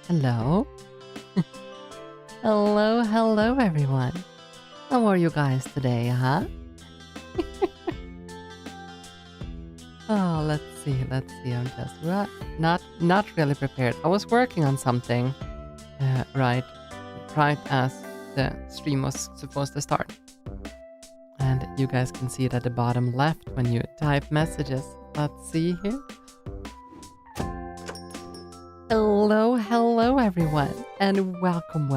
Hello. Hello, everyone. How are you guys today, huh? Oh, let's see. I'm just not really prepared. I was working on something, right as the stream was supposed to start. And you guys can see it at the bottom left when you type messages. Let's see here. Hello, everyone, and welcome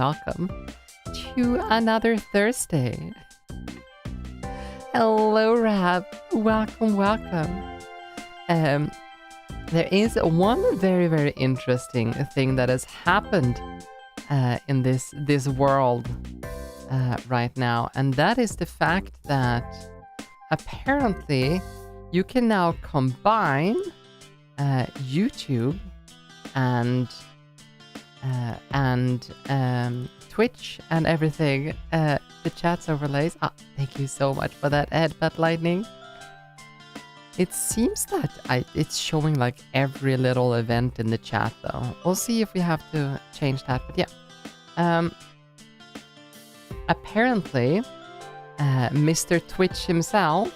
to another Thursday. Hello, Rab. Welcome. There is one very interesting thing that has happened in this world right now, and that is the fact that apparently you can now combine YouTube and Twitch and everything. The chat's overlays. Thank you so much for that, Ed, but Lightning. It seems that it's showing like every little event in the chat, though. We'll see if we have to change that, but yeah. Apparently, Mr. Twitch himself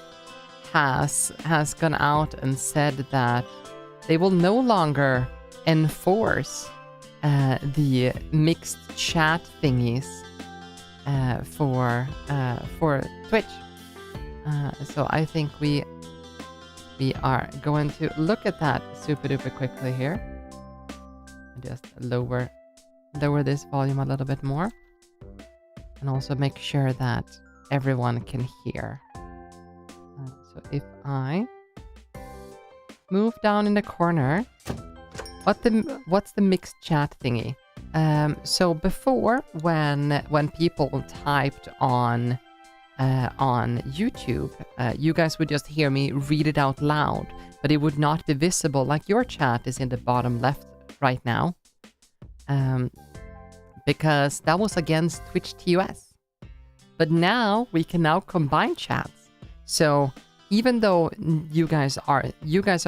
has gone out and said that they will no longer enforce the mixed chat thingies for Twitch. So I think we are going to look at that super duper quickly here. Just lower this volume a little bit more, and also make sure that everyone can hear. So if I move down in the corner. What's the mixed chat thingy? So before, when people typed on YouTube, you guys would just hear me read it out loud, but it would not be visible. Like your chat is in the bottom left right now, because that was against Twitch TOS. But now we can now combine chats. So even though you guys are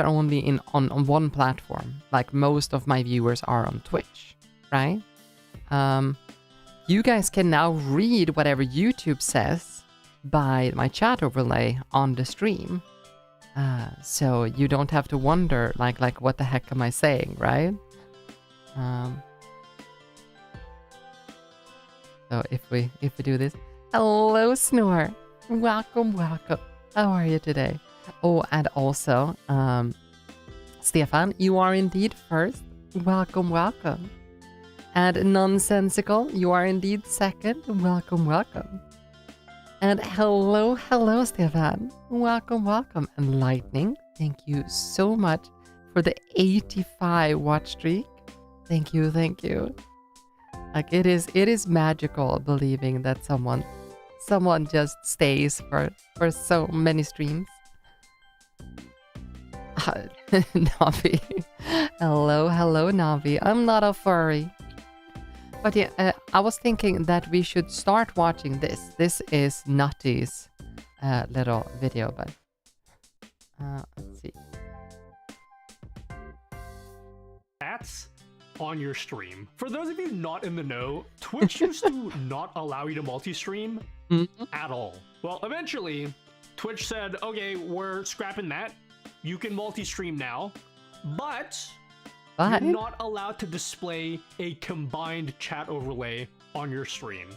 only on one platform, like most of my viewers are on Twitch, right? You guys can now read whatever YouTube says by my chat overlay on the stream. So you don't have to wonder like what the heck am I saying, right? So if we do this, hello Snore, welcome. How are you today? Oh, and also, Stefan, you are indeed first. Welcome. And Nonsensical, you are indeed second. Welcome. And hello, Stefan. Welcome. And Lightning, thank you so much for the 85 watch streak. Thank you. Like it is magical believing that someone just stays for so many streams. Navi. Hello, Navi. I'm not a furry. But yeah, I was thinking that we should start watching this. This is Nutty's little video, but let's see. That's on your stream. For those of you not in the know, Twitch used to not allow you to multi-stream at all. Well, eventually, Twitch said, okay, we're scrapping that. You can multi-stream now, but you're not allowed to display a combined chat overlay on your stream.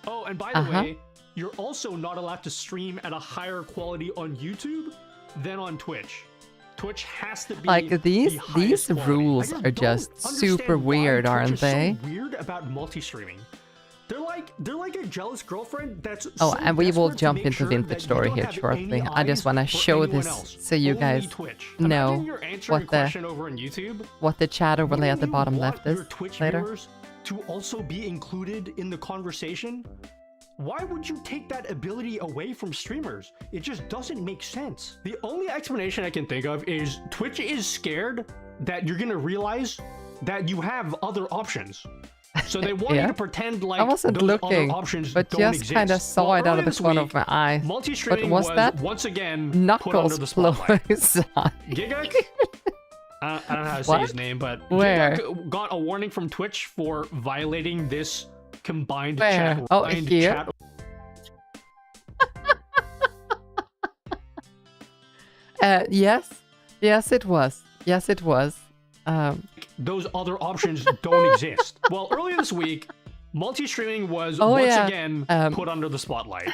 Oh, and by the way, you're also not allowed to stream at a higher quality on YouTube than on Twitch. Twitch has to be like these rules are just super weird, aren't they? So weird about multi-streaming. They're like a jealous girlfriend that's and we will jump into vintage story here shortly. I just want to show this so you guys know what the chat overlay at the bottom left is later. To also be included in the conversation. Why would you take that ability away from streamers? It just doesn't make sense. The only explanation I can think of is Twitch is scared that you're gonna realize that you have other options. So they want you to pretend like I wasn't looking, other options but don't just exist. kind of saw it out of the corner of my eye. Multi-streaming was that once again Knuckles put under the spotlight. Giga? I don't know how to say his name, but Where? Jigok got a warning from Twitch for violating this combined Where? chat. Oh, combined here? chat. Yes, it was. Yes, it was. Those other options don't exist. Well, earlier this week, multi-streaming was Oh, once yeah. again put under the spotlight.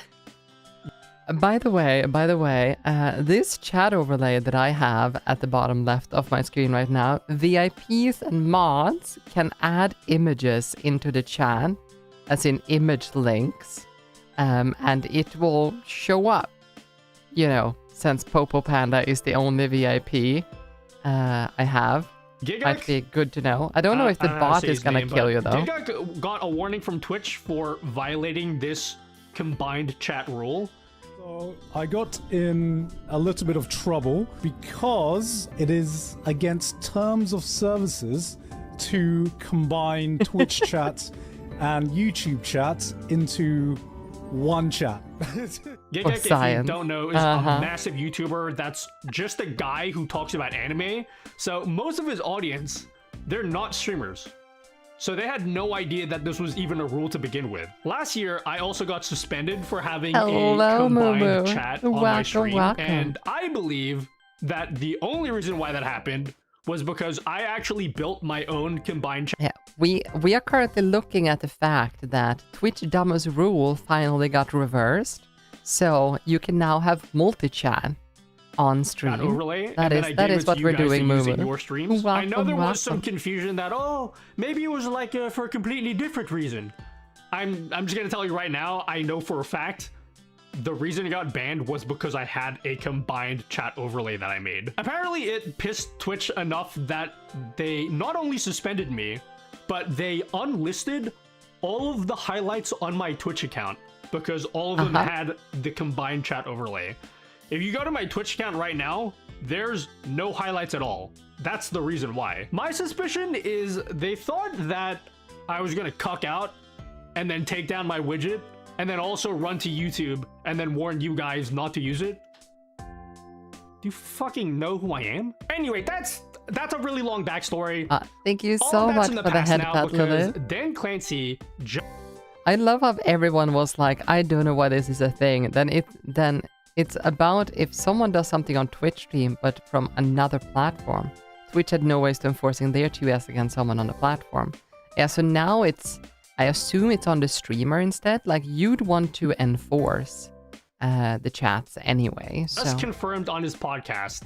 By the way, this chat overlay that I have at the bottom left of my screen right now, VIPs and mods can add images into the chat, as in image links, and it will show up. You know, since Popo Panda is the only VIP I have. Gigok, Might be good to know. I don't know if the bot is gonna kill you though. Gigok got a warning from Twitch for violating this combined chat rule. So I got in a little bit of trouble because it is against terms of services to combine Twitch chat and YouTube chat into one chat. Gigok, if you don't know, is a massive YouTuber that's just a guy who talks about anime. So most of his audience, they're not streamers. So they had no idea that this was even a rule to begin with. Last year, I also got suspended for having a combined chat on my stream. And I believe that the only reason why that happened was because I actually built my own combined chat. Yeah, we are currently looking at the fact that Twitch Dumbo's rule finally got reversed. So you can now have multi-chat on stream. Overlay, that is what we're doing, Mumu. Your streams. I know there was some confusion that, oh, maybe it was like for a completely different reason. I'm just gonna tell you right now, I know for a fact the reason it got banned was because I had a combined chat overlay that I made. Apparently it pissed Twitch enough that they not only suspended me, but they unlisted all of the highlights on my Twitch account because all of them had the combined chat overlay. If you go to my Twitch account right now, there's no highlights at all. That's the reason why. My suspicion is they thought that I was gonna cuck out and then take down my widget and then also run to YouTube and then warn you guys not to use it. Do you fucking know who I am? Anyway, that's a really long backstory. Thank you so much for the head pat, Lilith. Dan Clancy. I love how everyone was like, I don't know why this is a thing. Then it's about if someone does something on Twitch stream, but from another platform. Twitch had no ways to enforcing their 2S against someone on the platform. Yeah, so now I assume it's on the streamer instead. Like, you'd want to enforce the chats anyway. So. Just confirmed on his podcast,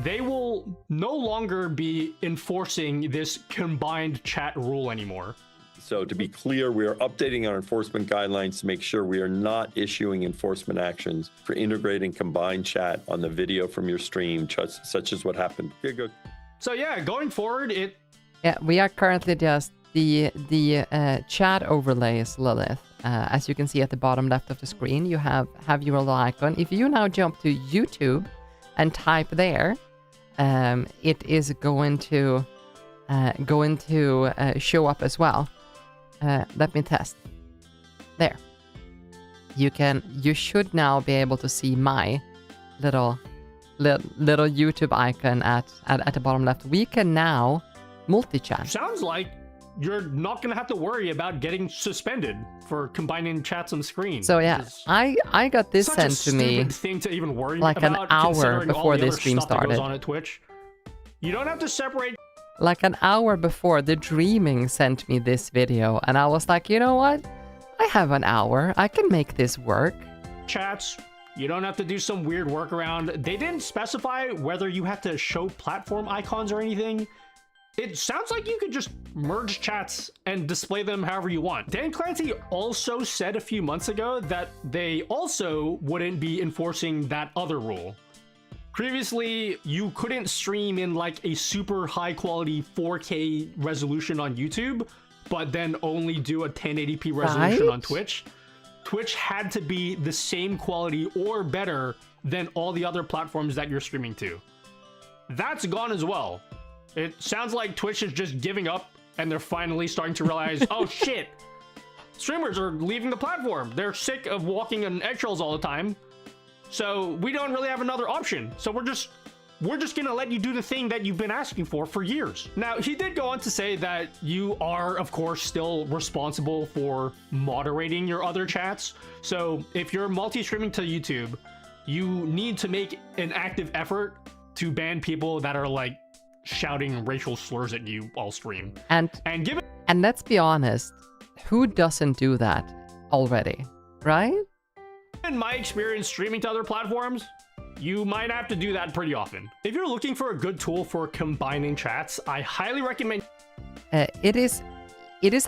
they will no longer be enforcing this combined chat rule anymore. So to be clear, we are updating our enforcement guidelines to make sure we are not issuing enforcement actions for integrating combined chat on the video from your stream, such as what happened. Okay, good. So yeah, going forward, Yeah, we are currently just the chat overlays, Lilith. As you can see at the bottom left of the screen, you have your little icon. If you now jump to YouTube and type there, it is going to show up as well. Let me test. There. You should now be able to see my little YouTube icon at the bottom left. We can now multi-chat. Sounds like you're not gonna have to worry about getting suspended for combining chats on screen. So yeah, I got this sent to me. Such a stupid thing to even worry like about, an hour before this stream started. On at Twitch. You don't have to separate. Like an hour before, the Dreaming sent me this video, and I was like, you know what? I have an hour. I can make this work. Chats. You don't have to do some weird workaround. They didn't specify whether you have to show platform icons or anything. It sounds like you could just merge chats and display them however you want. Dan Clancy also said a few months ago that they also wouldn't be enforcing that other rule. Previously, you couldn't stream in like a super high quality 4K resolution on YouTube, but then only do a 1080p resolution on Twitch. Twitch had to be the same quality or better than all the other platforms that you're streaming to. That's gone as well. It sounds like Twitch is just giving up and they're finally starting to realize, oh shit, streamers are leaving the platform. They're sick of walking on eggshells all the time. So we don't really have another option. So we're just we're just gonna let you do the thing that you've been asking for years. Now, he did go on to say that you are, of course, still responsible for moderating your other chats. So if you're multi-streaming to YouTube, you need to make an active effort to ban people that are like shouting racial slurs at you while stream. And let's be honest, who doesn't do that already, right? In my experience streaming to other platforms, you might have to do that pretty often. If you're looking for a good tool for combining chats, I highly recommend... It is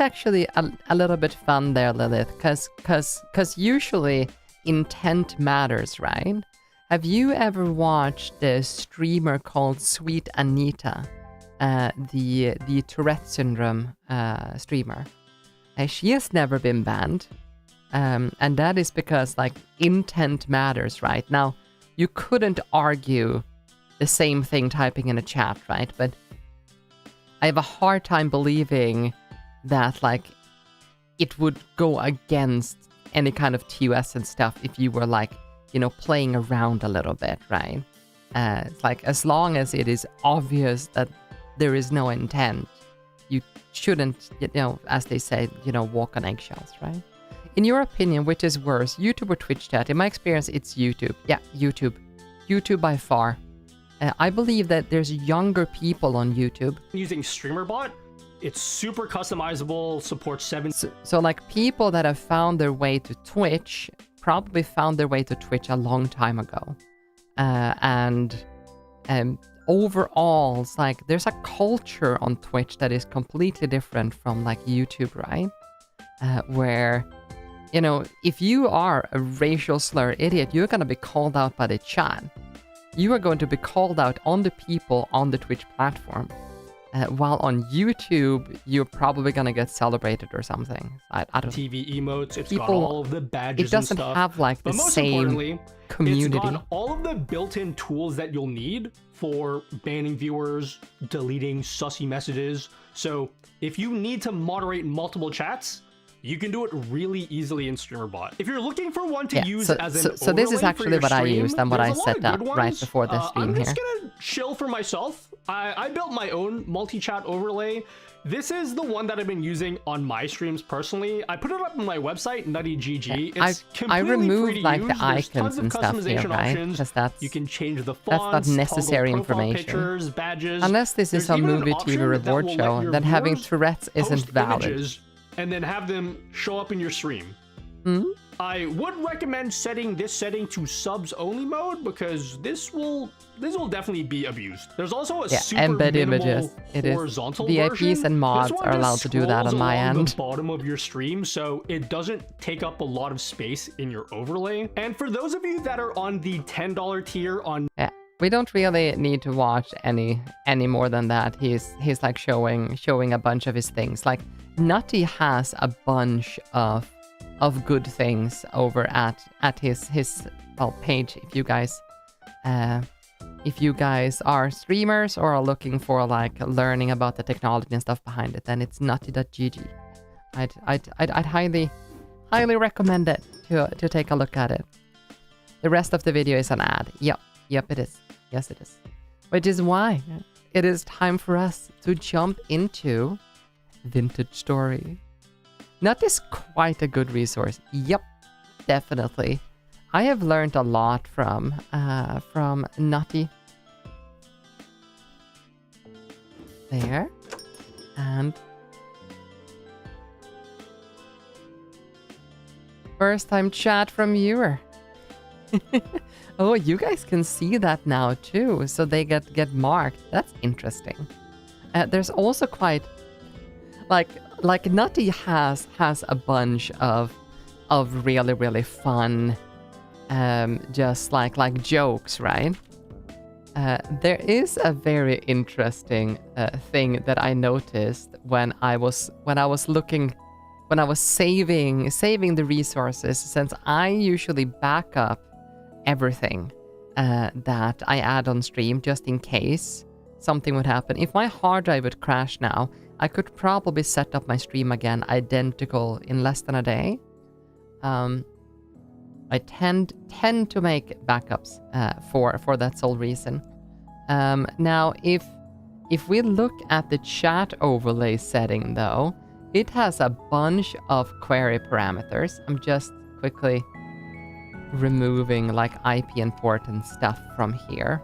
actually a little bit fun there, Lilith, because usually intent matters, right? Have you ever watched the streamer called Sweet Anita, the Tourette syndrome streamer? She has never been banned, and that is because like intent matters, right? Now, you couldn't argue the same thing typing in a chat, right? But I have a hard time believing that like it would go against any kind of TOS and stuff if you were like, you know, playing around a little bit, right? It's like as long as it is obvious that there is no intent, you shouldn't, you know, as they say, you know, walk on eggshells, right? In your opinion, which is worse, YouTube or Twitch chat? In my experience, it's YouTube. Yeah, YouTube. YouTube by far. I believe that there's younger people on YouTube. Using StreamerBot, it's super customizable, supports 7... So like people that have found their way to Twitch probably found their way to Twitch a long time ago. And overall, it's like there's a culture on Twitch that is completely different from like YouTube, right? Where... You know, if you are a racial slur idiot, you're going to be called out by the chat. You are going to be called out on the people on the Twitch platform. While on YouTube, you're probably going to get celebrated or something. I don't know. TV emotes, it's got all of the badges and stuff. It doesn't have like the same community. It's got all of the built-in tools that you'll need for banning viewers, deleting sussy messages. So if you need to moderate multiple chats, you can do it really easily in StreamerBot. If you're looking for one to use as an so this is actually what I used and what I set up right before this stream I'm here. just gonna chill for myself. I built my own multi-chat overlay. This is the one that I've been using on my streams personally. I put it up on my website, NuttyGG. It's I removed free to like use. the There's icons and stuff here, right? Because you can change the fonts, that's not necessary toggle profile information. pictures, badges. Unless this is a movie, TV reward show, then having Tourette's isn't valid. And then have them show up in your stream. I would recommend setting this setting to subs only mode because this will definitely be abused. There's also a super embed minimal images. It is horizontal VIPs version. and mods are allowed to do that on my end. The bottom of your stream, so it doesn't take up a lot of space in your overlay. And for those of you that are on the $10 tier on we don't really need to watch any more than that. He's like showing a bunch of his things. Like Nutty has a bunch of good things over at his page. If you guys are streamers or are looking for like learning about the technology and stuff behind it, then it's nutty.gg. I'd highly recommend it to take a look at it. The rest of the video is an ad. Yep, it is. Yes, it is. Which is why it is time for us to jump into Vintage Story. Nut is quite a good resource. Yep, definitely. I have learned a lot from Nutty. There. And first time chat from viewer. Oh, you guys can see that now too, so they get marked. That's interesting. There's also quite like Nutty has a bunch of really fun just like jokes, right? There is a very interesting thing that I noticed when I was saving the resources, since I usually back up everything that I add on stream just in case something would happen. If my hard drive would crash now, I could probably set up my stream again identical in less than a day. I tend to make backups for that sole reason. Now, if we look at the chat overlay setting, though, it has a bunch of query parameters. I'm just quickly removing like IP important stuff from here.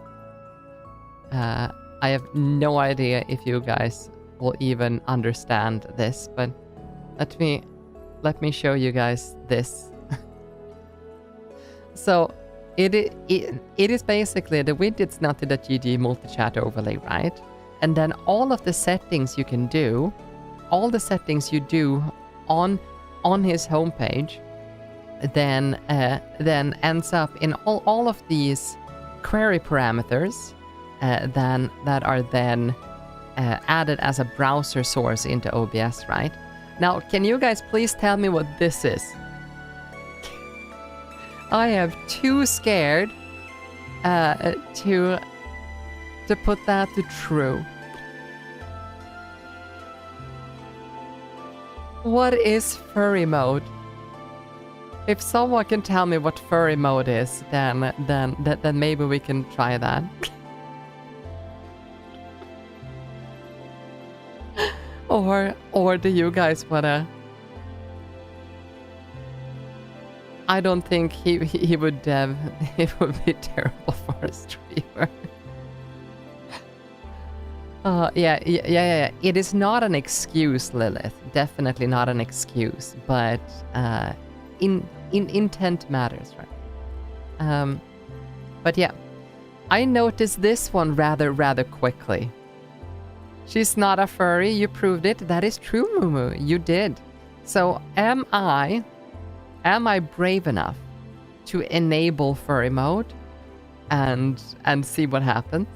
I have no idea if you guys will even understand this, but let me show you guys this. So it is basically the widgets not.gg multi-chat overlay, right? And then all of the settings you can do, all the settings you do on his homepage, then ends up in all of these query parameters that are then added as a browser source into OBS, right? Now, can you guys please tell me what this is? I am too scared to put that to true. What is furry mode? If someone can tell me what furry mode is, then maybe we can try that. or do you guys wanna? I don't think he would it would be terrible for a streamer. Yeah. It is not an excuse, Lilith. Definitely not an excuse, but intent matters, right? But yeah, I noticed this one rather quickly. She's not a furry. You proved it. That is true, Mumu. You did. So am I brave enough to enable furry mode and see what happens?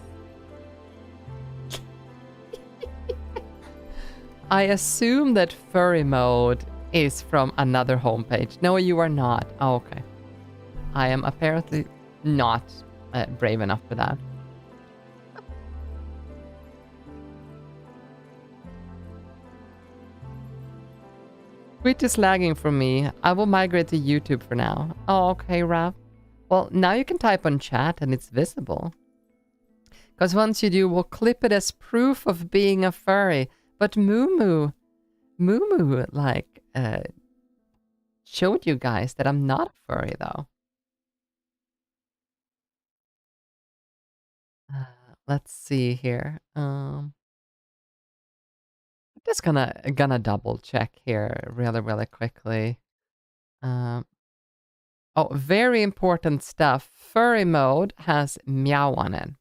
I assume that furry mode is from another homepage. No, you are not. Oh, okay. I am apparently not brave enough for that. Twitch is lagging for me. I will migrate to YouTube for now. Oh, okay, Rav. Well, now you can type on chat and it's visible. Because once you do, we'll clip it as proof of being a furry. But Mumu, like, showed you guys that I'm not a furry, though. Let's see here. I'm just gonna double check here really quickly. Oh, very important stuff. Furry mode has meow on it.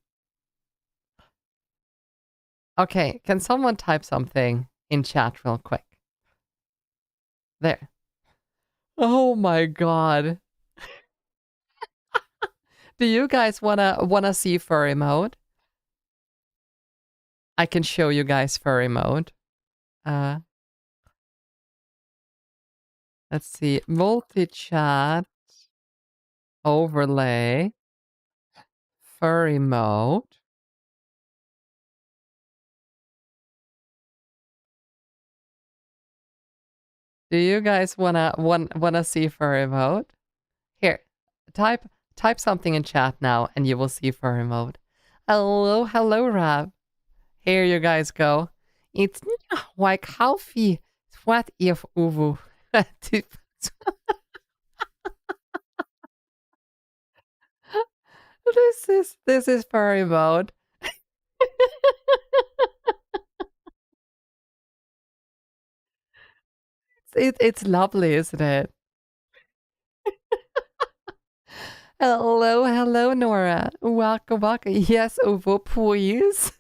Okay, can someone type something in chat real quick? There. Oh my god. Do you guys wanna see furry mode? I can show you guys furry mode. Let's see. Multi-chat. Overlay. Furry mode. Do you guys wanna see furry mode? Here, type something in chat now, and you will see furry mode. Hello, Rab. Here you guys go. It's like healthy. What if uvu? This is furry mode. It's lovely, isn't it? Hello, Nora. Welcome. Yes, uvu, please.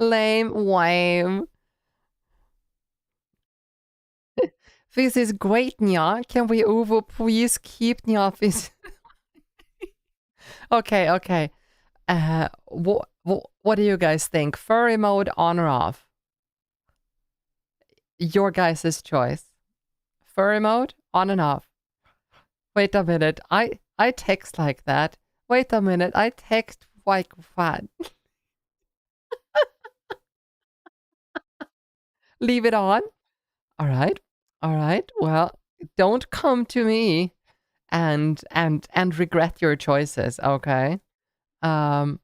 Lame. This is great, Nya. Can we over please keep Nya this? Okay. What do you guys think? Furry mode on or off? Your guys' choice. Furry mode on and off. Wait a minute. I text like that. Wait a minute. I text like what? Leave it on. All right. Well, don't come to me and regret your choices, okay? I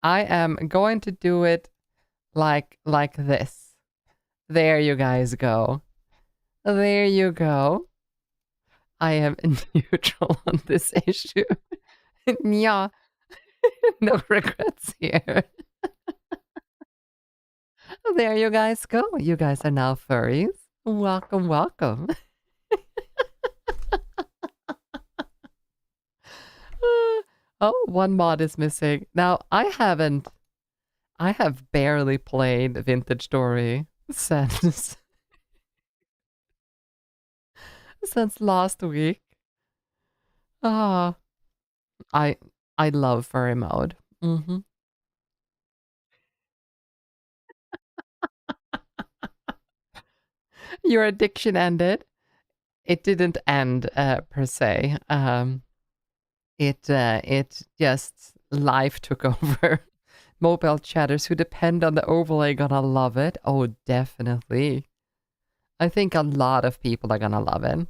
am going to do it like this. There you guys go. There you go. I am neutral on this issue. Yeah. No regrets here. There you guys go. You guys are now furries. Welcome, welcome. Oh, one mod is missing. Now, I have barely played Vintage Story since last week. Ah, I love furry mode. Mm-hmm. Your addiction ended. It didn't end per se. It just life took over. Mobile chatters who depend on the overlay gonna love it. Oh, definitely. I think a lot of people are gonna love it.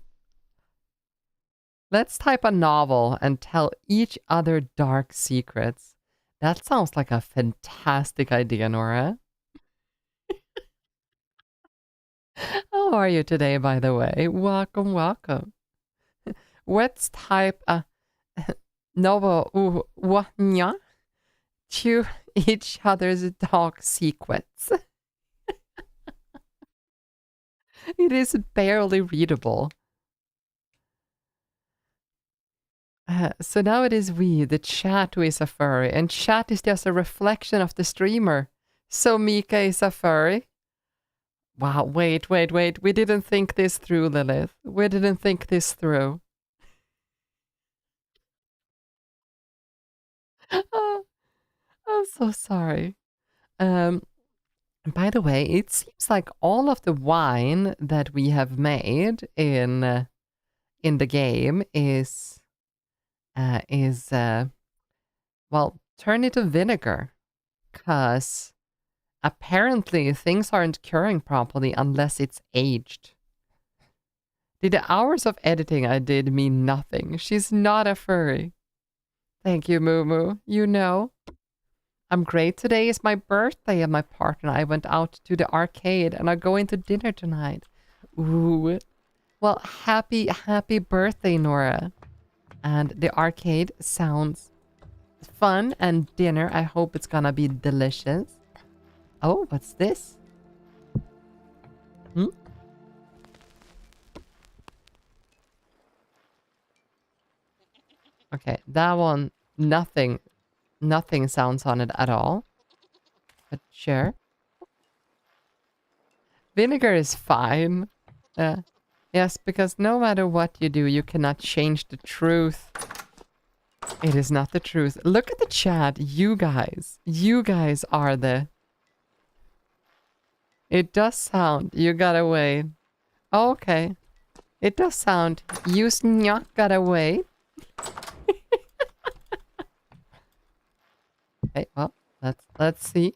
Let's type a novel and tell each other dark secrets. That sounds like a fantastic idea, Nora. How are you today, by the way? Welcome, welcome. Let's type a novel to each other's dark secrets. It is barely readable. So now it is we, the chat, who is a furry, and chat is just a reflection of the streamer. So Miwca is a furry? Wow, wait. We didn't think this through, Lilith. We didn't think this through. Oh, I'm so sorry. By the way, it seems like all of the wine that we have made in the game is well, turn it to vinegar, cause apparently things aren't curing properly unless it's aged. Did the hours of editing I did mean nothing? She's not a furry. Thank you, Moo Moo. You know. I'm great. Today is my birthday and my partner and I went out to the arcade and are going to dinner tonight. Ooh. Well, happy birthday, Nora. And the arcade sounds fun, and dinner, I hope it's gonna be delicious. Oh, what's this? Okay, that one, nothing sounds on it at all. But sure. Vinegar is fine. Yes, because no matter what you do, you cannot change the truth. It is not the truth. Look at the chat. You guys are the... It does sound. You gotta wait. Oh, okay. It does sound. You gotta wait. Okay, well, let's see.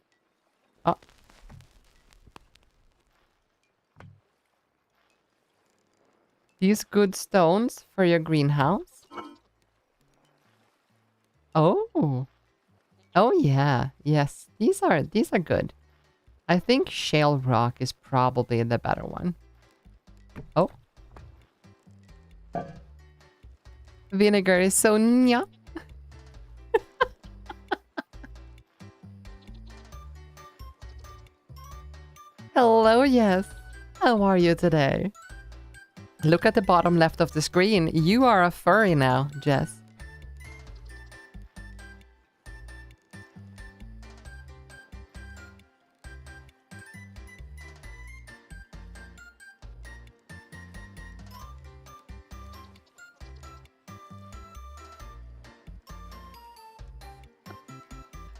Oh. These good stones for your greenhouse? Oh. Oh yeah. Yes. These are good. I think shale rock is probably the better one. Oh. Vinegar is so nya. Hello, yes. How are you today? Look at the bottom left of the screen. You are a furry now, Jess.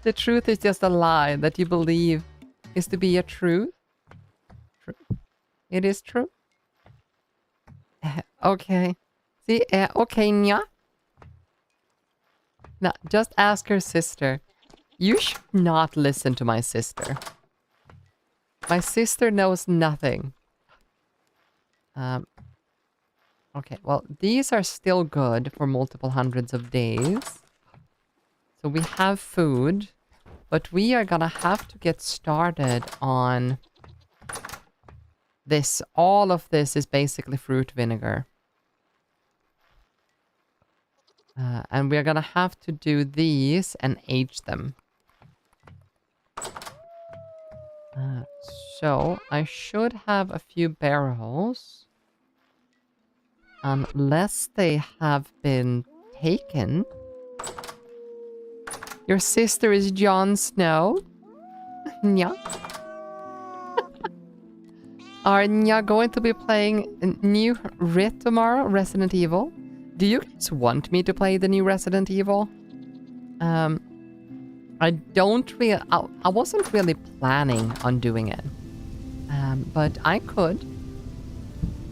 The truth is just a lie that you believe is to be a truth. It is true. Okay. See, okay, nya. Now, just ask her sister. You should not listen to my sister. My sister knows nothing. Okay, well, these are still good for multiple hundreds of days. So we have food, but we are gonna have to get started on this. All of this is basically fruit vinegar. And we're gonna have to do these and age them. So I should have a few barrels. Unless they have been taken. Your sister is Jon Snow? Yeah. Are Nya going to be playing a new Rit tomorrow, Resident Evil? Do you guys want me to play the new Resident Evil? I don't really... I wasn't really planning on doing it. But I could.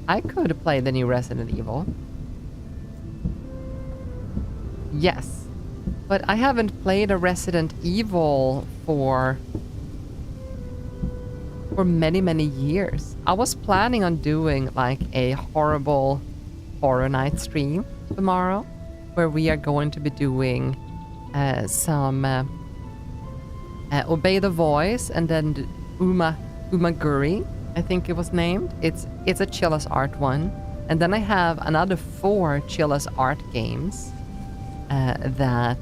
I could play the new Resident Evil. Yes. But I haven't played a Resident Evil for many, many years. I was planning on doing like a horrible horror night stream tomorrow, where we are going to be doing some Obey the Voice, and then Umaguri, I think it was named. It's a Chillus Art one. And then I have another 4 Chillus Art games that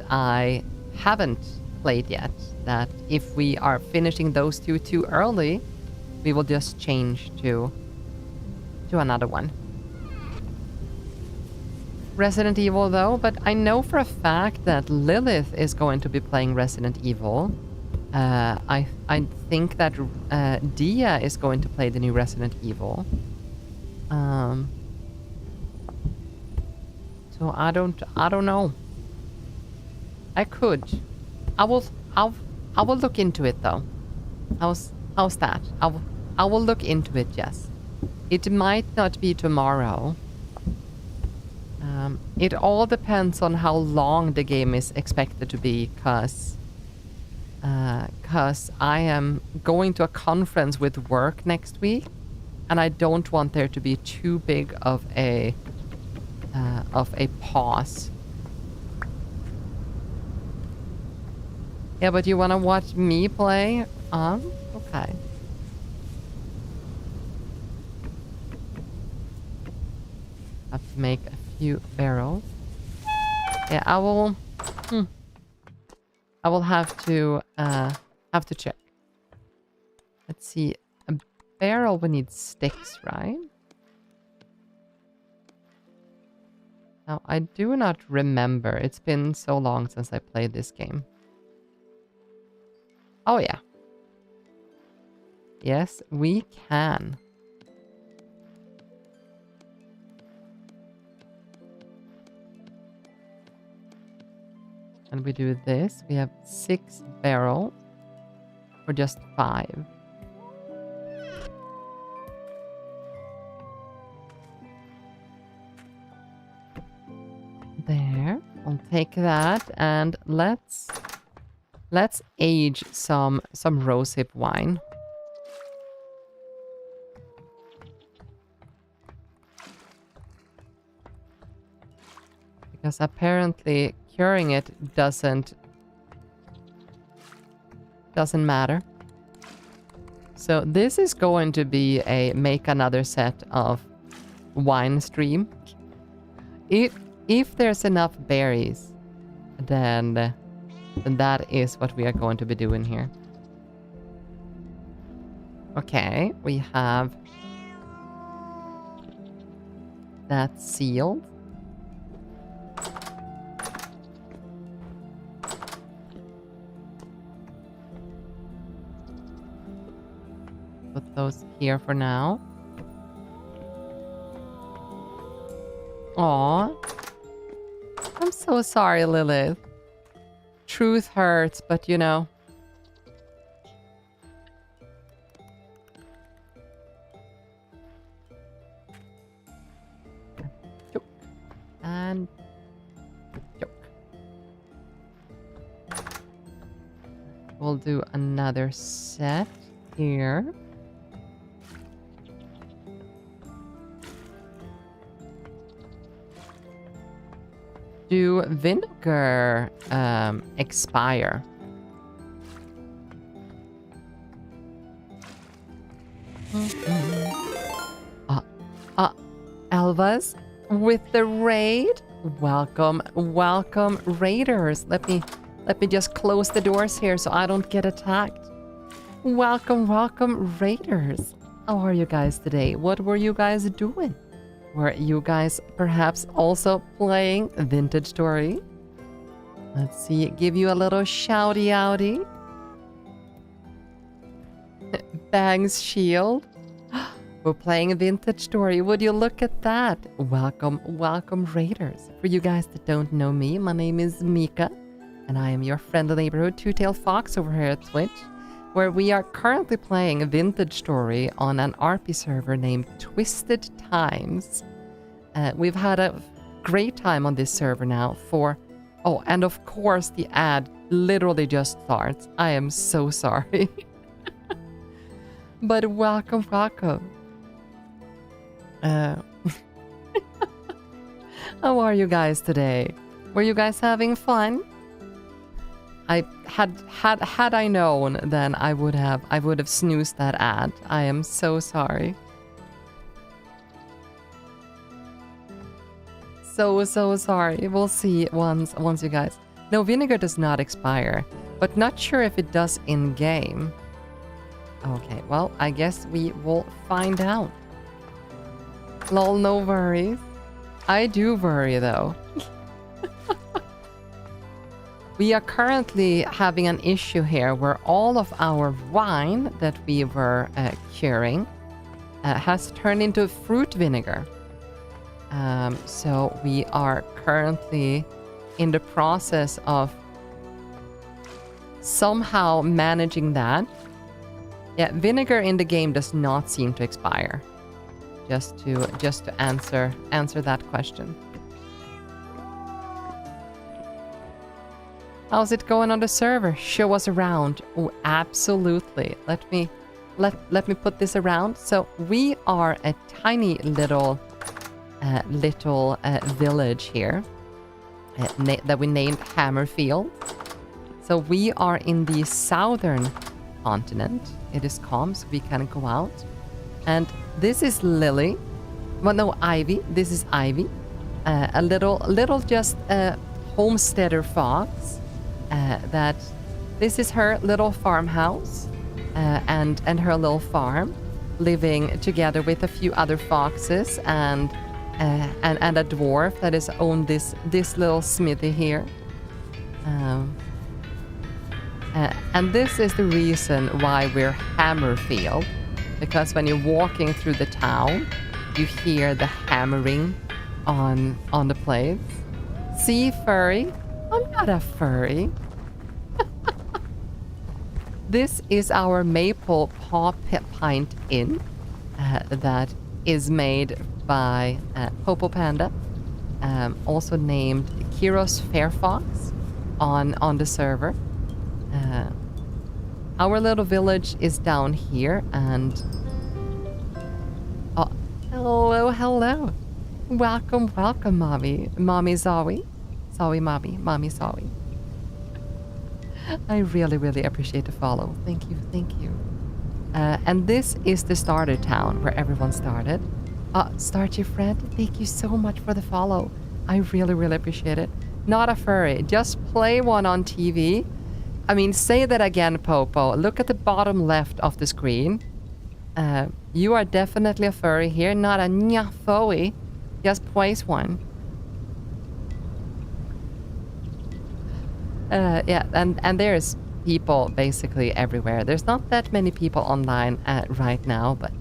I haven't played yet. That if we are finishing those 2 too early, we will just change to another one. Resident Evil though, but I know for a fact that Lilith is going to be playing Resident Evil. I think that Dia is going to play the new Resident Evil. So I don't know. I could. I will look into it though. How's that? I will look into it, yes. It might not be tomorrow. It all depends on how long the game is expected to be, cause I am going to a conference with work next week, and I don't want there to be too big of a pause. Yeah, but you wanna watch me play? Okay. Have to make a few barrels. Yeah, I will have to check. Let's see. A barrel, we need sticks, right? Now, I do not remember. It's been so long since I played this game. Oh, yeah. Yes, we can. And we do this. We have 6 barrels. Or just 5. There. I'll take that and let's age some rosehip wine. Because apparently curing it doesn't matter. So this is going to be a make another set of wine stream. If there's enough berries, then that is what we are going to be doing here. Okay, we have that sealed. Put those here for now. Aw. I'm so sorry, Lilith. Truth hurts, but you know. And we'll do another set here. Do vinegar expire? Elvas with the raid. Welcome, welcome, raiders. Let me just close the doors here so I don't get attacked. Welcome, welcome, raiders. How are you guys today? What were you guys doing? Were you guys perhaps also playing Vintage Story? Let's see, give you a little shouty outy. Bang's shield. We're playing a Vintage Story. Would you look at that? Welcome, welcome, raiders. For you guys that don't know me, my name is Miwca, and I am your friendly neighborhood two-tailed fox over here at Twitch, where we are currently playing a Vintage Story on an RP server named Twisted Times. We've had a great time on this server now for... Oh, and of course the ad literally just starts. I am so sorry. But welcome, welcome. How are you guys today? Were you guys having fun? I had I known, then I would have snoozed that ad. I am so sorry. So sorry. We'll see once you guys. No, vinegar does not expire, but not sure if it does in game. Okay, well, I guess we will find out. Lol, no worries. I do worry though. We are currently having an issue here where all of our wine that we were curing has turned into fruit vinegar. So we are currently in the process of somehow managing that. Yeah, vinegar in the game does not seem to expire. Just to answer that question. How's it going on the server? Show us around. Oh, absolutely. Let me put this around. So we are a tiny little village here that we named Hammerfield. So we are in the southern continent. It is calm, so we can go out. And this is Lily. Well, no, Ivy. This is Ivy. A little just homesteader fox. That this is her little farmhouse and her little farm, living together with a few other foxes and a dwarf that has owned this little smithy here. And this is the reason why we're Hammerfield, because when you're walking through the town, you hear the hammering on the plates. See, furry? I'm not a furry. This is our Maple Paw Pint Inn that is made by Popo Panda, also named Kiros Fairfox on the server. Our little village is down here, and oh, hello, welcome, mommy Zawi, mommy Zawi. I really appreciate the follow. Thank you. And this is the starter town where everyone started. Starchy friend, thank you so much for the follow. I really appreciate it. Not a furry, just play one on TV. I mean, say that again, Popo. Look at the bottom left of the screen. You are definitely a furry here, not a nyafoey. Just place one. Yeah, and there's people basically everywhere. There's not that many people online right now, but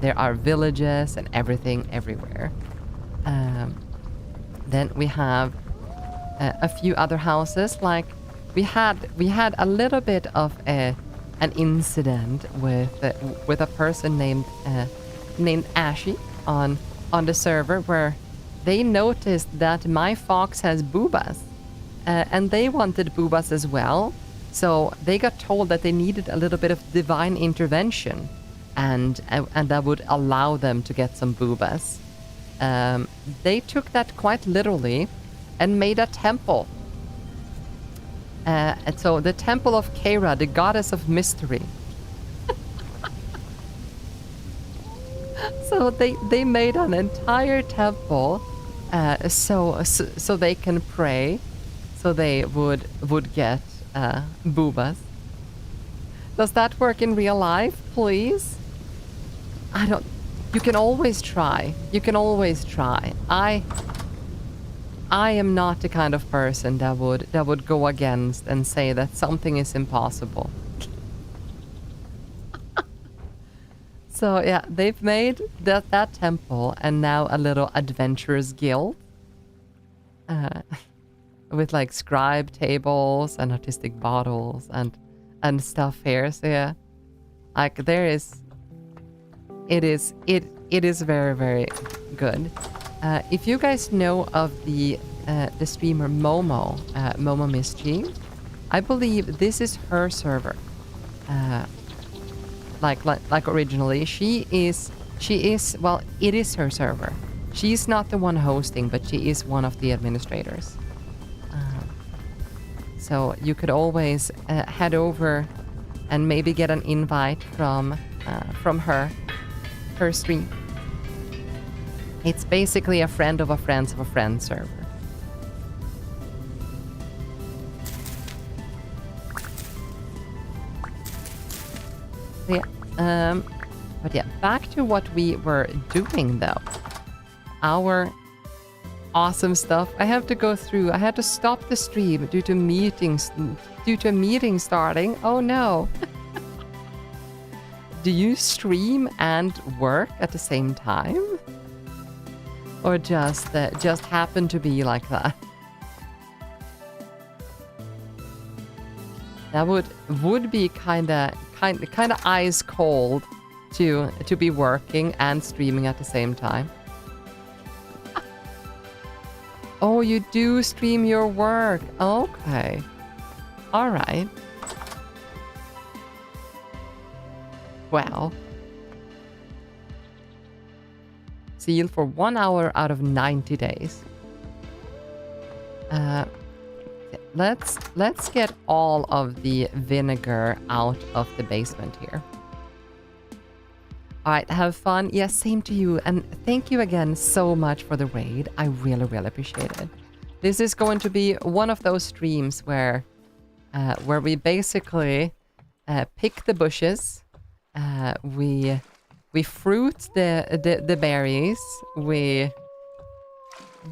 there are villages and everything everywhere. Then we have a few other houses. Like we had a little bit of an incident with a person named Ashy on the server, where they noticed that my fox has boobas. And they wanted boobas as well, so they got told that they needed a little bit of divine intervention, and that would allow them to get some boobas. They took that quite literally, and made a temple. And so the temple of Kera, the goddess of mystery. So they made an entire temple, so they can pray, so they would get boobas. Does that work in real life, please? I don't. You can always try. You can always try. I am not the kind of person that would go against and say that something is impossible. So yeah, they've made that temple and now a little adventurers guild. With like scribe tables and artistic bottles and stuff here. So yeah. Like there is it is very, very good. If you guys know of the streamer Momo, Momo Mischief, I believe this is her server. Like originally, she is well, it is her server. She's not the one hosting, but she is one of the administrators. So you could always head over and maybe get an invite from her stream. It's basically a friend of a friend of a friend server. Yeah. But yeah, back to what we were doing though. Our awesome stuff. I have to go through. I had to stop the stream due to meetings. Due to a meeting starting. Oh no. Do you stream and work at the same time? Or just happen to be like that? That would be kinda ice cold to be working and streaming at the same time. Oh, you do stream your work. Okay. All right. Wow. Sealed for 1 hour out of 90 days. Let's get all of the vinegar out of the basement here. All right, have fun. Yes, same to you. And thank you again so much for the raid. I really, really appreciate it. This is going to be one of those streams where we basically pick the bushes, we fruit the berries, we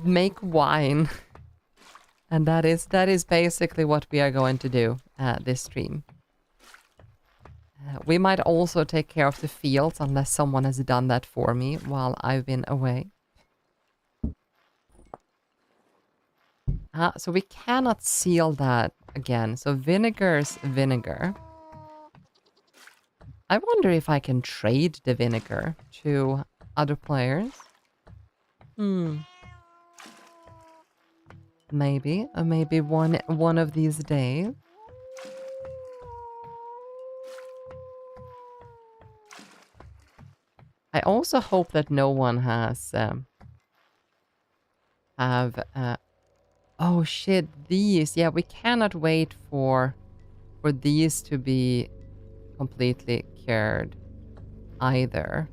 make wine, and that is basically what we are going to do this stream. We might also take care of the fields unless someone has done that for me while I've been away. So we cannot seal that again. So vinegar's vinegar. I wonder if I can trade the vinegar to other players. Maybe. Maybe one of these days. I also hope that no one has oh shit, these. Yeah, we cannot wait for these to be completely cured either.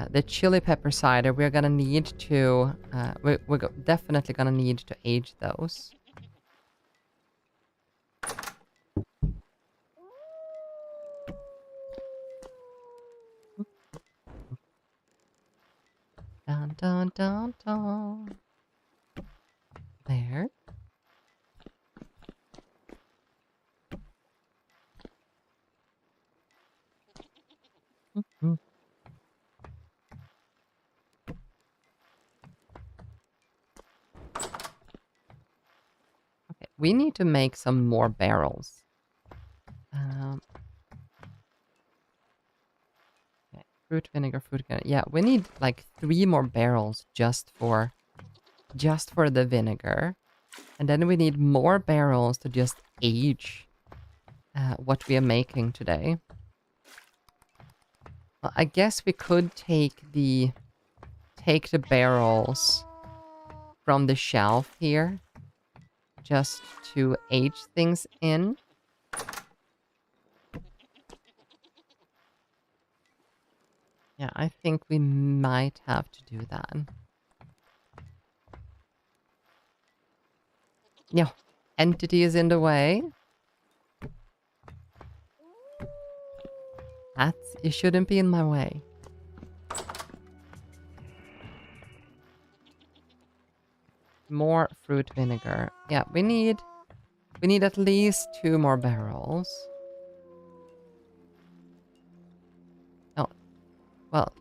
The chili pepper cider, we're gonna need to we're definitely gonna need to age those. Dun dun dun dun. There. Okay, we need to make some more barrels. Okay, fruit vinegar. Yeah, we need like 3 more barrels just for the vinegar. And then we need more barrels to just age what we are making today. Well, I guess we could take the barrels from the shelf here just to age things in. Yeah, I think we might have to do that. No, entity is in the way. It shouldn't be in my way. More fruit vinegar. Yeah, we need at least 2 more barrels. Oh, well,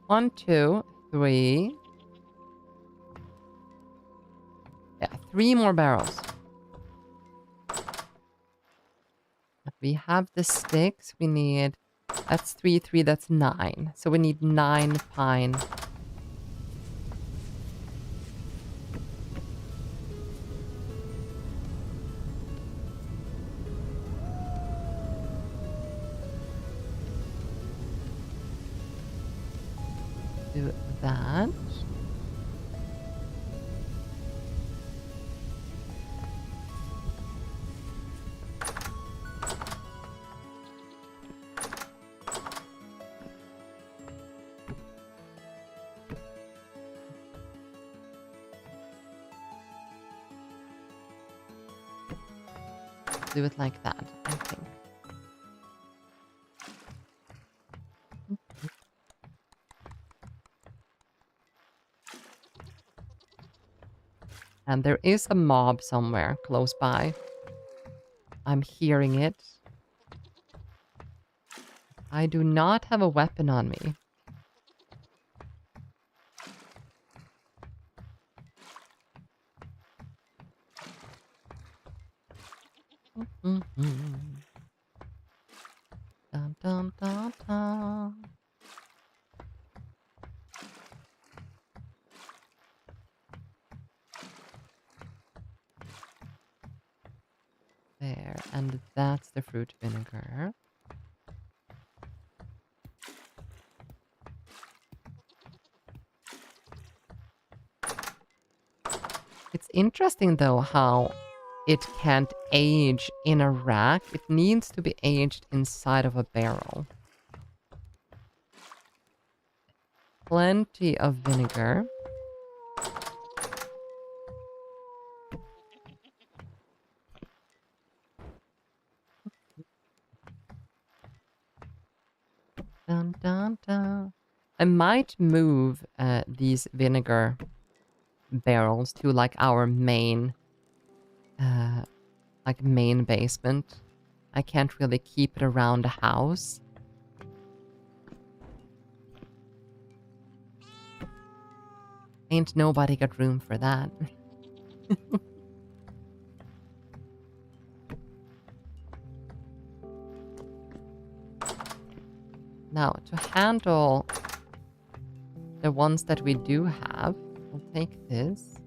1, 2, 3. Yeah, 3 more barrels. We have the sticks. We need, that's 3, 3, that's 9. So we need 9 pine. Do that. Do it like that, I think. And there is a mob somewhere close by. I'm hearing it. I do not have a weapon on me. Dun, dun, dun, dun. There, and that's the fruit vinegar. It's interesting though how it can't age in a rack. It needs to be aged inside of a barrel. Plenty of vinegar. Dun, dun, dun. I might move these vinegar barrels to like our main main basement. I can't really keep it around the house. Ain't nobody got room for that. Now, to handle the ones that we do have, we'll take this.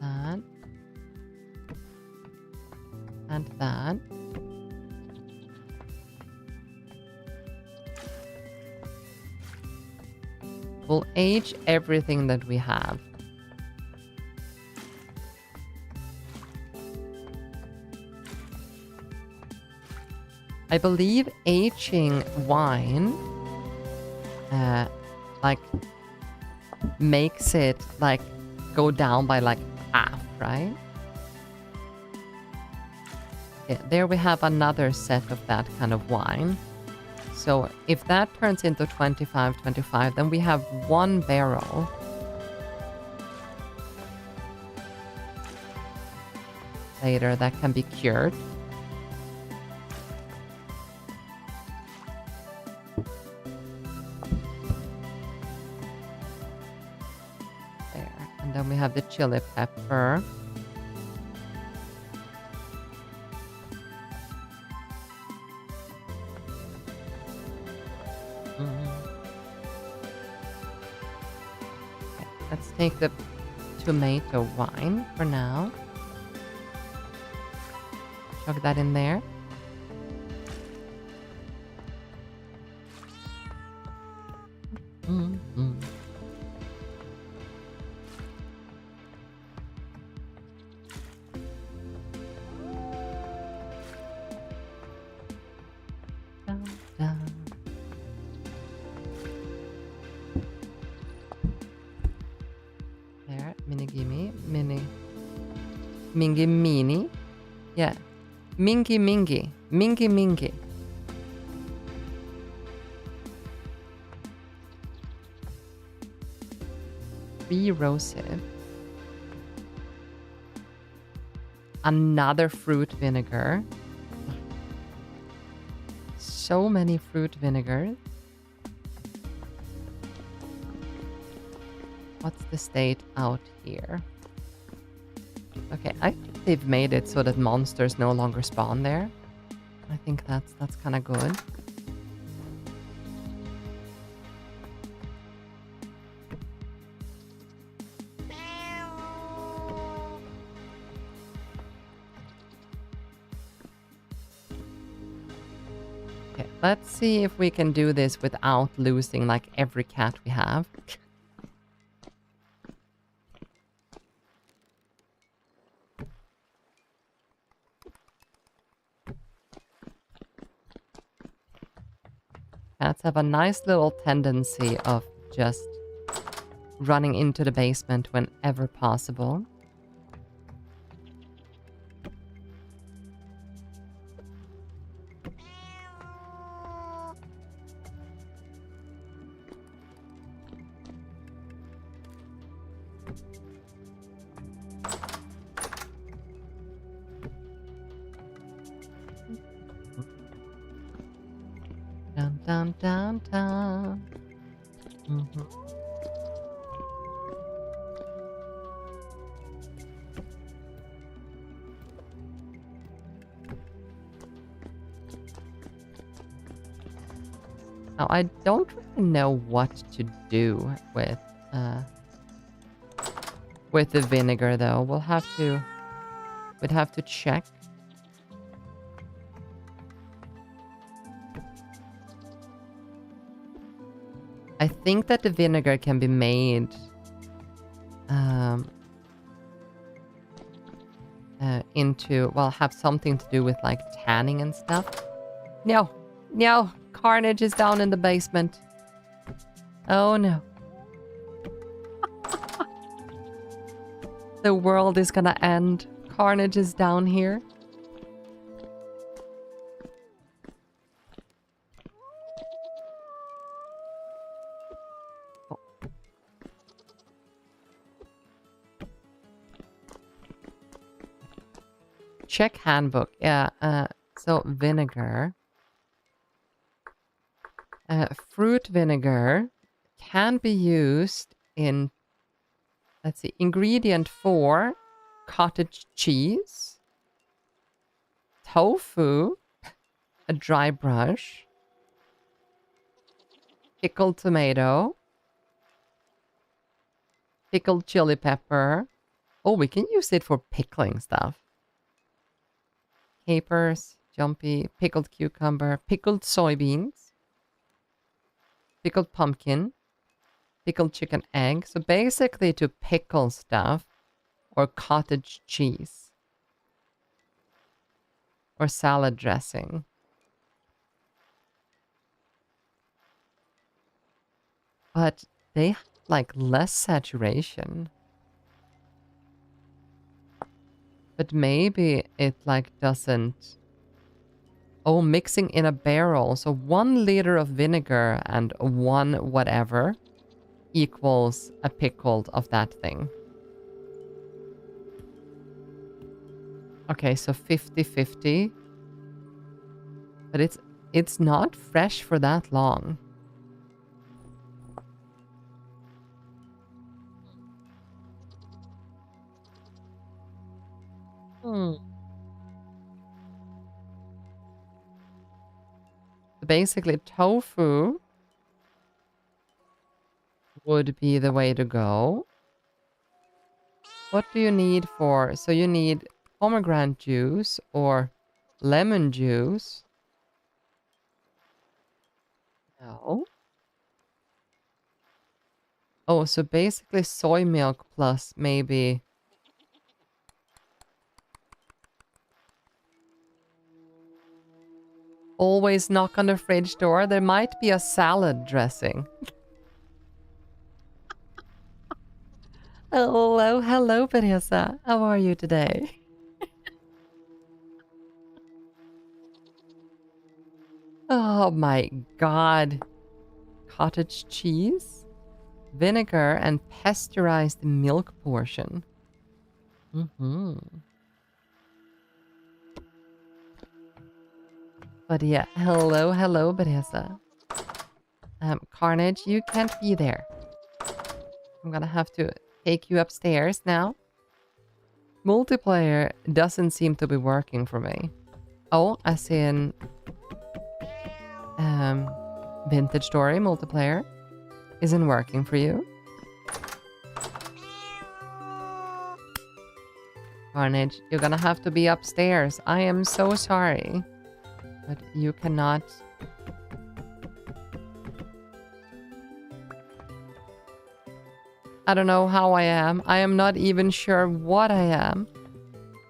That. And that. We'll age everything that we have. I believe aging wine, makes it, go down by, half, right? Yeah, there we have another set of that kind of wine. So if that turns into 25, then we have 1 barrel. Later that can be cured. Then we have the chili pepper. Okay, let's take the tomato wine for now. Chug that in there. Mm-hmm. Dun, dun. There, mini gimme, mini. Mingy mini. Yeah. Mingy mingy. Mingy mingy. Erosive. Another fruit vinegar. So many fruit vinegars. What's the state out here? Okay, I think they've made it so that monsters no longer spawn there. I think that's kind of good. Okay, let's see if we can do this without losing like every cat we have. Cats have a nice little tendency of just running into the basement whenever possible. Down, down, downtown. Mm-hmm. Now, I don't really know what to do with the vinegar, though. We'd have to check. I think that the vinegar can be made into, well, have something to do with like tanning and stuff. No, no, carnage is down in the basement. Oh no. The world is gonna end. Carnage is down here. Check handbook. Yeah, so vinegar. Fruit vinegar can be used in, let's see, ingredient 4, cottage cheese, tofu, a dry brush, pickled tomato, pickled chili pepper. Oh, we can use it for pickling stuff. Capers, jumpy, pickled cucumber, pickled soybeans, pickled pumpkin, pickled chicken egg. So basically to pickle stuff or cottage cheese or salad dressing. But they have like less saturation. But maybe it like doesn't... Oh, mixing in a barrel. So 1 liter of vinegar and 1 whatever equals a pickled of that thing. Okay, so 50-50. But it's not fresh for that long. Basically, tofu would be the way to go. What do you need for... So you need pomegranate juice or lemon juice. No. Oh, so basically soy milk plus maybe... Always knock on the fridge door. There might be a salad dressing. Hello, hello, Teresa. How are you today? Oh my god. Cottage cheese, vinegar, and pasteurized milk portion. But yeah, hello, hello, Teresa. Carnage, you can't be there. I'm gonna have to take you upstairs now. Multiplayer doesn't seem to be working for me. Oh, as in... Vintage Story multiplayer isn't working for you. Carnage, you're gonna have to be upstairs. I am so sorry. But you cannot... I don't know how I am. I am not even sure what I am.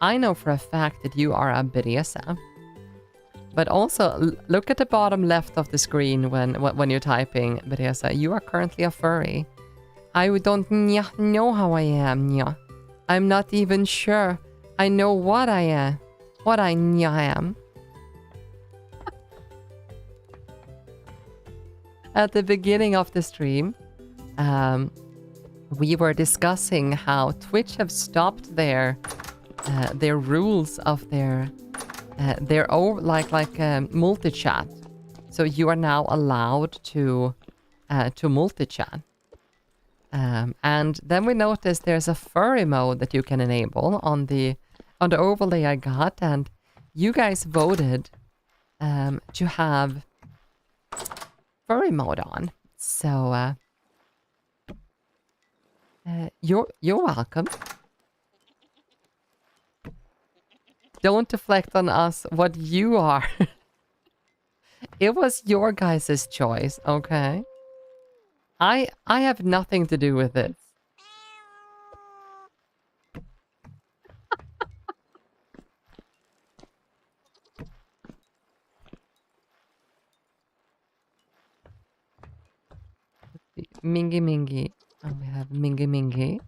I know for a fact that you are a Beresa. But also, look at the bottom left of the screen when you're typing, Beresa. You are currently a furry. I don't know how I am. I'm not even sure. I know what I am. What I am. At the beginning of the stream, we were discussing how Twitch have stopped their rules of their multi-chat. So you are now allowed to multi-chat. And then we noticed there's a furry mode that you can enable on the overlay I got, and you guys voted to have furry mode on. So you're welcome. Don't deflect on us what you are. It was your guys' choice, okay? I have nothing to do with it. Mingy Mingy. Oh, we have Mingy Mingy.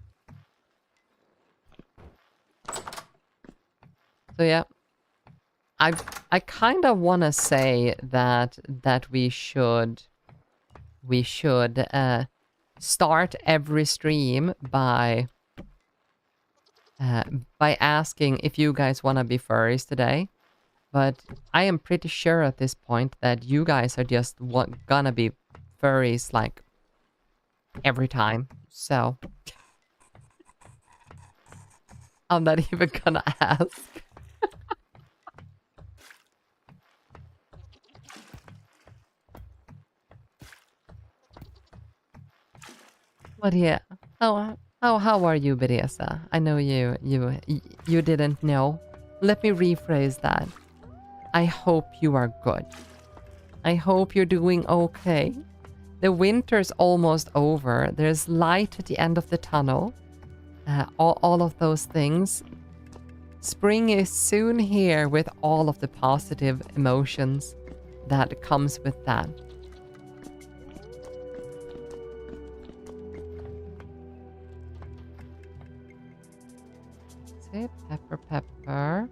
So yeah, I kind of want to say that we should start every stream by asking if you guys want to be furries today. But I am pretty sure at this point that you guys are just gonna be furries like every time. So I'm not even gonna ask. But yeah, how are you, Beresa? I know you didn't know. Let me rephrase that. I hope you are good. I hope you're doing okay. The winter's almost over. There's light at the end of the tunnel. All of those things. Spring is soon here with all of the positive emotions that comes with that. Pepper, pepper.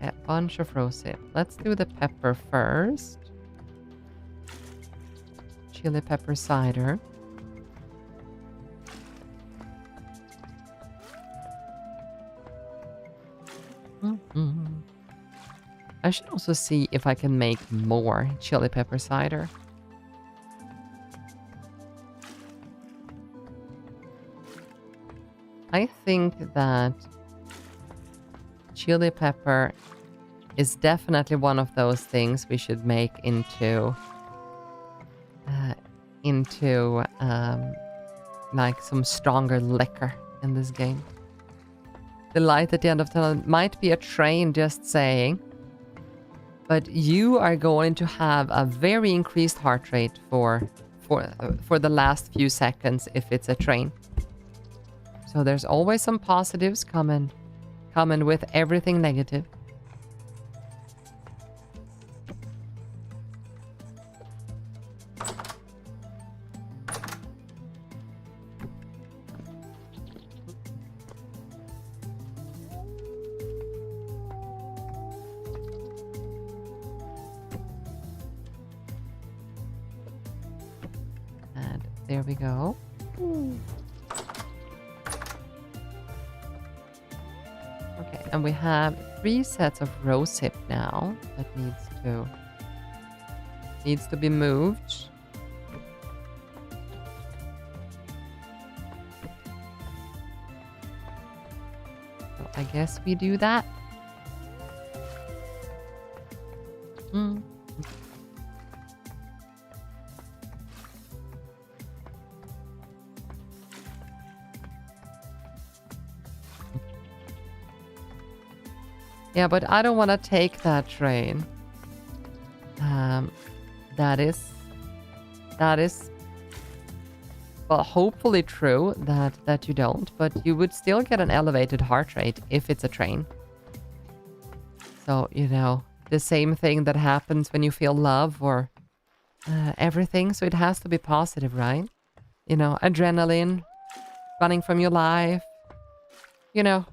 A bunch of rosé. Let's do the pepper first. Chili pepper cider. I should also see if I can make more chili pepper cider. I think that chili pepper is definitely one of those things we should make into like some stronger liquor in this game. The light at the end of the tunnel might be a train, just saying. But you are going to have a very increased heart rate for for the last few seconds if it's a train. So there's always some positives coming with everything negative. And there we go. Okay, and we have 3 sets of rosehip now that needs to be moved. So I guess we do that. Yeah, but I don't want to take that train. That is, well, hopefully true that you don't, but you would still get an elevated heart rate if it's a train. So, you know, the same thing that happens when you feel love or everything. So it has to be positive, right? You know, adrenaline, running from your life, you know,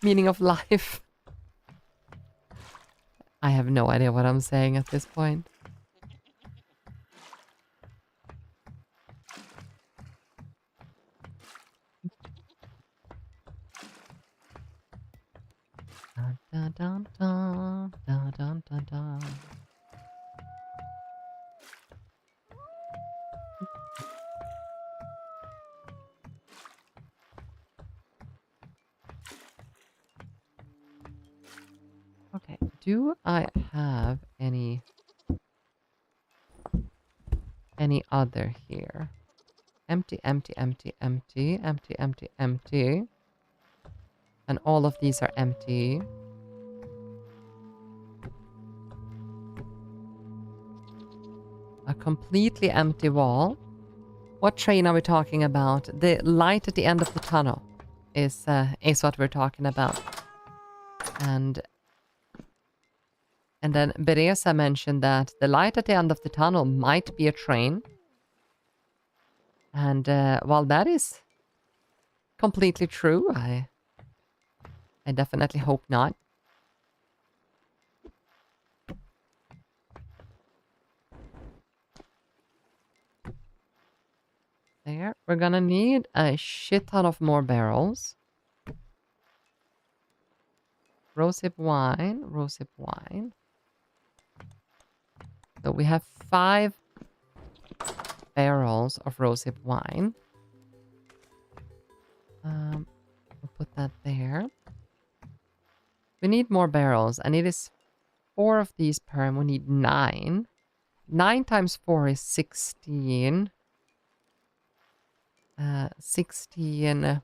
meaning of life. I have no idea what I'm saying at this point. Dun, dun, dun, dun, dun, dun, dun. Okay, do I have any other here? Empty, empty, empty, empty, empty, empty, empty. And all of these are empty. A completely empty wall. What train are we talking about? The light at the end of the tunnel is what we're talking about. And then Beresa mentioned that the light at the end of the tunnel might be a train. And while that is completely true, I definitely hope not. There. We're gonna need a shit ton of more barrels. Rosehip wine, rosehip wine. So we have 5 barrels of rosehip wine. We'll put that there. We need more barrels, and it is 4 of these per, and we need 9. 9 times 4 is 16. 16...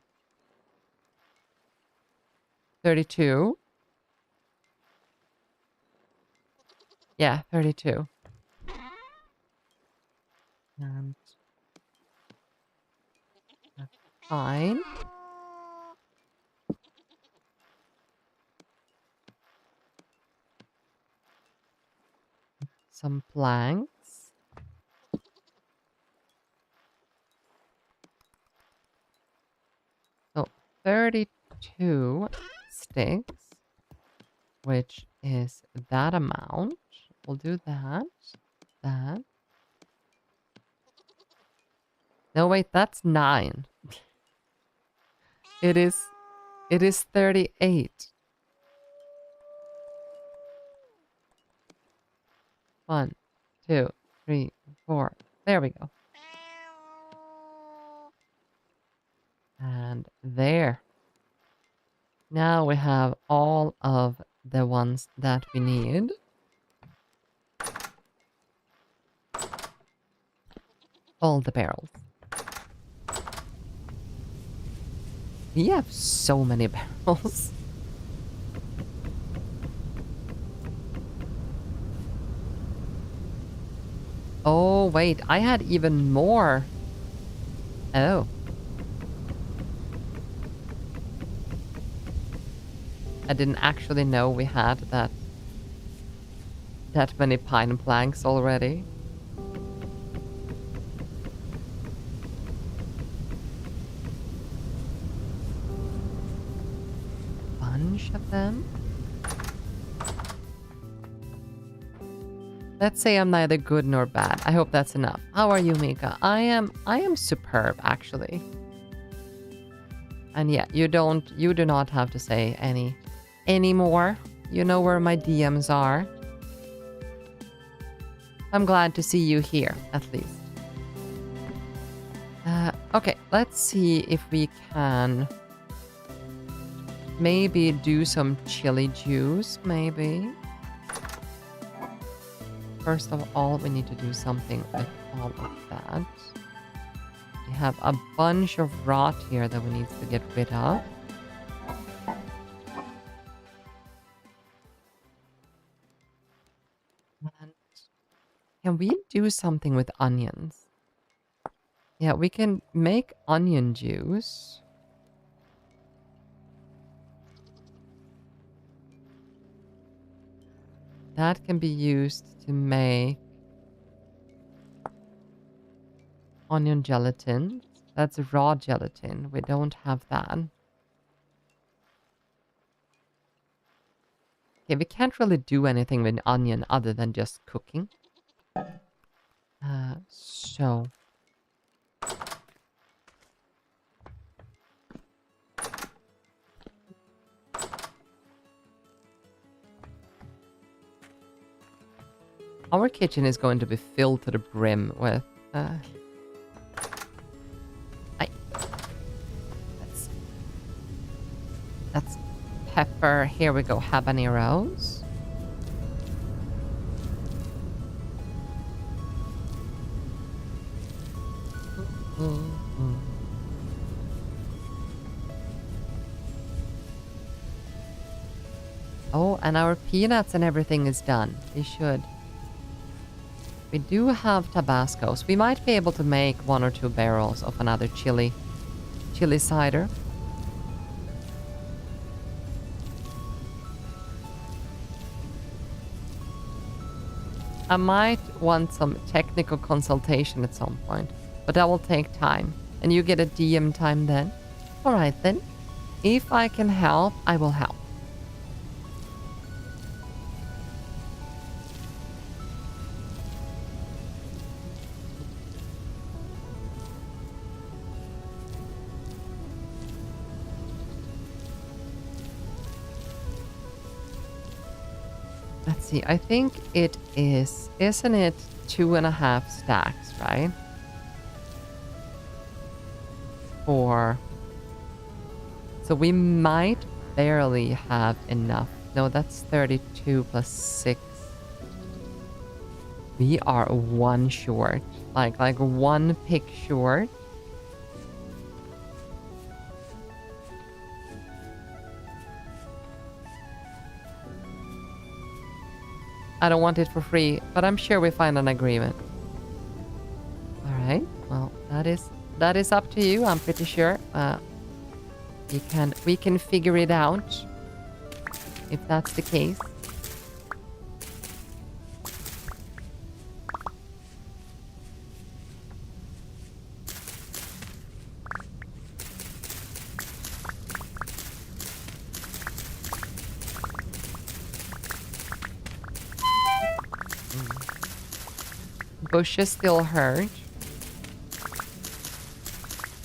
32. Yeah, 32. And that's fine. Some planks. So 32 sticks, which is that amount. We'll do that. That. No, wait, that's 9. It is 38. 1, 2, 3, 4. There we go. And there. Now we have all of the ones that we need. All the barrels. We have so many barrels. Oh, wait. I had even more. Oh. I didn't actually know we had that many pine planks already. Bunch of them. Let's say I'm neither good nor bad. I hope that's enough. How are you, Miwca? I am superb, actually. And yeah, you do not have to say any more. You know where my DMs are. I'm glad to see you here, at least. Okay, let's see if we can maybe do some chili juice, maybe. First of all, we need to do something with all of that. We have a bunch of rot here that we need to get rid of. And can we do something with onions? Yeah, we can make onion juice. That can be used to make onion gelatin. That's raw gelatin. We don't have that. Okay, we can't really do anything with onion other than just cooking. So... Our kitchen is going to be filled to the brim with... That's pepper. Here we go, habaneros. Oh, and our peanuts and everything is done. We should. We do have Tabascos. We might be able to make 1 or 2 barrels of another chili cider. I might want some technical consultation at some point, but that will take time. And you get a DM time then? Alright then. If I can help, I will help. Let's see, I think it is, isn't it 2.5 stacks, right? So we might barely have enough. No, that's 32 plus 6. We are 1 short, like 1 pick short. I don't want it for free, but I'm sure we find an agreement. All right. Well, that is up to you. I'm pretty sure. We can figure it out if that's the case. Bushes still hurt.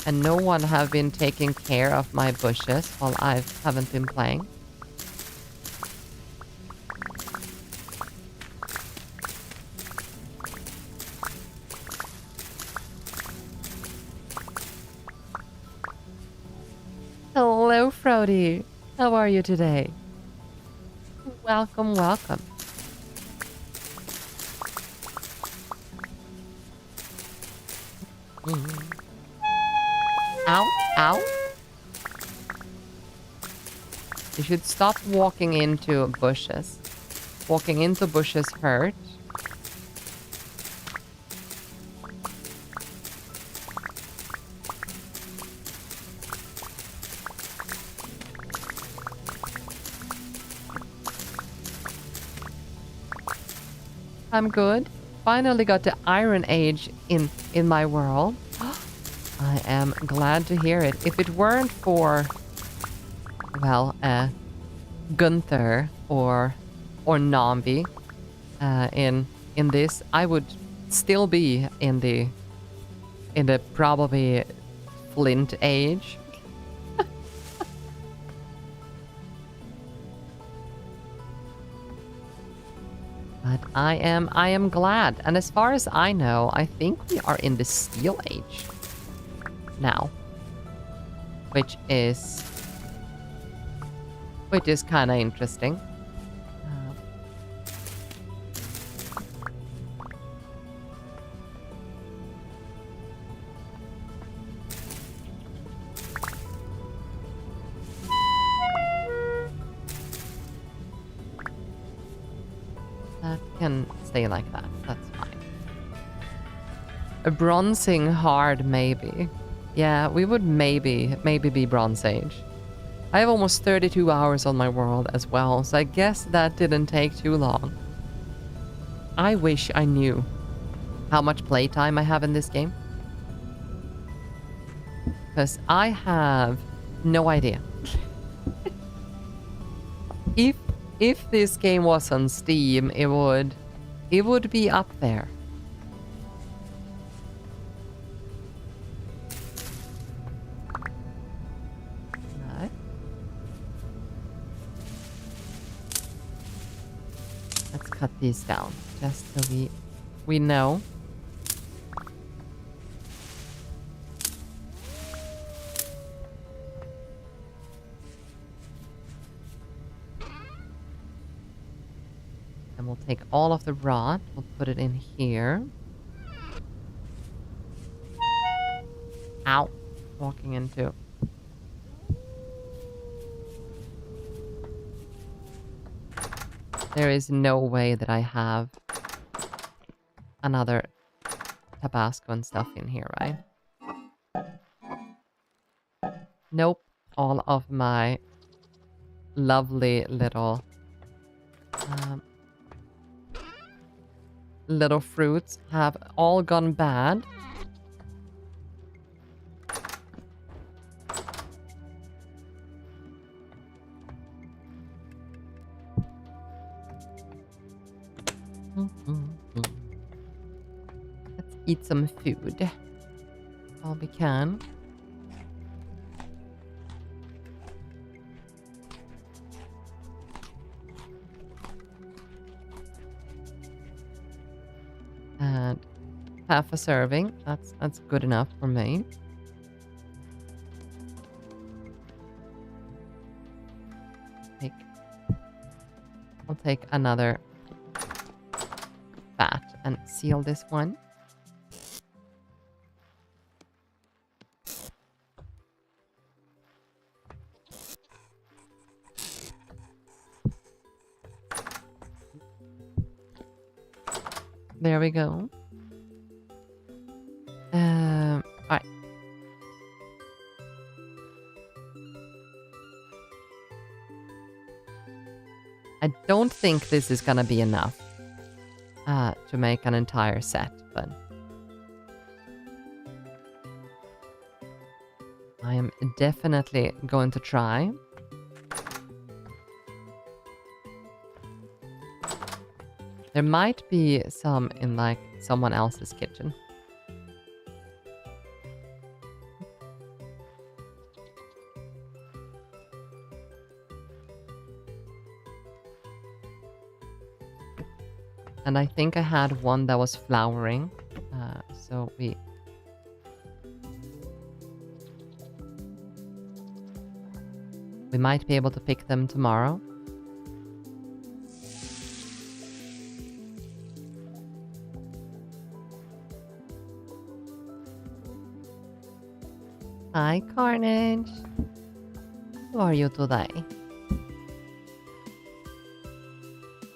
And no one have been taking care of my bushes while I haven't been playing. Hello, Frody. How are you today? Welcome, welcome. Ow, ow. You should stop walking into bushes. Walking into bushes hurt. I'm good. Finally got the Iron Age in my world. I am glad to hear it. If it weren't for, well, Gunther or Nambi in this, I would still be in the probably Flint Age. But I am glad. And as far as I know, I think we are in the Steel Age now. Which is kind of interesting. That can stay like that. That's fine. A bronzing hard, maybe. Yeah, we would maybe be Bronze Age. I have almost 32 hours on my world as well, so I guess that didn't take too long. I wish I knew how much playtime I have in this game. Because I have no idea. If this game was on Steam, it would be up there. Right. Let's cut these down just so we know. And we'll take all of the rot, we'll put it in here. Ow. Walking into. There is no way that I have another Tabasco and stuff in here, right? Nope. All of my lovely little little fruits have all gone bad. Let's eat some food. All we can. And half a serving. That's good enough for me. I'll take another fat and seal this one. There we go. Alright. I don't think this is gonna be enough to make an entire set, but I am definitely going to try. There might be some in, like, someone else's kitchen. And I think I had one that was flowering. So we might be able to pick them tomorrow. Hi, Carnage. How are you today?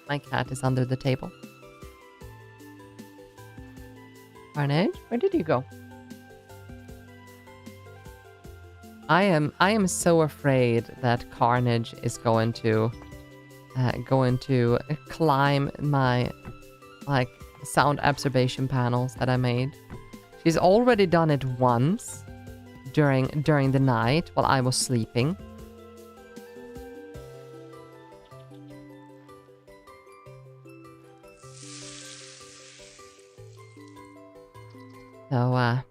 My cat is under the table. Carnage, where did you go? I am so afraid that Carnage is going to climb my like sound absorption panels that I made. She's already done it once during the night while I was sleeping. So,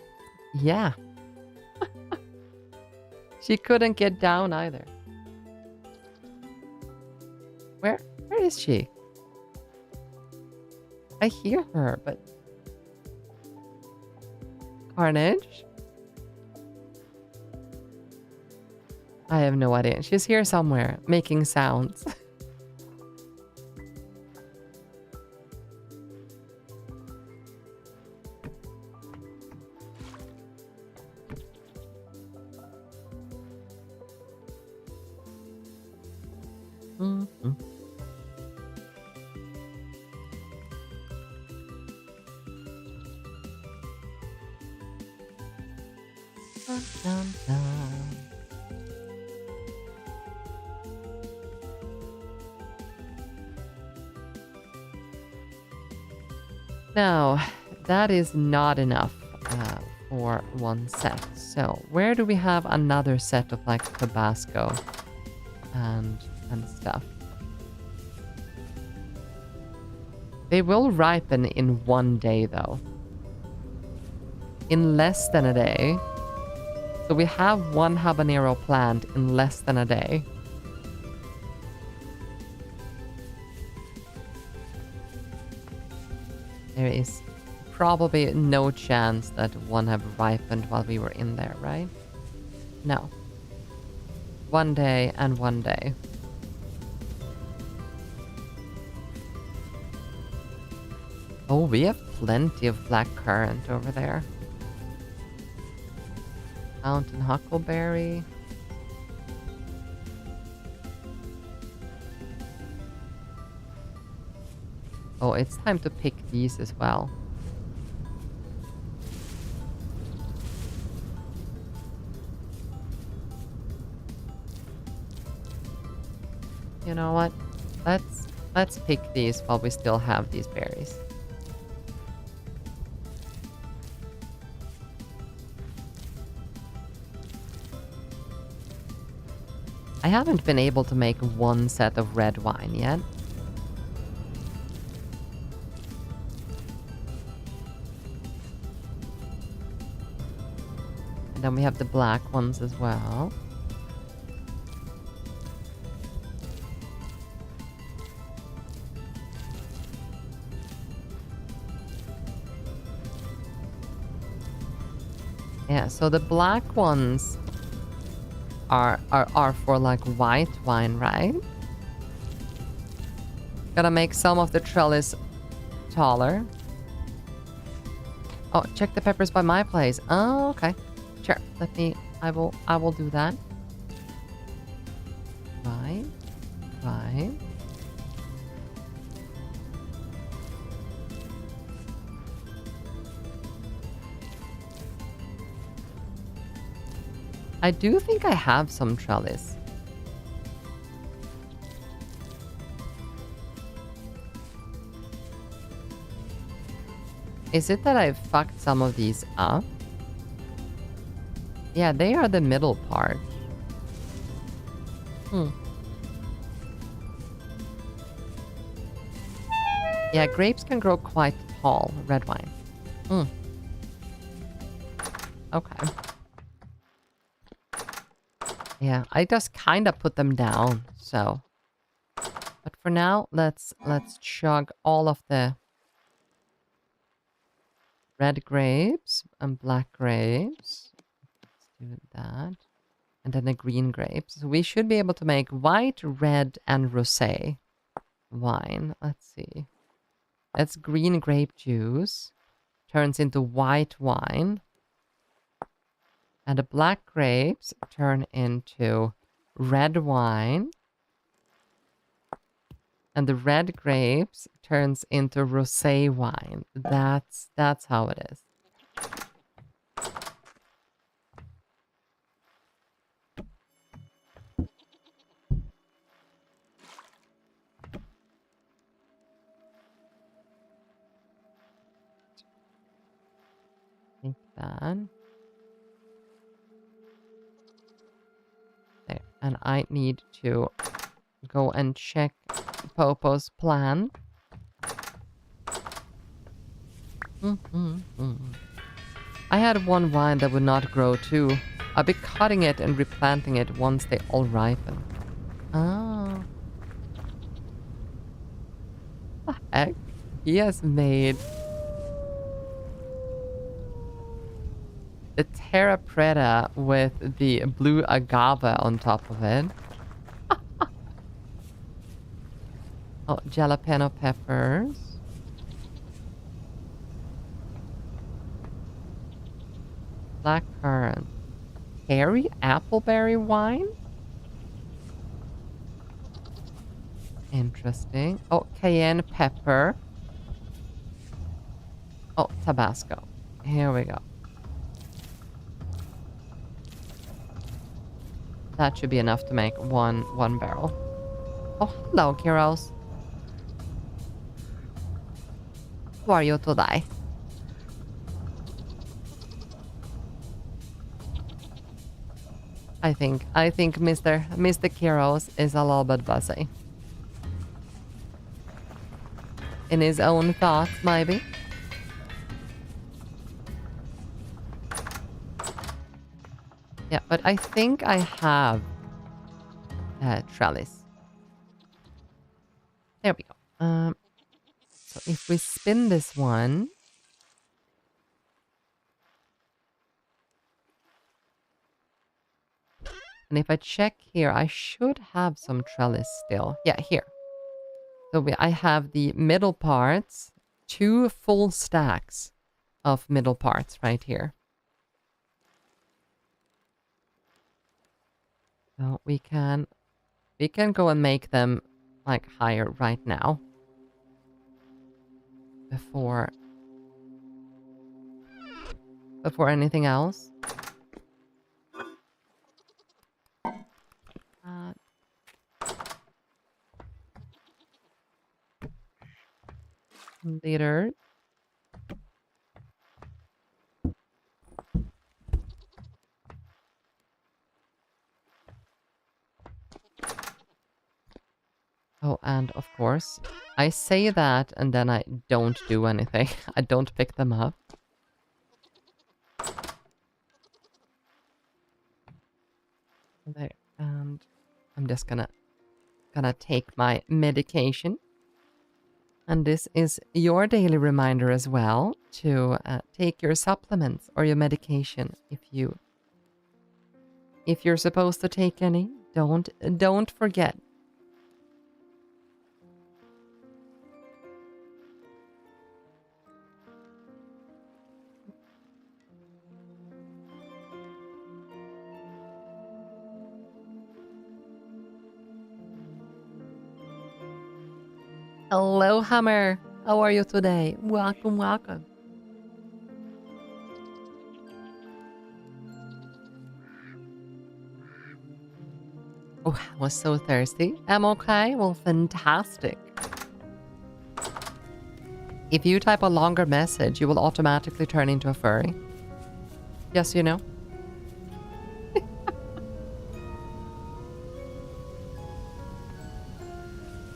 yeah. She couldn't get down either. Where is she? I hear her, but... Carnage? I have no idea. She's here somewhere, making sounds. Mm-hmm. Dun, dun, dun. Now, that is not enough for one set. So, where do we have another set of like Tabasco and stuff? They will ripen in one day though. In less than a day. So we have one habanero plant in less than a day. There is probably no chance that one have ripened while we were in there, right? No. 1 day and 1 day. Oh, we have plenty of black currant over there. Mountain huckleberry. Oh, it's time to pick these as well. You know what? Let's pick these while we still have these berries. I haven't been able to make one set of red wine yet. And then we have the black ones as well. Yeah, so the black ones are for like white wine, right? Gotta make some of the trellis taller. Oh, check the peppers by my place. Oh, okay. Sure. I will do that. Right. Right. I do think I have some trellis. Is it that I fucked some of these up? Yeah, they are the middle part. Yeah, grapes can grow quite tall, red wine. Okay. Yeah, I just kind of put them down, so. But for now, let's chug all of the red grapes and black grapes. Let's do that. And then the green grapes. So we should be able to make white, red, and rosé wine. Let's see. That's green grape juice. Turns into white wine. And the black grapes turn into red wine. And the red grapes turns into rosé wine. That's how it is. that. There. And I need to go and check Popo's plant. I had one vine that would not grow too. I'll be cutting it and replanting it once they all ripen. Oh. What the heck? He has made the Terra Preta with the blue agave on top of it. Oh, jalapeno peppers. Blackcurrant. Cherry appleberry wine? Interesting. Oh, cayenne pepper. Oh, Tabasco. Here we go. That should be enough to make one barrel. Oh, hello, Kiros. How are you today? I think Mr. Kiros is a little bit busy. In his own thoughts, maybe. Yeah, but I think I have trellis. There we go. So if we spin this one. And if I check here, I should have some trellis still. Yeah, here. So I have the middle parts, 2 full stacks of middle parts right here. So we can go and make them like higher right now. Before anything else. Later. Oh, and of course, I say that and then I don't do anything. I don't pick them up. There, and I'm just gonna take my medication. And this is your daily reminder as well to take your supplements or your medication if you're supposed to take any. Don't forget. Hello, Hammer. How are you today? Welcome, welcome. Oh, I was so thirsty. I'm okay. Well, fantastic. If you type a longer message, you will automatically turn into a furry. Yes, you know.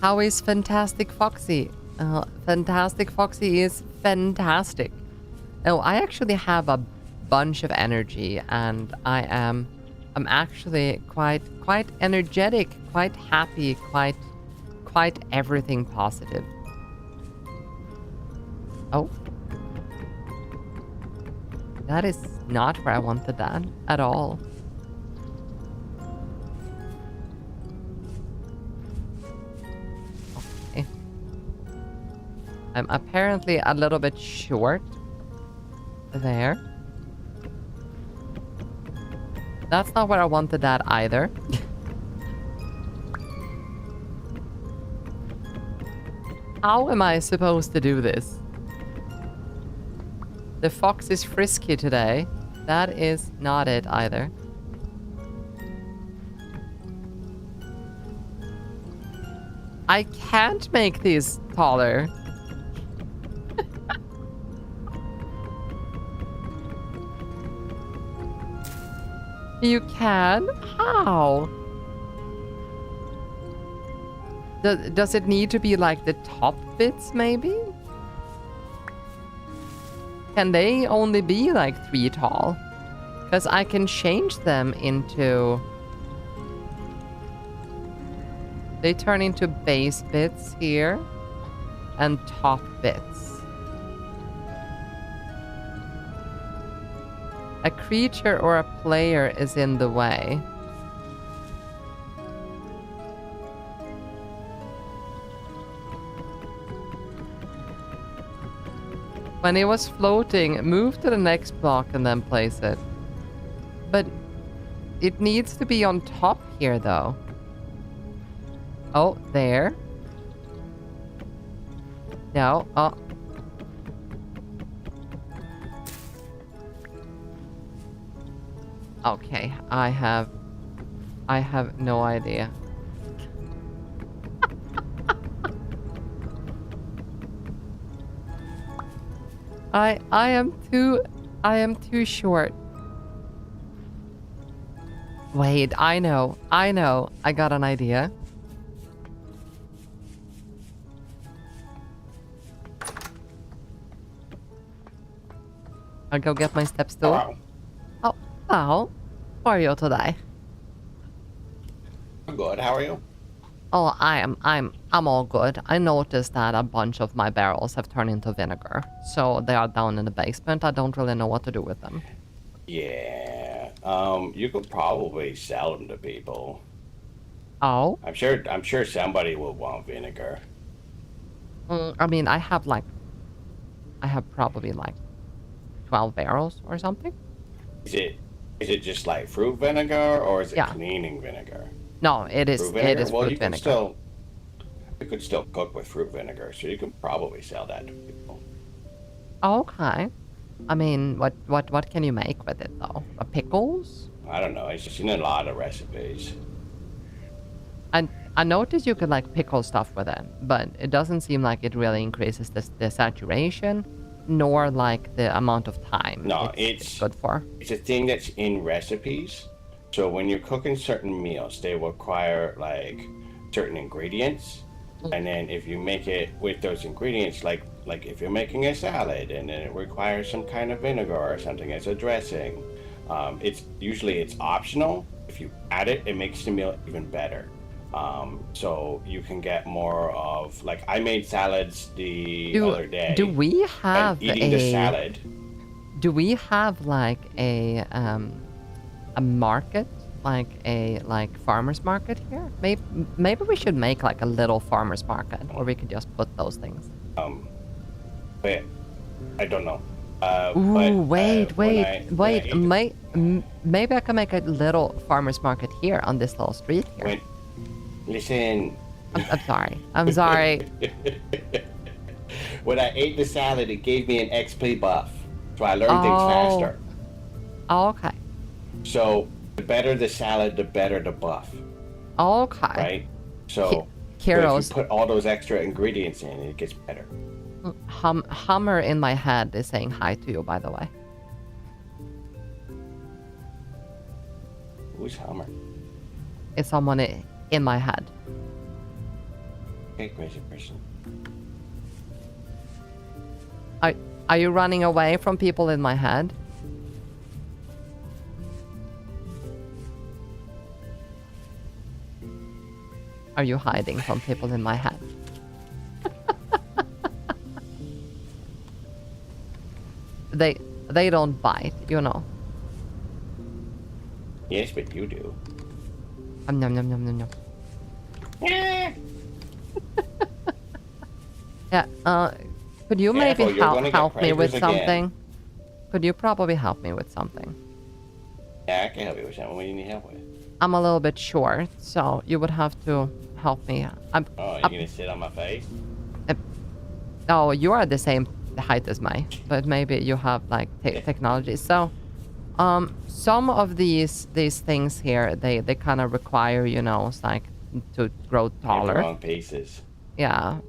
How is Fantastic Foxy? Fantastic Foxy is fantastic. Oh, I actually have a bunch of energy and I'm actually quite energetic, quite happy, quite everything positive. Oh. That is not where I wanted that at all. I'm apparently a little bit short there. That's not where I wanted that either. How am I supposed to do this? The fox is frisky today. That is not it either. I can't make these taller. You can? How? Does it need to be like the top bits, maybe? Can they only be like 3 tall? Because I can change them into... They turn into base bits here and top bits. A creature or a player is in the way. When it was floating, move to the next block and then place it. But it needs to be on top here, though. Oh, there. No, oh. Okay, I have no idea. I am too short. Wait, I know. I got an idea. I'll go get my step stool. Hello. Oh, how are you today? I'm good. How are you? Oh, I'm all good. I noticed that a bunch of my barrels have turned into vinegar, so they are down in the basement. I don't really know what to do with them. Yeah. You could probably sell them to people. Oh? I'm sure somebody will want vinegar. I mean, I have probably like 12 barrels or something. Is it just like fruit vinegar or is it Yeah. cleaning vinegar? No, it is Fruit vinegar? Well, fruit you can vinegar. you could still cook with fruit vinegar, so you can probably sell that to people. Okay. I mean, what can you make with it though? Pickles? I don't know. It's just in a lot of recipes. And I noticed you could like pickle stuff with it, but it doesn't seem like it really increases the saturation, nor like the amount of time. No, it's good for. It's a thing that's in recipes. So when you're cooking certain meals, they require like certain ingredients, and then if you make it with those ingredients, like if you're making a salad and then it requires some kind of vinegar or something as a dressing, it's usually optional. If you add it, it makes the meal even better. So you can get more of like I made salads the other day. Do we have eating the salad? Do we have like a market, like farmers market here? Maybe we should make like a little farmers market, or we could just put those things. But I don't know. Ooh, wait. Maybe I can make a little farmers market here on this little street here. Listen. I'm sorry. I'm sorry. When I ate the salad, it gave me an XP buff, so I learned things faster. Oh, okay. So the better the salad, the better the buff. Okay. Right. So Heroes. if you put all those extra ingredients in, it gets better. Hummer in my head is saying hi to you, by the way. Who's Hummer? It's someone in my head. Okay, crazy person. Are you running away from people in my head? Are you hiding from people in my head? They don't bite, you know. Yes, but you do. Nom nom nom nom nom. Yeah, could you maybe help me with something? Could you probably help me with something? Yeah, I can help you with something. What do you need help with? I'm a little bit short, so you would have to help me. You're gonna sit on my face? Oh, you are the same height as me, but maybe you have like technology. So, some of these things here, they kind of require, you know, it's like to grow taller. Wrong pieces. Yeah.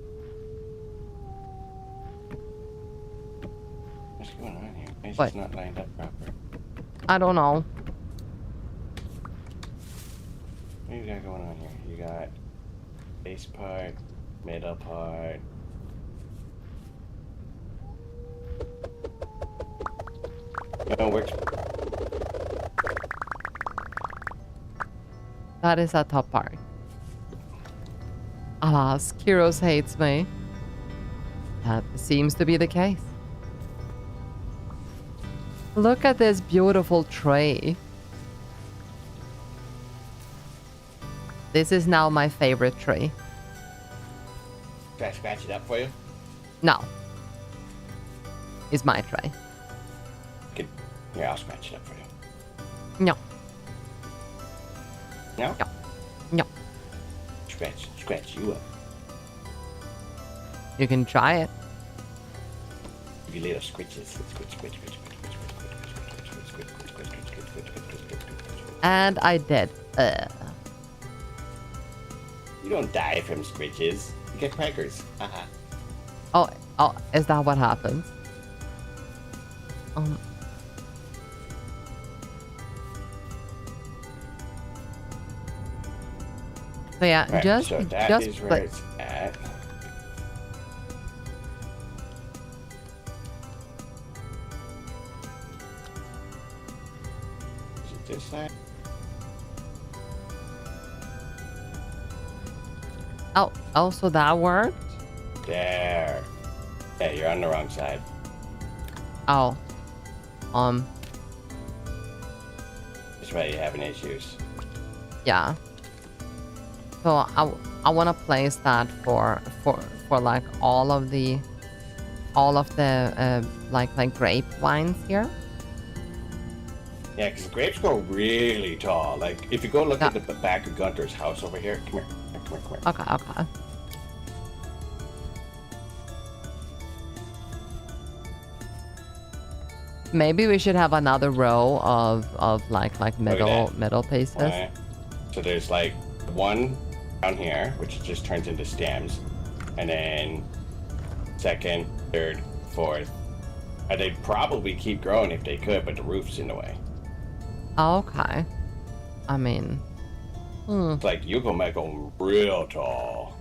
What's going on here? It's What? not lined up proper. I don't know. What you got going on here? You got base part, middle part. No, works. That is a top part. Alas, Kyros hates me. That seems to be the case. Look at this beautiful tray. This is now my favorite tray. Can I scratch it up for you? No. It's my tray. Here, I'll scratch it up for you. No. No? No. No. Scratch you up. You can try it. You little scritches. And I did. You don't die from scritches. You get crackers. Oh, is that what happens? So yeah, Right, just so that just is where like it's at. Is it this side? oh, so that worked? There. Yeah, you're on the wrong side. Oh. That's why you're having issues. Yeah. So I want to place that for like all of the like grape wines here. Yeah, because grapes go really tall. Like, if you go look Yeah. at the back of Gunter's house over here. Come here. Come here. Okay. Maybe we should have another row of like middle pieces. Right. So there's like one down here, which just turns into stems. And then second, third, fourth. And they'd probably keep growing if they could, but the roof's in the way. Okay. I mean, It's like you can make them real tall.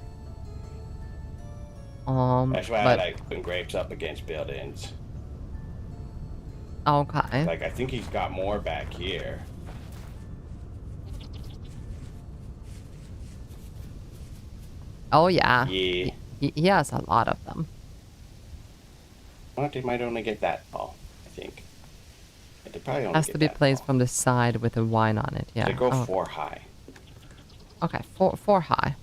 That's why I like putting grapes up against buildings. Okay. Like, I think he's got more back here. Oh yeah. Yeah. He has a lot of them. Well, they might only get that tall, I think. They probably only Has get to be that placed tall. from the side with a wine on it. Yeah. They go Oh, 4 high. okay. Four high.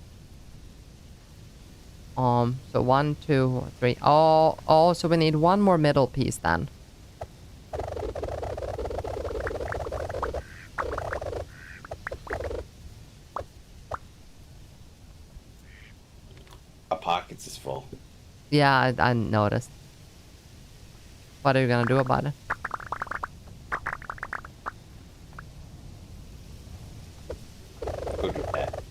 So 1, 2, 3. Oh. So we need one more middle piece then. Our pockets is full. Yeah, I noticed. What are you gonna do about it? Go do that.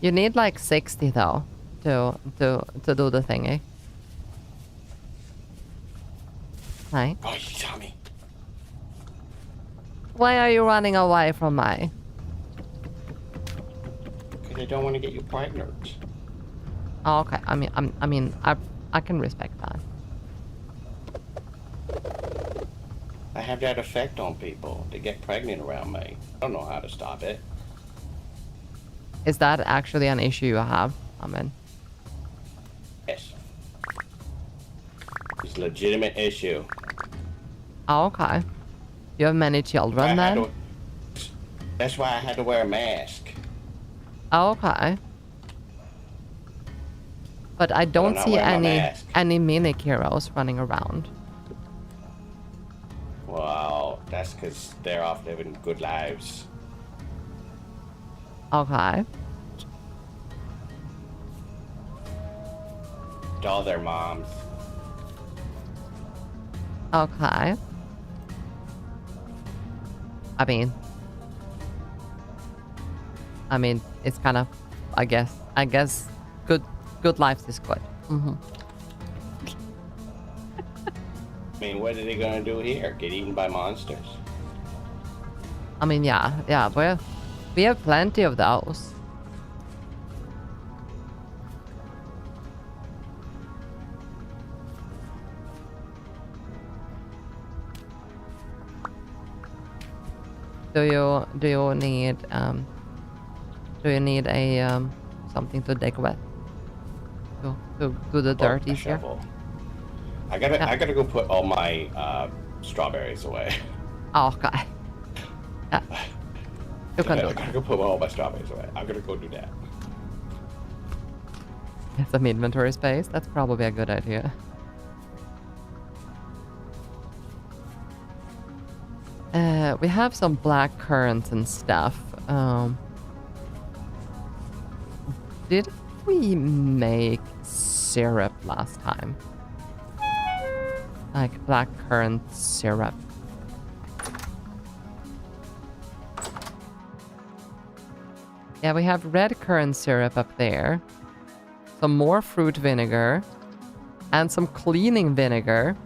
You need like 60 though to do the thingy. Right? Oh, you saw me. Why are you running away from me? Because I don't want to get you pregnant. Oh, okay. I mean, I can respect that. I have that effect on people. They get pregnant around me. I don't know how to stop it. Is that actually an issue you have? I mean, Yes. It's a legitimate issue. oh, okay. You have many children then? That's why I had to wear a mask. Oh, okay. But I don't not see wear my mask. any mini heroes running around. Well, that's because they're off living good lives. Okay. To all their moms. Okay. I mean, it's kind of, I guess, good lives is good. Mm-hmm. I mean, what are they gonna do here? Get eaten by monsters? I mean, yeah, we have plenty of those. Do you need a something to dig with? To do the dirt A easier? shovel. I gotta go put all my strawberries away. Oh, okay. Yeah. You can do I that. gotta go put all my strawberries away. I'm gonna go do that. Get some inventory space. That's probably a good idea. We have some black currants and stuff. Did we make syrup last time? Like black currant syrup. Yeah, we have red currant syrup up there. Some more fruit vinegar. And some cleaning vinegar.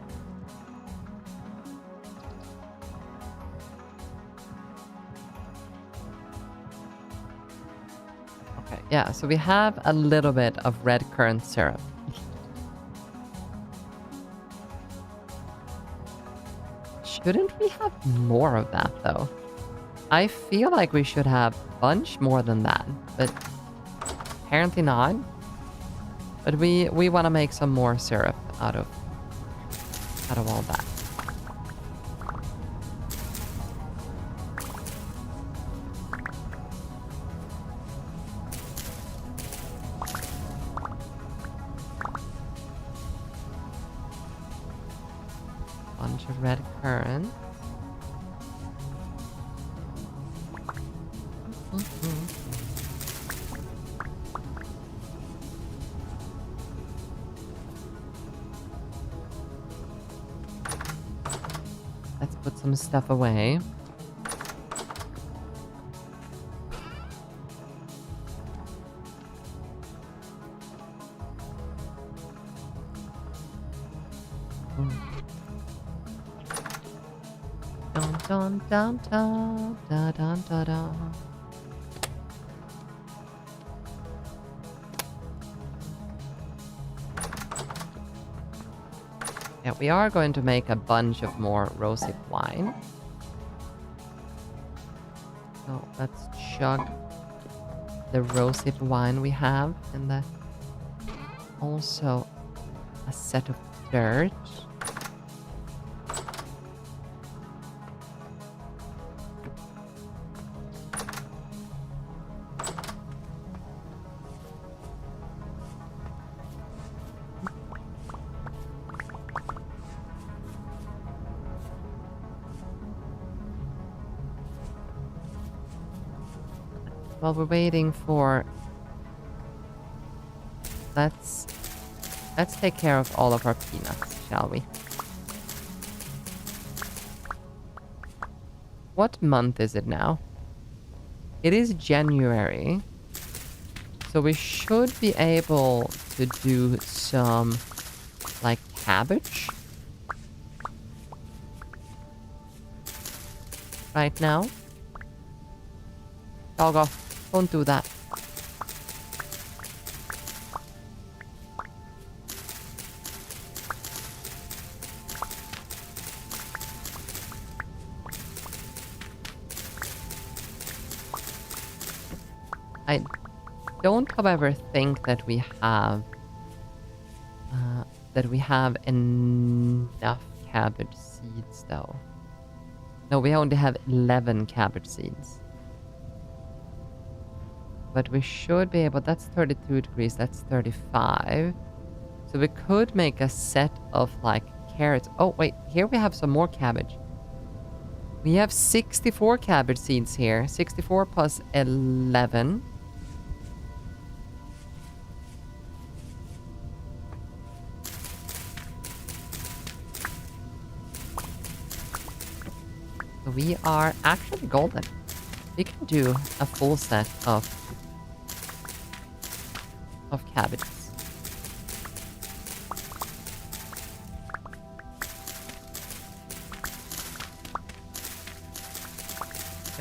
Okay, yeah, so we have a little bit of red currant syrup. Shouldn't we have more of that, though? I feel like we should have a bunch more than that, but apparently not. But we want to make some more syrup out of all that. Bunch of red currant. Let's put some stuff away. Dun dun dun dun dun dun dun dun. Yeah, we are going to make a bunch of more rosy wine. So let's chug the rosy wine we have, and also a set of dirt. While we're waiting for... Let's take care of all of our peanuts, shall we? What month is it now? It is January. So we should be able to do some, like, cabbage right now. Doggo, don't do that. I don't, however, think that we have enough cabbage seeds, though. No, we only have 11 cabbage seeds. But we should be able... That's 32 degrees, that's 35. So we could make a set of, like, carrots. Oh, wait, here we have some more cabbage. We have 64 cabbage seeds here. 64 plus 11. So we are actually golden. We can do a full set of cabbages.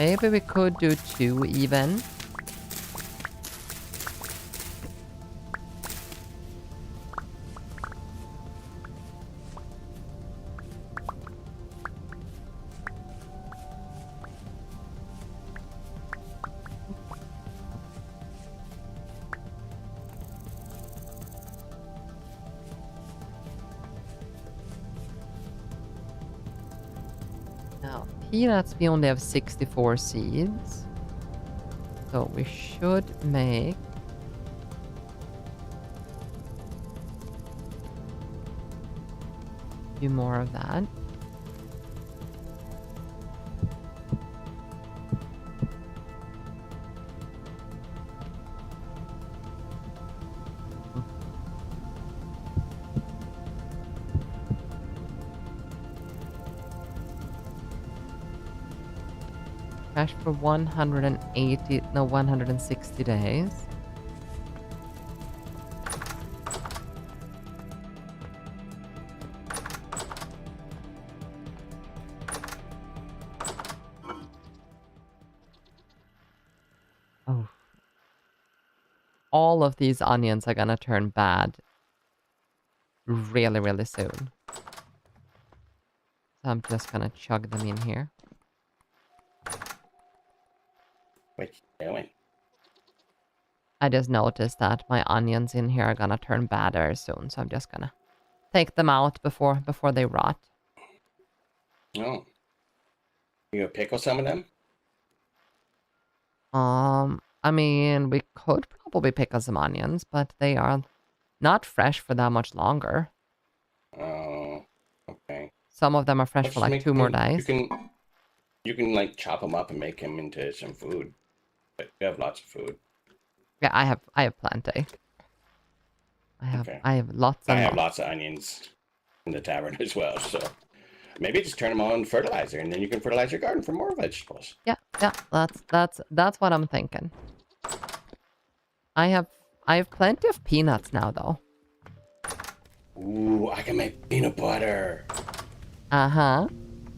Maybe we could do 2 even. Now, peanuts, we only have 64 seeds. So we should make... a few more of that. Cash for 160 days. Oh. All of these onions are gonna turn bad really, really soon. So I'm just gonna chug them in here. What you doing? I just noticed that my onions in here are gonna turn bad very soon, so I'm just gonna take them out before they rot. Oh. You gonna pickle some of them? I mean, we could probably pickle some onions, but they are not fresh for that much longer. Oh, okay. Some of them are fresh for like 2 more days. You can like chop them up and make them into some food. But you have lots of food. Yeah, I have plenty. I have lots and I have lots. lots of onions in the tavern as well, so maybe just turn them on fertilizer and then you can fertilize your garden for more vegetables. Yeah, that's what I'm thinking. I have plenty of peanuts now though. Ooh, I can make peanut butter. Uh-huh.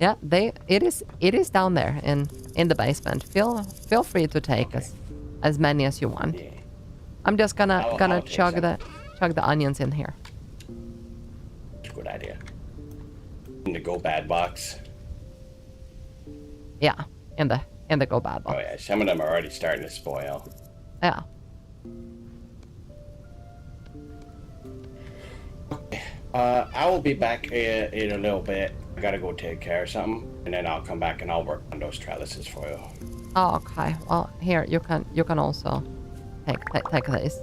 Yeah, it is down there in the basement. Feel free to take as many as you want. Yeah. I'm just I'll take chug some. the onions in here. That's a good idea. In the go bad box. Yeah, in the go bad Oh box. yeah, some of them are already starting to spoil. Yeah. I will be back in a little bit. I gotta go take care of something, and then I'll come back and I'll work on those trellises for you. Oh, okay. Well, here you can also take these.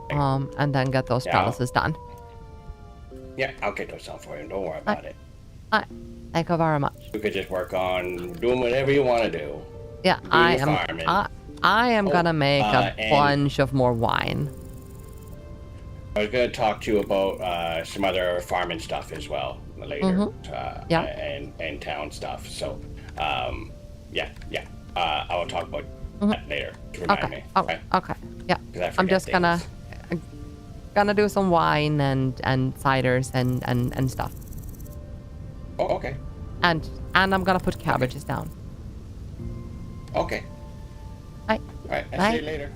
And then get those trellises done. Yeah, I'll get those done for you. Don't worry about it. Thank you very much. You could just work on doing whatever you want to do. Yeah, Do I your am. farming. I am gonna make a and- bunch of more wine. I was gonna talk to you about some other farming stuff as well later. Yeah. And town stuff. So, yeah. I will talk about that later. To remind me. Okay. Okay. Yeah. 'Cause I I'm forget just things. gonna do some wine and ciders and stuff. Oh, okay. And I'm gonna put cabbages down. Okay. Bye. All right. I'll Bye. see you later.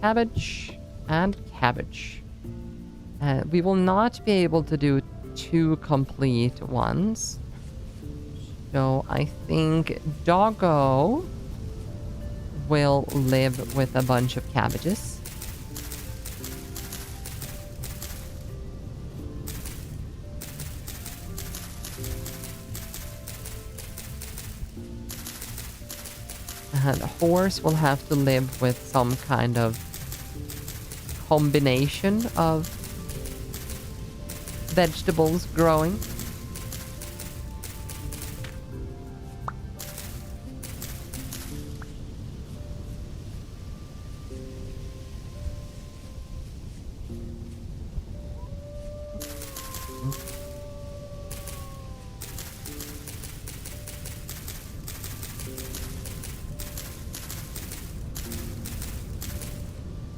Cabbage and cabbage. We will not be able to do 2 complete ones. So I think Doggo will live with a bunch of cabbages. And Horse will have to live with some kind of combination of vegetables growing.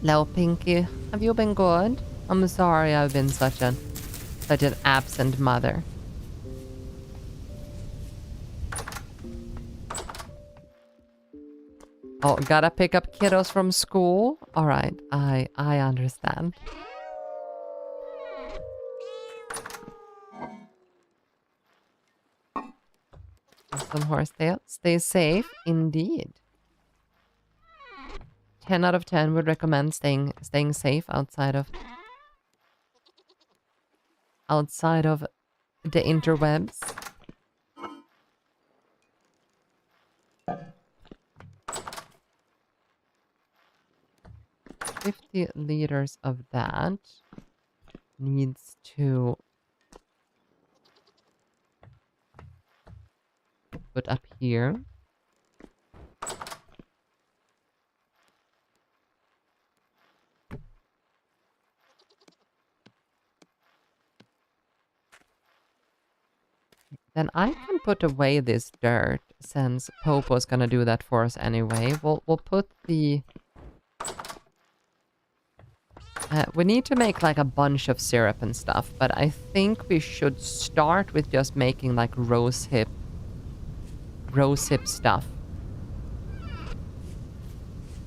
Hello, Pinky. Have you been good? I'm sorry I've been such an absent mother. Oh, gotta pick up kiddos from school? Alright, I understand. Some Horsetail. Stay safe, indeed. 10 out of 10 would recommend staying safe outside of the interwebs. 50 liters of that needs to put up here. Then I can put away this dirt since Popo's gonna do that for us anyway. We'll put the... we need to make like a bunch of syrup and stuff, but I think we should start with just making like rosehip stuff.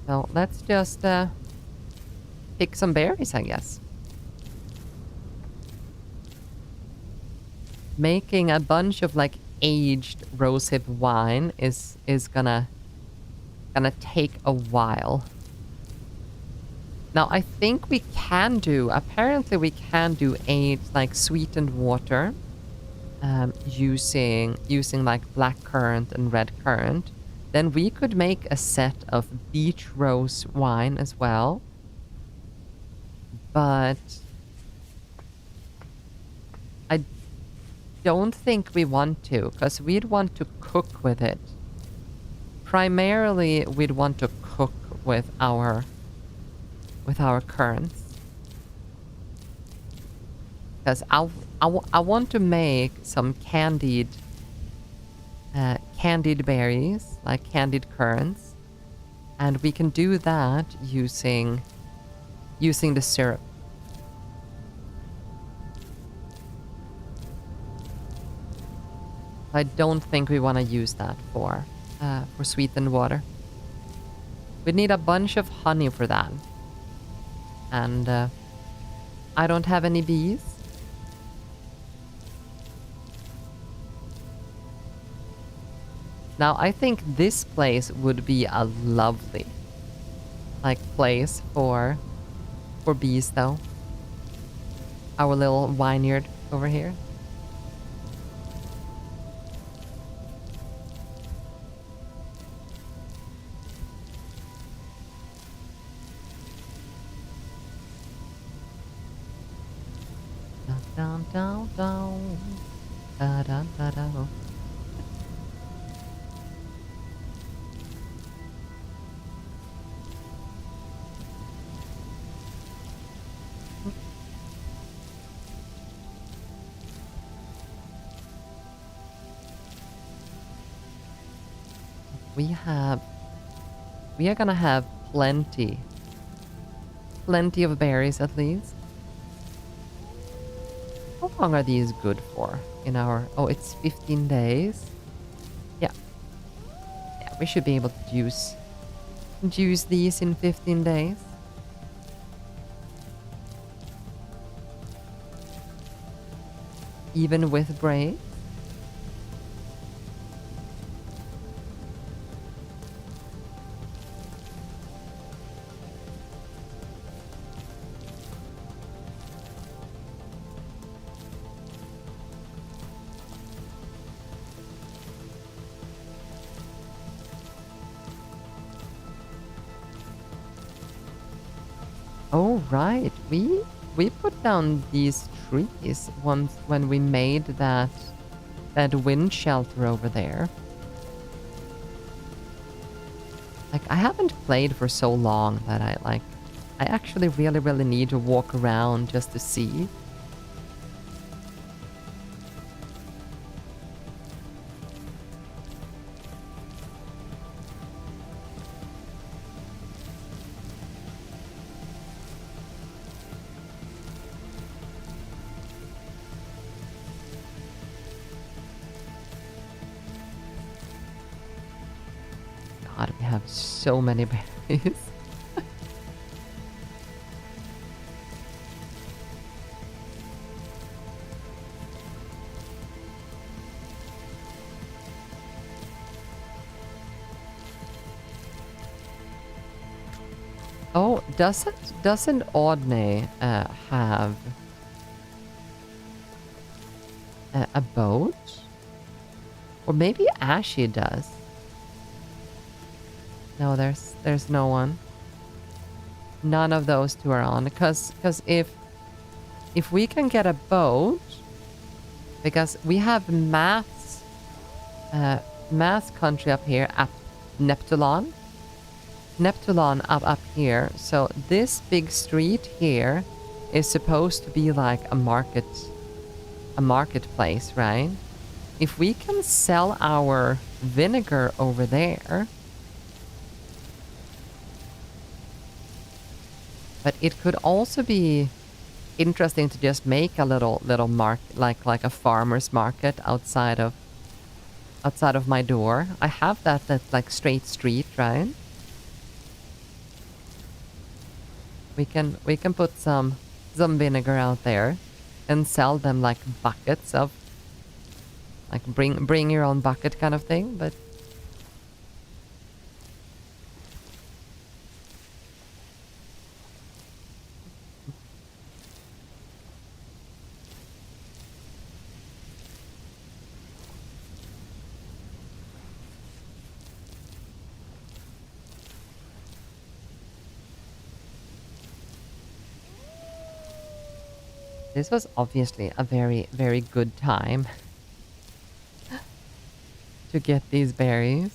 So let's just pick some berries, I guess. Making a bunch of like aged rosehip wine is gonna take a while. Now I think apparently we can do aged like sweetened water using like black currant and red currant. Then we could make a set of beach rose wine as well. But I don't think we want to, because we'd want to cook with it. Primarily, we'd want to cook with our currants. Because I want to make some candied berries, like candied currants, and we can do that using the syrup. I don't think we want to use that for sweetened water. We'd need a bunch of honey for that. And I don't have any bees. Now, I think this place would be a lovely place for bees, though. Our little vineyard over here. Down, down, down, da, da, da, da. We are gonna have plenty of berries at least. How long are these good for in our... Oh, it's 15 days. Yeah. Yeah, we should be able to juice these in 15 days. Even with braids. Oh, right. We put down these trees once when we made that wind shelter over there. Like, I haven't played for so long that I actually really need to walk around just to see. God, we have so many berries. Oh, doesn't Audney have a boat? Or maybe Ashy does. No, there's no one. None of those two are on, because if we can get a boat, because we have maths country up here at Neptulon up here. So this big street here is supposed to be like a marketplace, right? If we can sell our vinegar over there, but it could also be interesting to just make a little market, like a farmer's market outside of my door. I have that's like straight street, right? We can put some vinegar out there and sell them like buckets of, like bring your own bucket kind of thing, but this was obviously a very, very good time to get these berries.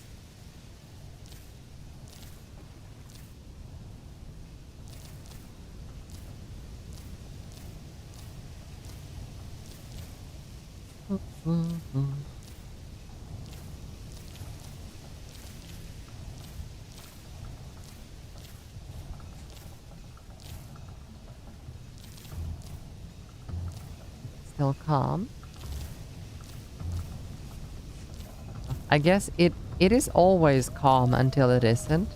Still calm. I guess it is always calm until it isn't.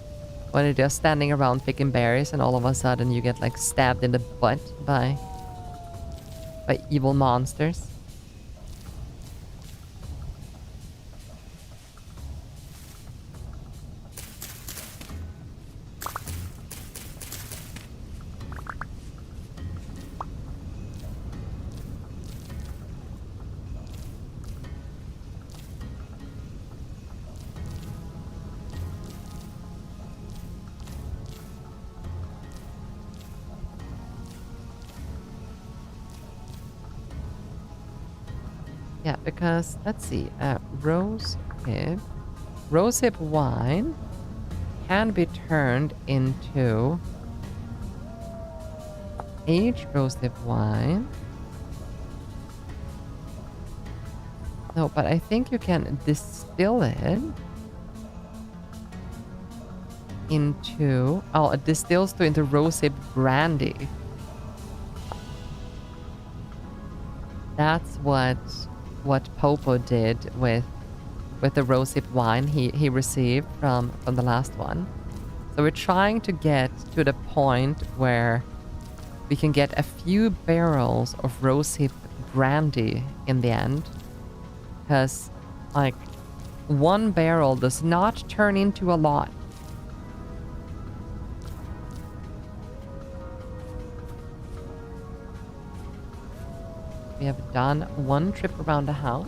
When you're just standing around picking berries and all of a sudden you get like stabbed in the butt by evil monsters. Yeah, because let's see, rosehip wine can be turned into aged rosehip wine. No, but I think you can distill it into, oh, it distills into rosehip brandy. That's what Popo did with the rosehip wine he received from the last one. So we're trying to get to the point where we can get a few barrels of rosehip brandy in the end. Because, like, one barrel does not turn into a lot. We have done one trip around the house.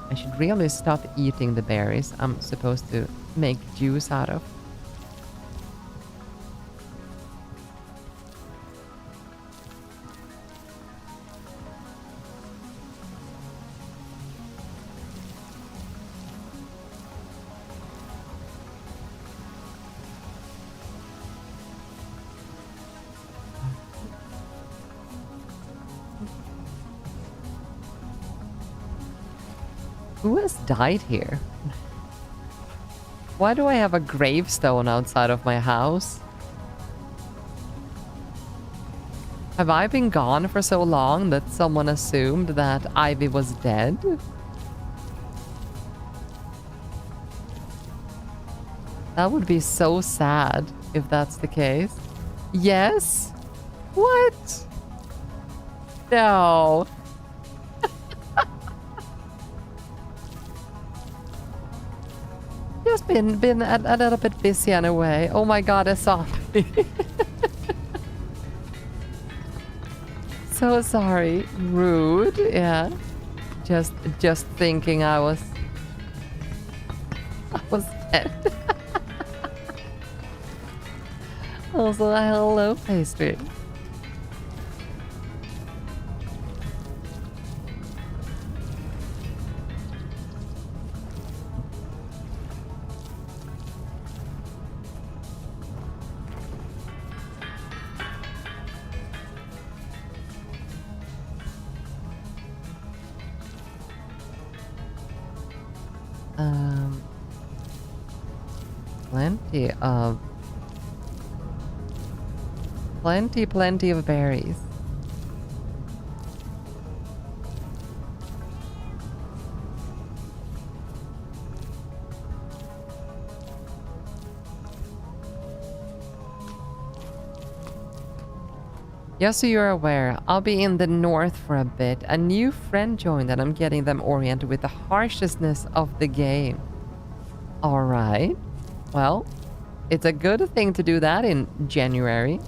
I should really stop eating the berries I'm supposed to make juice out of. Who has died here? Why do I have a gravestone outside of my house? Have I been gone for so long that someone assumed that Ivy was dead? That would be so sad if that's the case. Yes? What? No. Just been a little bit busy anyway. Oh my god, a zombie. So sorry. Rude, yeah. Just thinking I was dead. Also, hello, pastry. Plenty of berries. Just so you're aware, I'll be in the north for a bit. A new friend joined and I'm getting them oriented with the harshness of the game. Alright. Well, it's a good thing to do that in January.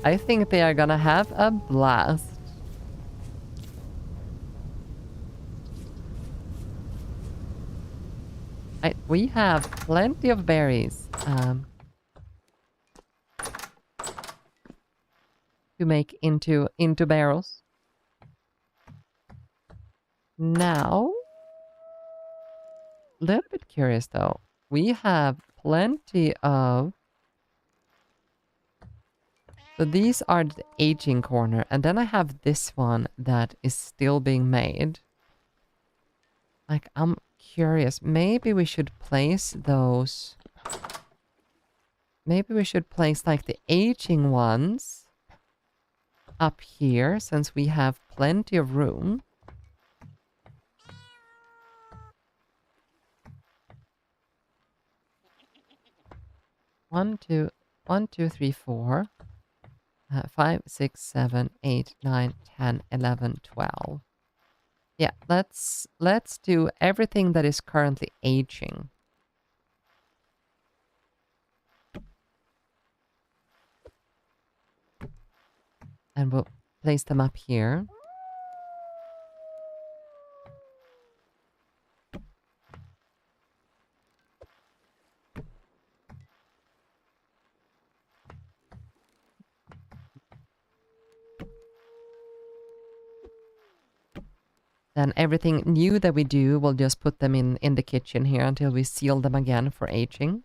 I think they are gonna have a blast. We have plenty of berries to make into barrels. Now, a little bit curious though. We have plenty of... So these are the aging corner, and then I have this one that is still being made. Like, I'm curious. Maybe we should place those... Maybe we should place, like, the aging ones up here, since we have plenty of room. One, two, 3, 4... 5, 6, 7, 8, 9, 10, 11, 12. Yeah, let's do everything that is currently aging. And we'll place them up here. Then everything new that we do, we'll just put them in the kitchen here until we seal them again for aging.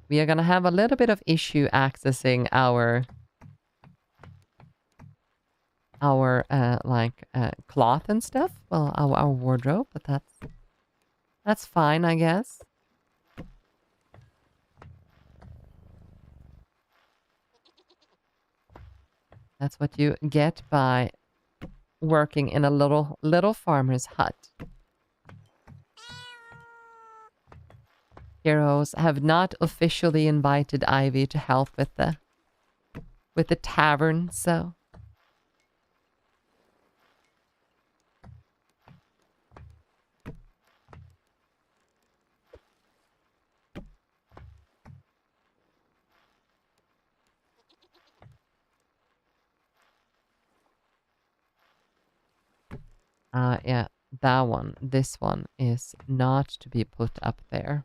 We are gonna have a little bit of issue accessing our cloth and stuff. Well, our wardrobe, but that's fine, I guess. That's what you get by working in a little farmer's hut. Heroes have not officially invited Ivy to help with the tavern, so... Yeah, that one. This one is not to be put up there.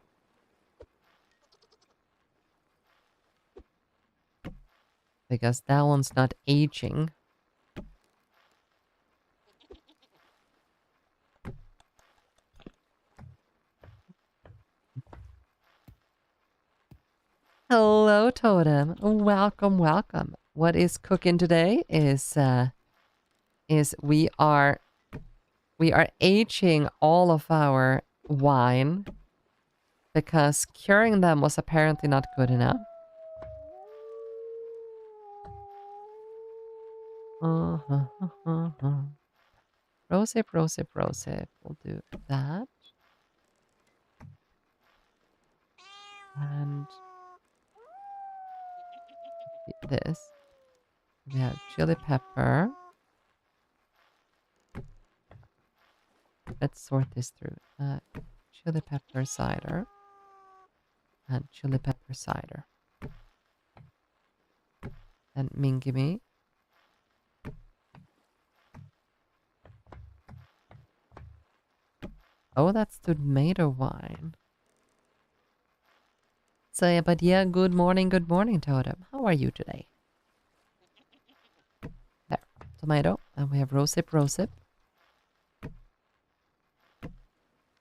Because that one's not aging. Hello, Totem. Welcome, welcome. What is cooking today is we are aging all of our wine because curing them was apparently not good enough. Rosip, rosip, rosip. We'll do that. And this. We have chili pepper. Let's sort this through. Chili pepper cider. And chili pepper cider. And mingimi. Oh, that's tomato wine. So, yeah, but yeah, good morning, Totem. How are you today? There, tomato. And we have rosip, rosip.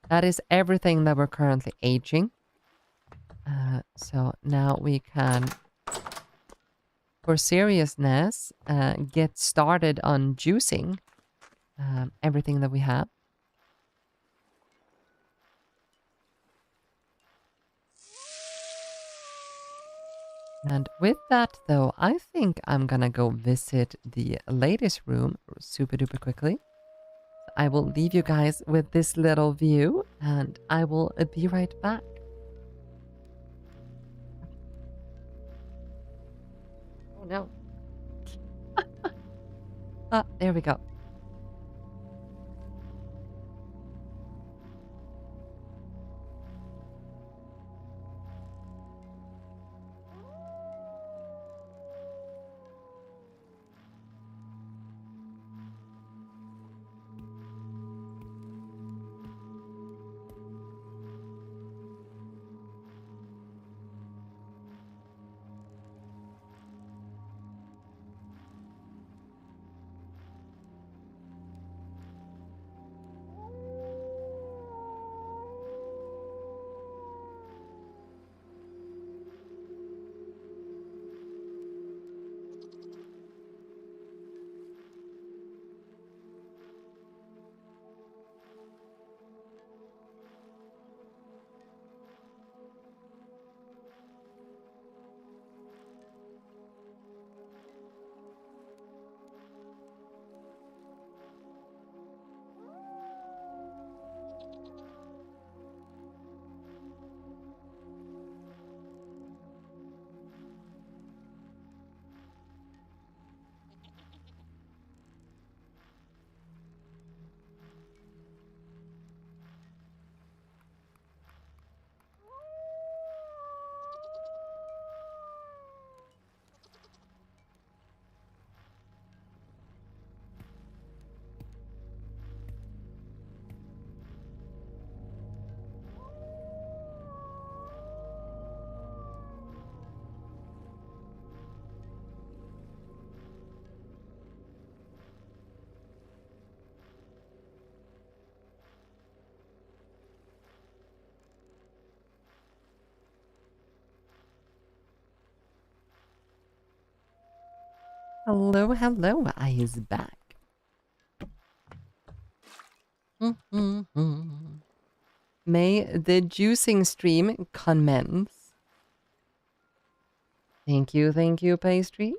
That is everything that we're currently aging. So now we can, for seriousness, get started on juicing everything that we have. And with that, though, I think I'm gonna go visit the ladies' room super duper quickly. I will leave you guys with this little view, and I will be right back. Oh no. Ah, there we go. Hello, hello, I is back. May the juicing stream commence. Thank you, pastry.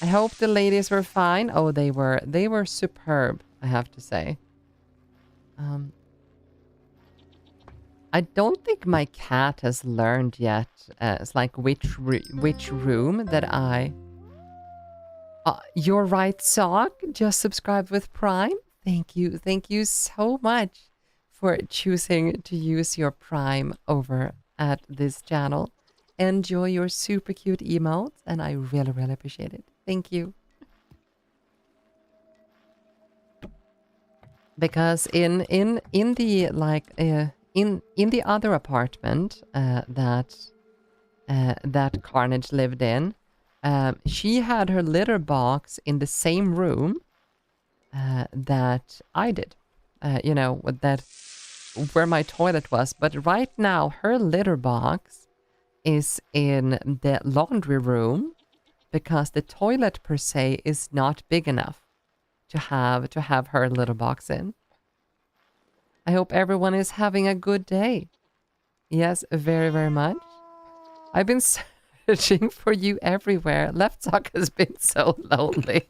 I hope the ladies were fine. Oh, they were superb, I have to say. I don't think my cat has learned yet. It's like which room that I. You're right, Sock. Just subscribed with Prime. Thank you so much for choosing to use your Prime over at this channel. Enjoy your super cute emotes, and I really appreciate it. Thank you. Because in the like in the other apartment that Carnage lived in, she had her litter box in the same room that I did. You know, with that where my toilet was. But right now, her litter box is in the laundry room because the toilet per se is not big enough to have her little box in. I hope everyone is having a good day. Yes, very, very much. I've been searching for you everywhere. Left sock has been so lonely.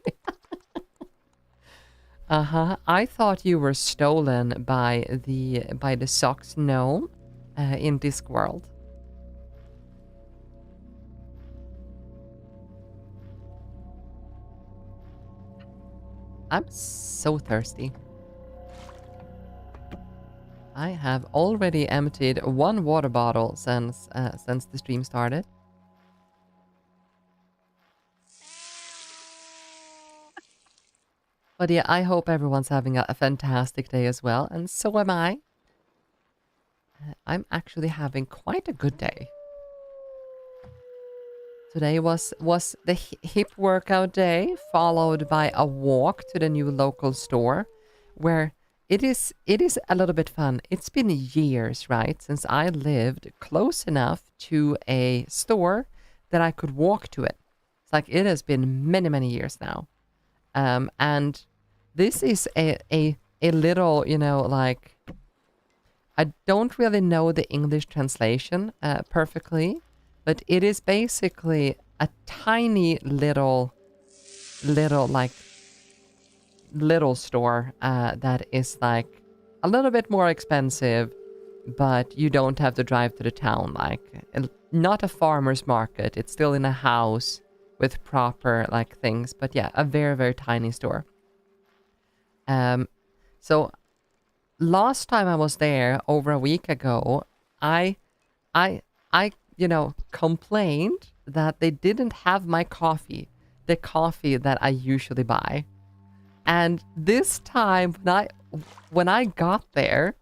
I thought you were stolen by the socks gnome in Discworld. I'm so thirsty. I have already emptied 1 water bottle since the stream started. But yeah, I hope everyone's having a fantastic day as well, and so am I. I'm actually having quite a good day. Today was the hip workout day, followed by a walk to the new local store, where it is a little bit fun. It's been years, right, since I lived close enough to a store that I could walk to it. It's like it has been many, many years now. And this is a little, you know, like, I don't really know the English translation perfectly, but it is basically a tiny little store that is like a little bit more expensive, but you don't have to drive to the town. Like, not a farmer's market. It's still in a house with proper like things, but yeah, a very, very tiny store. So last time I was there over a week ago, I you know, complained that they didn't have my coffee, the coffee that I usually buy. And this time when I got there,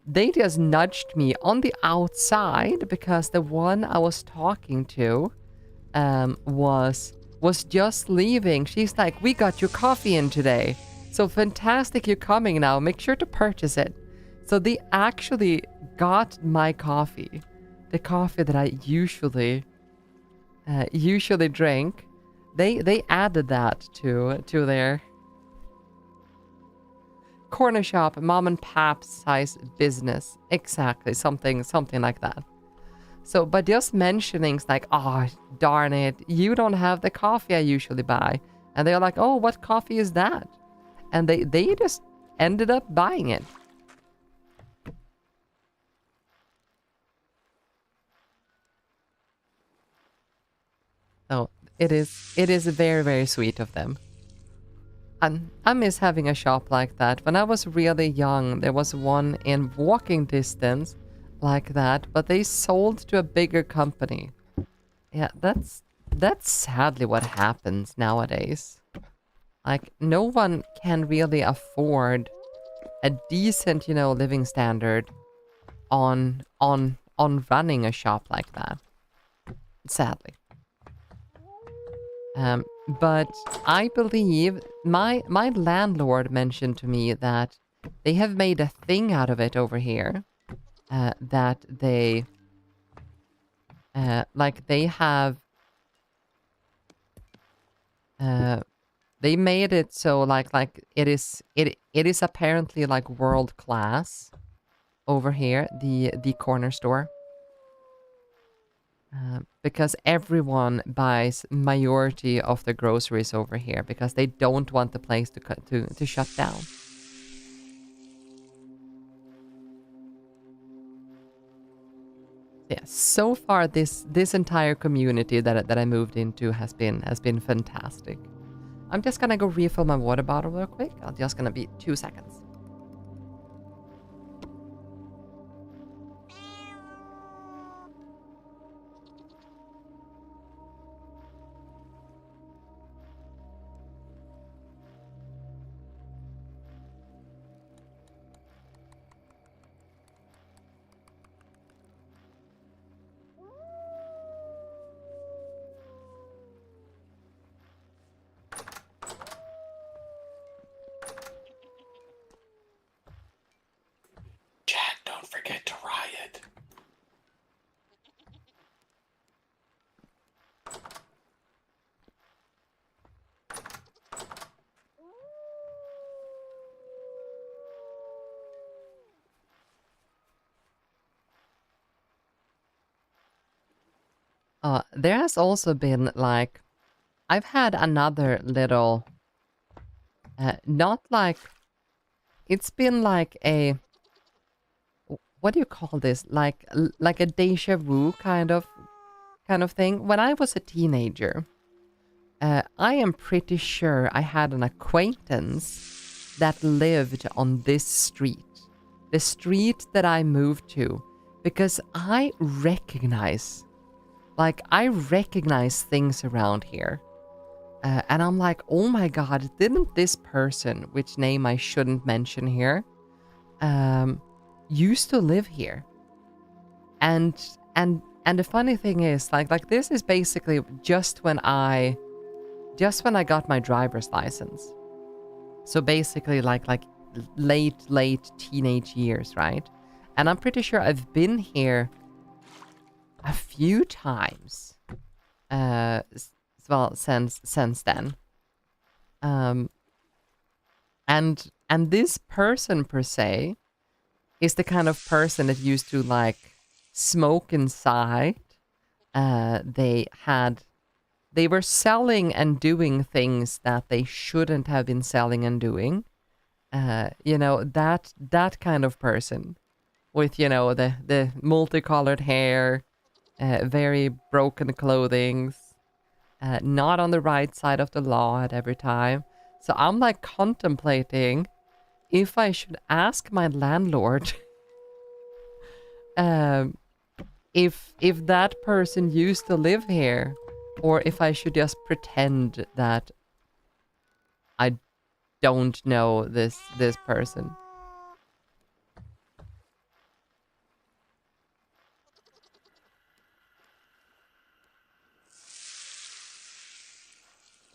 they just nudged me on the outside because the one I was talking to was just leaving. She's like, "We got your coffee in today. So fantastic you're coming now. Make sure to purchase it." So they actually got my coffee, the coffee that I usually drink. They added that to their corner shop, mom and pop size business. Exactly, something like that. So, but just mentioning like, "Oh, darn it, you don't have the coffee I usually buy." And they're like, "Oh, what coffee is that?" And they just ended up buying it. So it is very, very sweet of them. I miss having a shop like that. When I was really young, there was one in walking distance like that, but they sold to a bigger company. Yeah, that's sadly what happens nowadays. Like, no one can really afford a decent, you know, living standard on running a shop like that. Sadly. But I believe my landlord mentioned to me that they have made a thing out of it over here. That they like they have they made it so like it is apparently like world class over here, the corner store. Because everyone buys majority of the groceries over here because they don't want the place to shut down. Yeah, so far this entire community that I moved into has been fantastic. I'm just gonna go refill my water bottle real quick. I'm just gonna be 2 seconds. There has also been like, I've had another little, not like, it's been like a, what do you call this? Like a deja vu kind of thing. When I was a teenager, I am pretty sure I had an acquaintance that lived on this street. The street that I moved to. Because I recognize things around here. And I'm like, oh my god, didn't this person, which name I shouldn't mention here, used to live here? And the funny thing is, like this is basically just when I got my driver's license. So basically like late teenage years, right? And I'm pretty sure I've been here a few times, well, since then. And this person per se is the kind of person that used to like smoke inside. They were selling and doing things that they shouldn't have been selling and doing. You know, that kind of person with, you know, the multicolored hair, very broken clothing, not on the right side of the law at every time. So I'm like contemplating if I should ask my landlord if that person used to live here, or if I should just pretend that I don't know this person.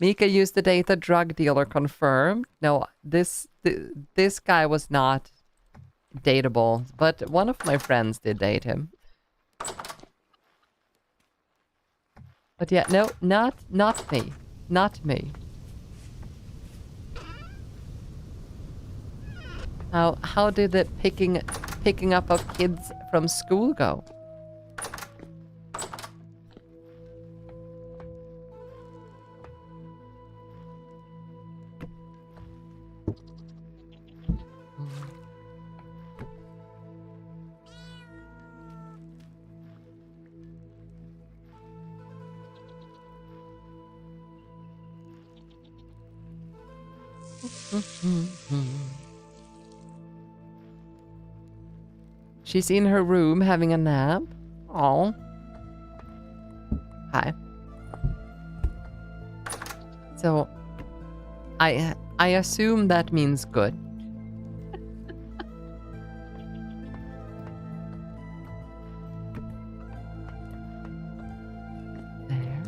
Miwca used to date a drug dealer, confirmed. No, this guy was not dateable, but one of my friends did date him. But yeah, no, not me. Not me. How did the picking up of kids from school go? She's in her room having a nap. Oh. Hi. So, I assume that means good. There.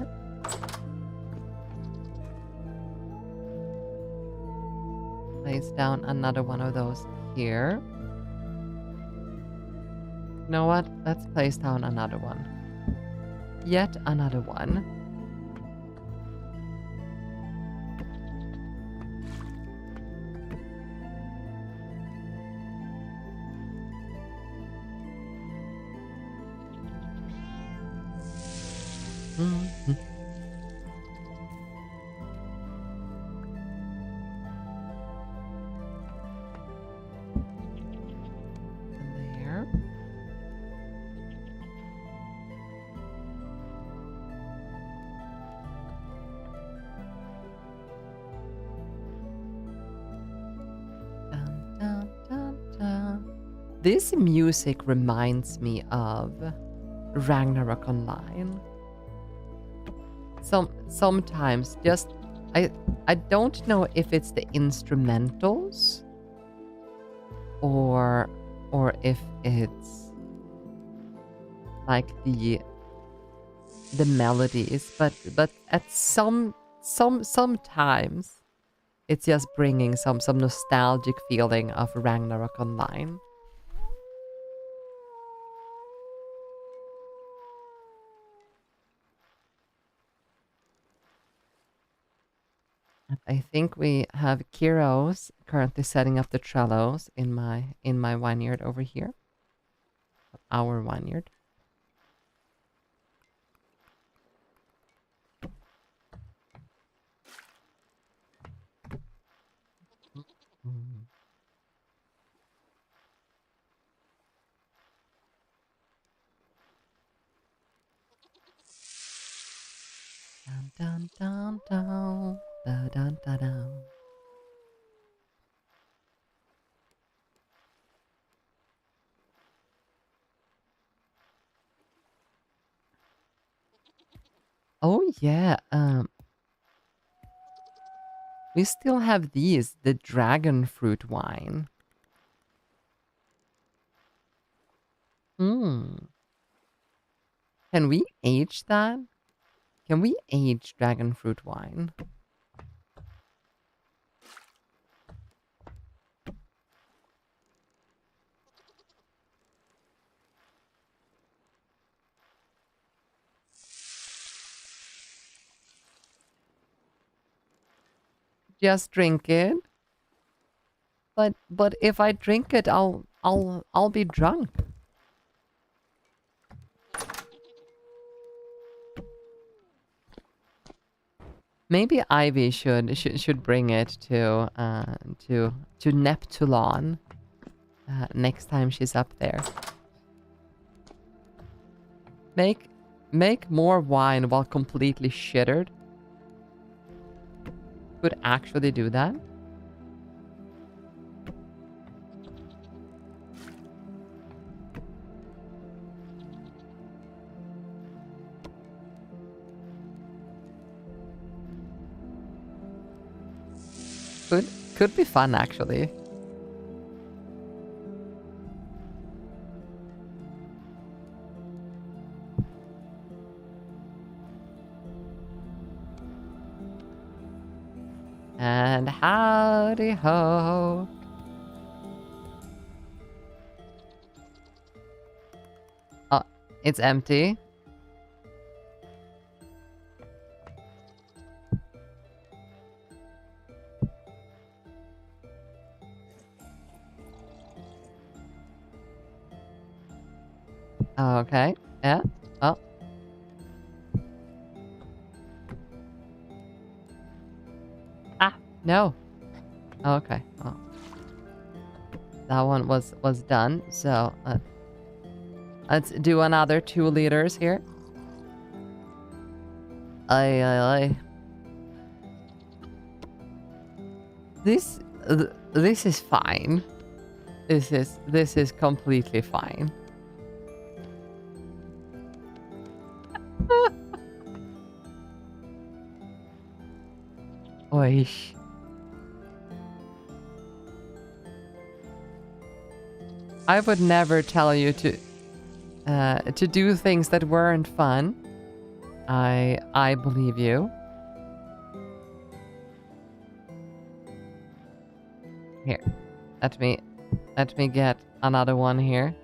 Place down another one of those here. You know what? Let's place down another one. Yet another one. There. Dun, dun, dun, dun. This music reminds me of Ragnarok Online. Sometimes just I don't know if it's the instrumentals or if it's like the melodies, but at sometimes it's just bringing some nostalgic feeling of Ragnarok Online. I think we have Kiros currently setting up the Trellos in my vineyard over here. Our vineyard. dun dun dun. Dun dun dun dun. Oh yeah, we still have these, the dragon fruit wine. Hmm. Can we age that? Can we age dragon fruit wine? Just drink it. But if I drink it, I'll be drunk. Maybe Ivy should bring it to Neptulon next time she's up there. Make more wine while completely shittered. Could actually do that. Could be fun, actually. And howdy ho. Oh, it's empty. Okay. Yeah. Oh. Ah, no. Okay. Oh. That one was done. So let's do another 2 liters here. Aye. This is fine. This is completely fine. Oish. I would never tell you to do things that weren't fun. I believe you. Here, let me get another one here.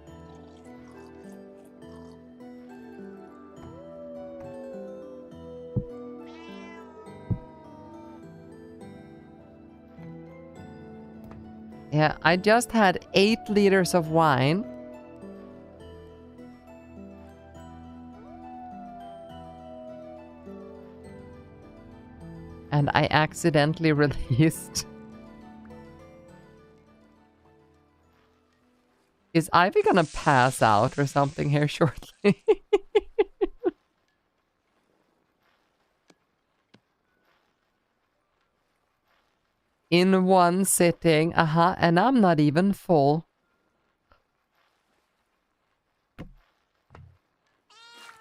Yeah, I just had 8 liters of wine. And I accidentally released. Is Ivy gonna pass out or something here shortly? In one sitting, and I'm not even full.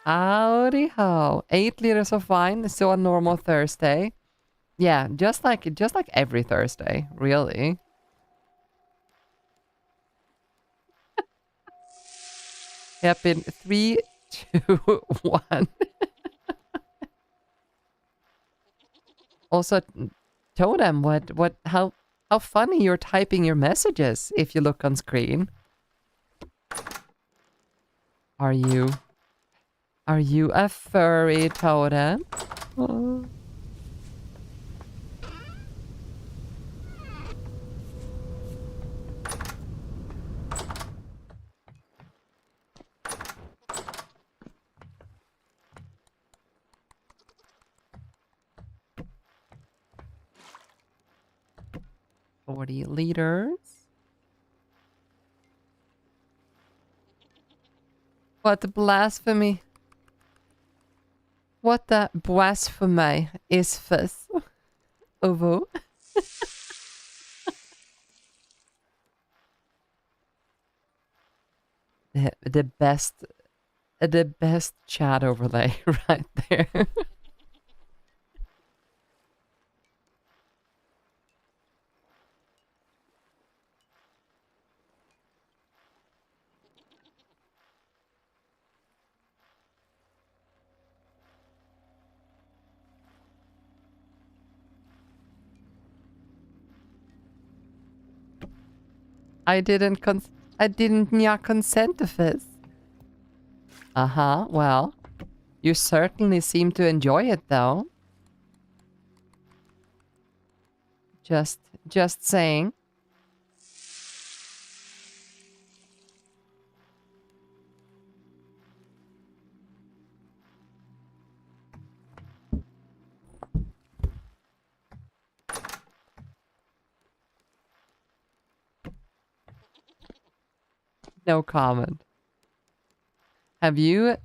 Howdy ho. 8 liters of wine, so a normal Thursday. Yeah, just like every Thursday, really. Yep, in 3, 2, 1. Also, Totem, how funny you're typing your messages if you look on screen. Are you a furry, Totem? Oh. $40 liters. What blasphemy. What the blasphemy is this? Ovo? the best chat overlay right there. I didn't consent to this. Uh-huh, well, you certainly seem to enjoy it though. Just saying. No comment. Have you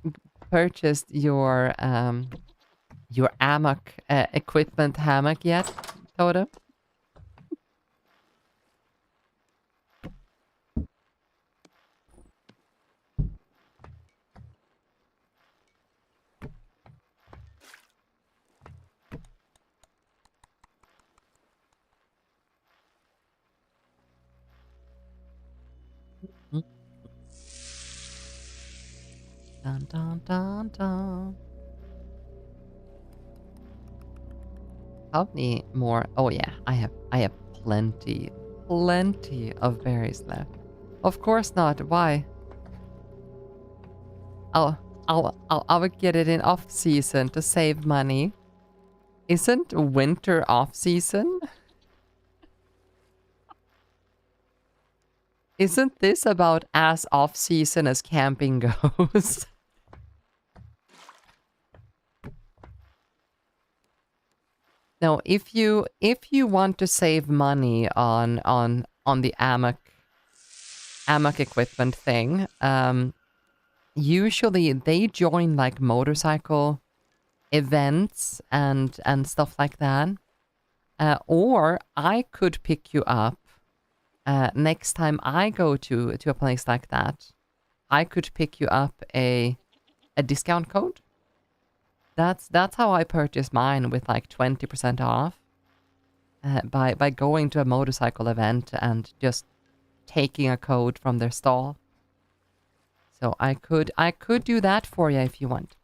purchased your hammock equipment hammock yet, Toto? Dun dun dun dun. How many more? Oh yeah, I have plenty of berries left. Of course not. Why? I'll get it in off season to save money. Isn't winter off season? Isn't this about as off season as camping goes? No, if you want to save money on the hammock equipment thing, usually they join like motorcycle events and stuff like that. Or I could pick you up next time I go to a place like that. I could pick you up a discount code. That's how I purchased mine with like 20% off. By going to a motorcycle event and just taking a code from their stall. So I could do that for you if you want.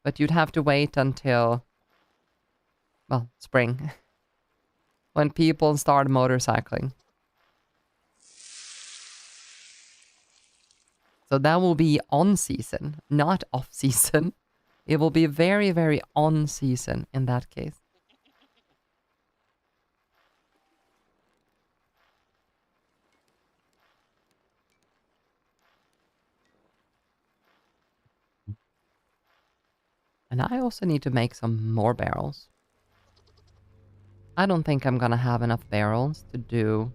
But you'd have to wait until, well, spring. When people start motorcycling. So that will be on season, not off season. It will be very, very on season in that case. And I also need to make some more barrels. I don't think I'm gonna have enough barrels to do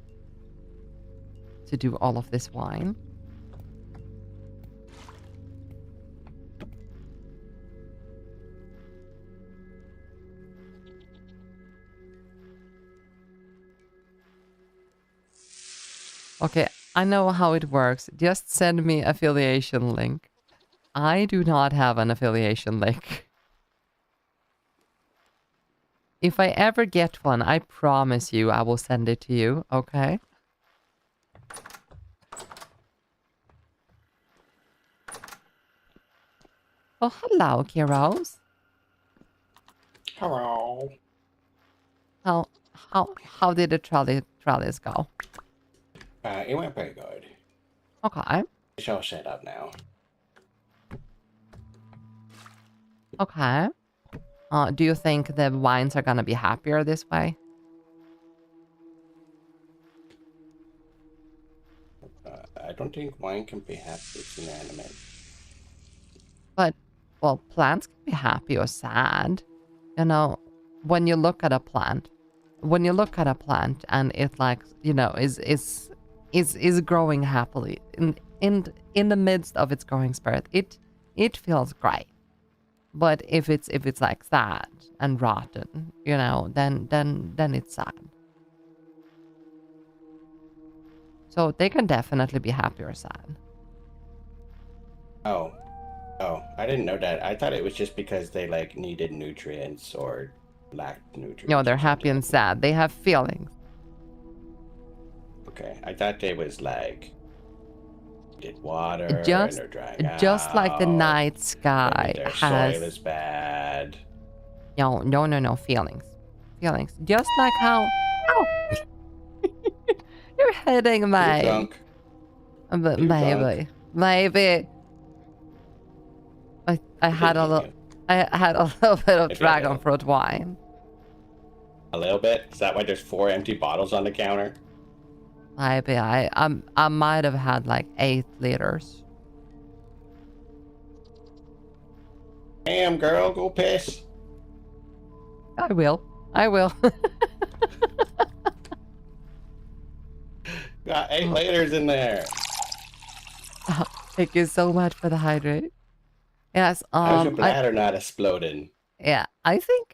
all of this wine. Okay, I know how it works. Just send me affiliation link. I do not have an affiliation link. If I ever get one, I promise you I will send it to you, okay? Oh, hello, Kiros. Hello. How did the trolleys go? It went pretty good. Okay. It's all set up now. Okay. Do you think the wines are gonna be happier this way? I don't think wine can be happy. It's inanimate. But, well, plants can be happy or sad. You know, when you look at a plant, and it like, you know, is growing happily in the midst of its growing spurt, it feels great. But if it's like that and rotten, you know, then it's sad. So they can definitely be happy or sad. Oh, I didn't know that. I thought it was just because they like needed nutrients or lacked nutrients. No, they're or happy and something. sad. They have feelings. Okay, I thought they was like did water and Just they're drying just like the out. night sky Maybe their has soil is bad. no feelings. Feelings. Just like how ow! You're hitting You're me. drunk. But You're maybe. drunk. Maybe. I had a little you. I had a little bit of Maybe a dragon little. fruit wine. A little bit? Is that why there's 4 empty bottles on the counter? Maybe I might have had like 8 liters. Damn, girl, go piss. I will. Got 8 liters in there. Thank you so much for the hydrate. Yes, How's your bladder not exploding? yeah, I think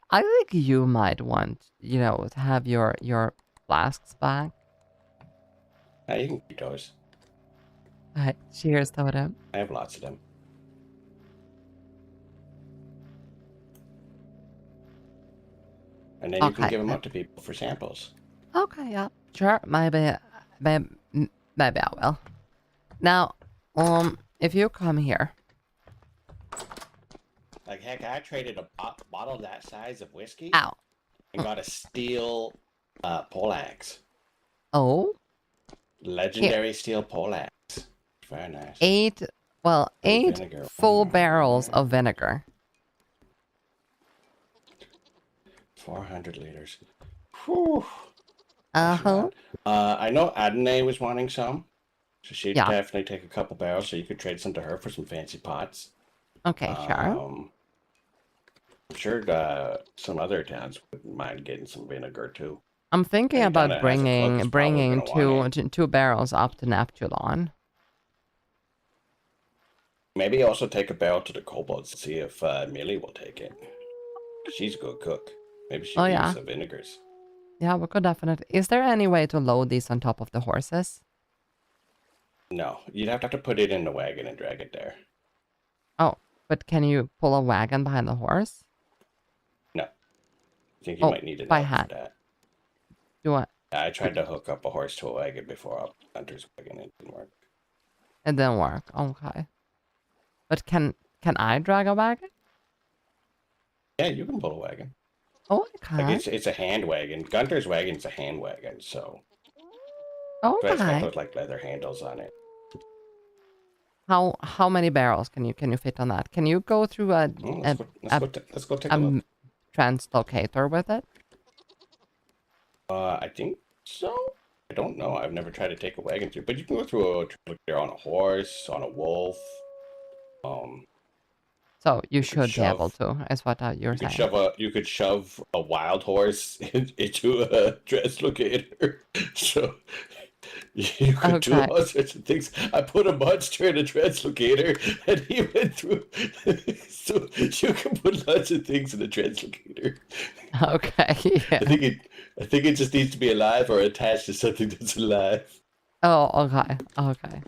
you might want, you know, to have your flasks back. Yeah, you can keep those. Alright, cheers, Totem. I have lots of them. And then you can Okay. give them up to people for samples. Okay, yeah, sure. Maybe I will. Now, if you come here, Like, heck, I traded a bottle that size of whiskey ow. and got a steel poleaxe. Oh, Legendary steel poleaxe. Very nice. 8 vinegar. full barrels of vinegar. 400 liters. Whew. Uh-huh. I know Adene was wanting some. So she'd Yeah. definitely take a couple barrels so you could trade some to her for some fancy pots. Okay, sure. I'm sure some other towns wouldn't mind getting some vinegar too. I'm thinking Any town about that has a cook is bringing probably gonna want two barrels up to Neptulon. Maybe also take a barrel to the kobolds to see if Millie will take it. She's a good cook. Maybe she Oh, can yeah. use some vinegars. Yeah, we could definitely. Is there any way to load these on top of the horses? No, you'd have to put it in the wagon and drag it there. Oh, but can you pull a wagon behind the horse? No. I think you Oh, might need an by elk for hand. that. Do what? I tried to hook up a horse to a wagon before up Hunter's wagon. It didn't work. It didn't work. Okay. But can I drag a wagon? Yeah, you can pull a wagon. Oh, I can. Like it's a hand wagon. Gunter's wagon's a hand wagon, so but it's got Okay. those like leather handles on it. How many barrels can you fit on that? Can you go through a Let's go take a look. translocator with it? I think so. I don't know. I've never tried to take a wagon through, but you can go through a translocator on a horse, on a wolf. So you should be shove- able to, is what you're saying. You could shove a wild horse into a translocator. So you could do Okay. all sorts of things. I put a monster in a translocator and he went through. So you can put lots of things in a translocator. Okay. Yeah. I think it just needs to be alive or attached to something that's alive. Oh, okay. Okay.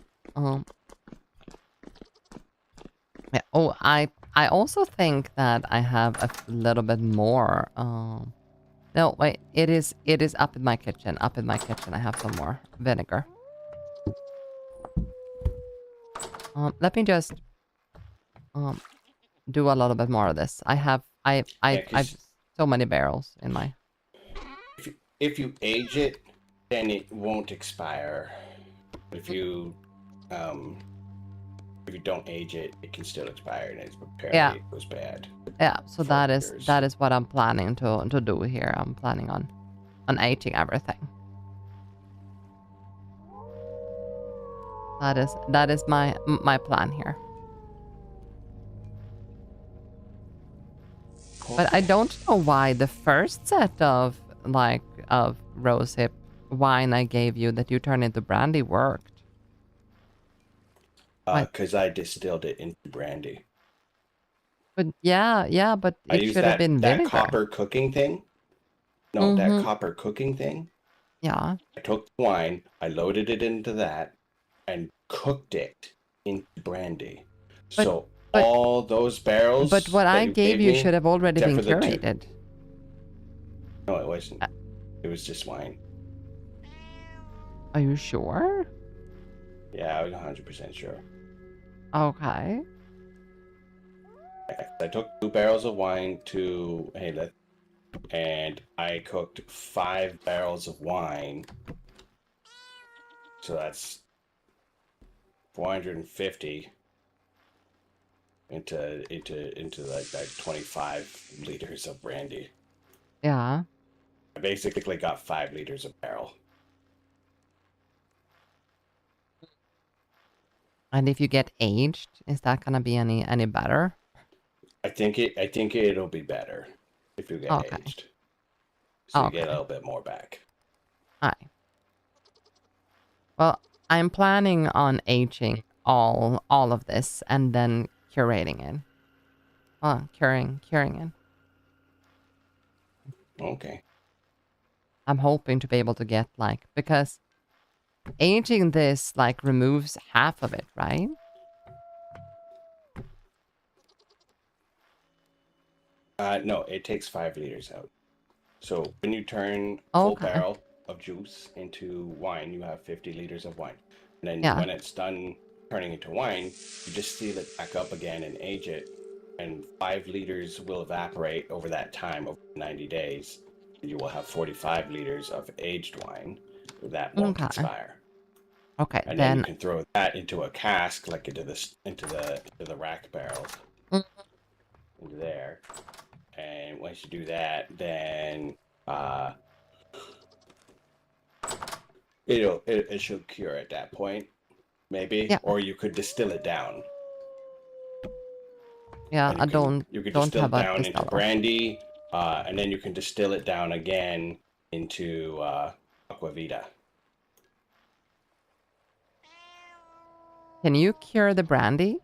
Yeah. Oh, I also think that I have a little bit more. No, wait. It is up in my kitchen. Up in my kitchen, I have some more vinegar. Let me just do a little bit more of this. I've so many barrels in my. If you age it, then it won't expire. If you don't age it, it can still expire, and it's apparently it goes bad. Yeah, so that is years. what I'm planning to do here. I'm planning on aging everything. That is my plan here. But I don't know why the first set of rosehip wine I gave you that you turned into brandy worked. Because I distilled it into brandy. But yeah, but I it used should have been that vinegar. copper cooking thing. No, that copper cooking thing. Yeah. I took the wine, I loaded it into that, and cooked it into brandy. But So but all those barrels but what that I you gave gave you me, should have already except been for the two. curated. No, it wasn't. Uh, It was just wine. Are you sure? Yeah, I was 100% sure. Okay. I took 2 barrels of wine to Haleth, and I cooked 5 barrels of wine. So that's 450 into like that 25 liters of brandy. Yeah. I basically got 5 liters a barrel. And if you get aged, is that gonna be any better? I think it'll be better if you get Okay. aged. So you get a Okay. little bit more back. Alright. Well, I'm planning on aging all of this and then curating it. Well, curing it. Okay. I'm hoping to be able to get like, because aging this like removes half of it, right? No, it takes 5 liters out. So when you turn full Okay. barrel of juice into wine, you have 50 liters of wine. And then Yeah. when it's done turning into wine, you just seal it back up again and age it. And 5 liters will evaporate over that time, over 90 days. You will have 45 liters of aged wine that won't Okay. expire. Okay, And then you then can throw that into a cask, like into the rack barrels, Mm. into there. And once you do that, then it should cure at that point, maybe. Yeah. Or you could distill it down. Yeah, And I you could don't distill have it a down into distiller. brandy, and then you can distill it down again into aquavita. Can you cure the brandy?